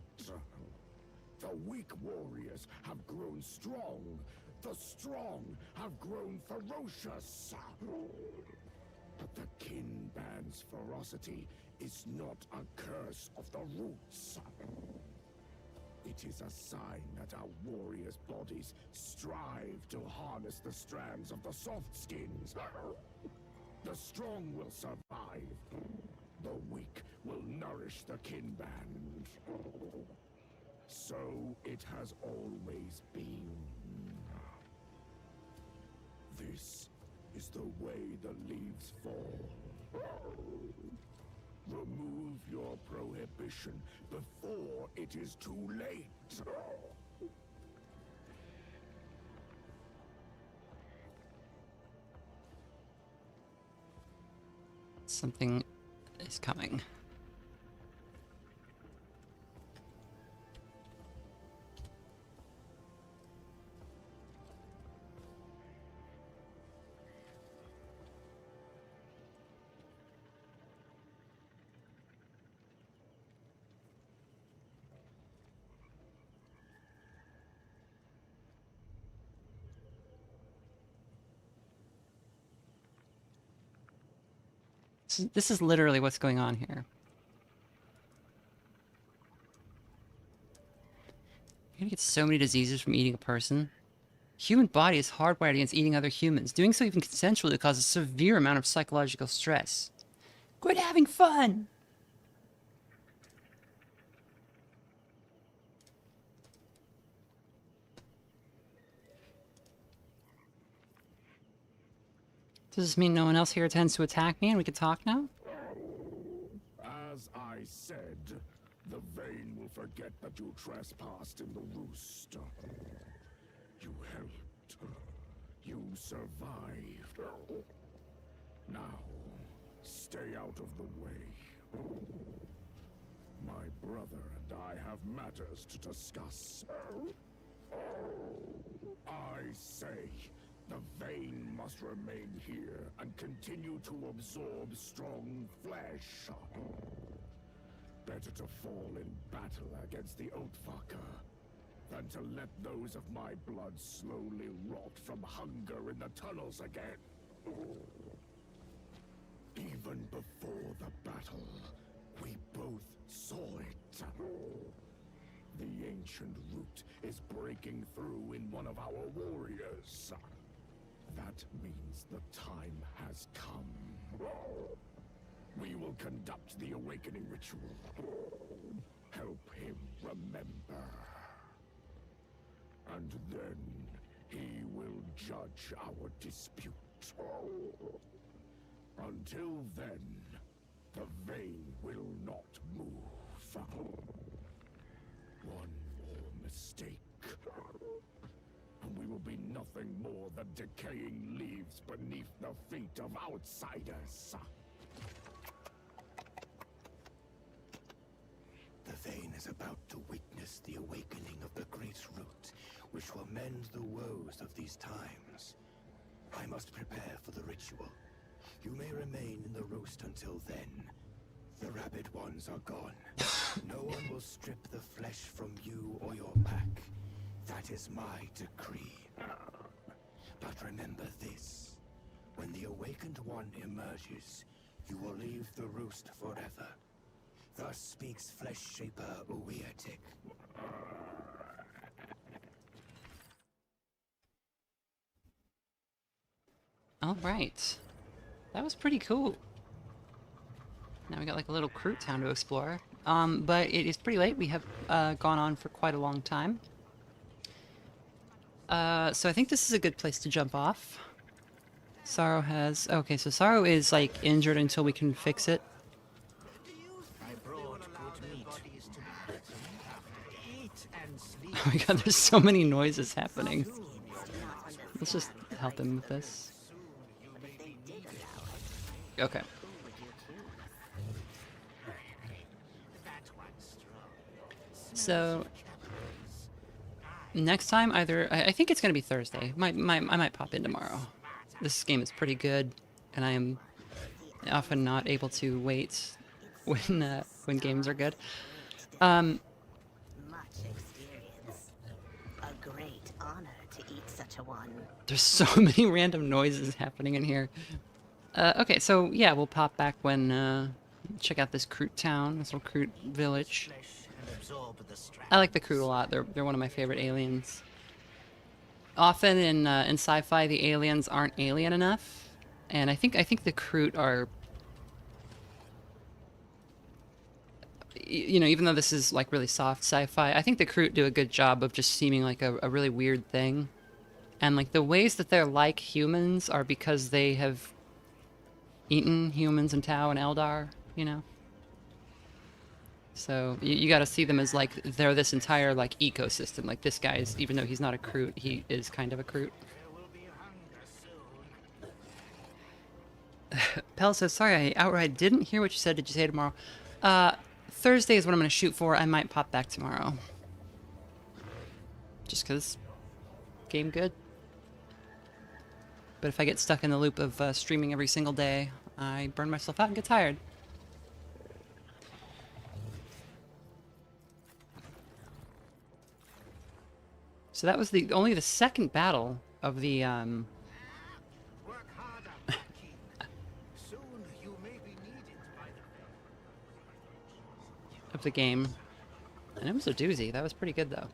The weak warriors have grown strong. The strong have grown ferocious. But the kin band's ferocity is not a curse of the roots. It is a sign that our warriors' bodies strive to harness the strands of the soft skins. The strong will survive. The weak will nourish the kin band. So it has always been. This is the way the leaves fall. Remove your prohibition before it is too late. Something is coming. This is literally what's going on here. You're gonna get so many diseases from eating a person. Human body is hardwired against eating other humans. Doing so even consensually causes a severe amount of psychological stress. Quit having fun! Does this mean no one else here intends to attack me and we can talk now? As I said, the Vein will forget that you trespassed in the roost. You helped. You survived. Now, stay out of the way. My brother and I have matters to discuss. I say, the Vein must must remain here and continue to absorb strong flesh. Better to fall in battle against the Oathfucker than to let those of my blood slowly rot from hunger in the tunnels again. Even before the battle, we both saw it. The ancient root is breaking through in one of our warriors. That means the time has come. We will conduct the awakening ritual. Help him remember. And then he will judge our dispute. Until then, the vein will not move. One more mistake, and we will be nothing more than decaying leaves beneath the feet of outsiders. The vein is about to witness the awakening of the great root, which will mend the woes of these times. I must prepare for the ritual. You may remain in the roost until then. The rabid ones are gone. No one will strip the flesh from you or your pack. That is my decree. But remember this. When the awakened one emerges, you will leave the roost forever. Thus speaks Flesh Shaper Owlcat. All right. That was pretty cool. Now we got like a little Kroot town to explore. But it is pretty late. We have gone on for quite a long time. So I think this is a good place to jump off. Sorrow has... Okay, so Sorrow is like injured until we can fix it. Oh my god, there's so many noises happening. Let's just help him with this. Okay. So next time, either I think it's gonna be Thursday. I might pop in tomorrow. This game is pretty good, and I am often not able to wait when games are good. Much experience. A great honor to eat such a one. There's so many random noises happening in here. Okay, so yeah, we'll pop back when check out this Kroot town, this little Kroot village. I like the Kroot a lot. They're one of my favorite aliens. Often in sci-fi, the aliens aren't alien enough, and I think the Kroot are, you know, even though this is like really soft sci-fi, I think the Kroot do a good job of just seeming like a really weird thing, and like the ways that they're like humans are because they have eaten humans and Tau and Eldar, you know. So you got to see them as like they're this entire like ecosystem. Like this guy is, even though he's not a Kroot, he is kind of a Kroot. Pell says, sorry, I outright didn't hear what you said. Did you say tomorrow? Thursday is what I'm going to shoot for. I might pop back tomorrow. Just because game good. But if I get stuck in the loop of streaming every single day, I burn myself out and get tired. So that was only the second battle of the of the game, and it was a doozy. That was pretty good though.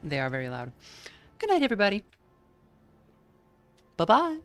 They are very loud. Good night, everybody. Bye-bye.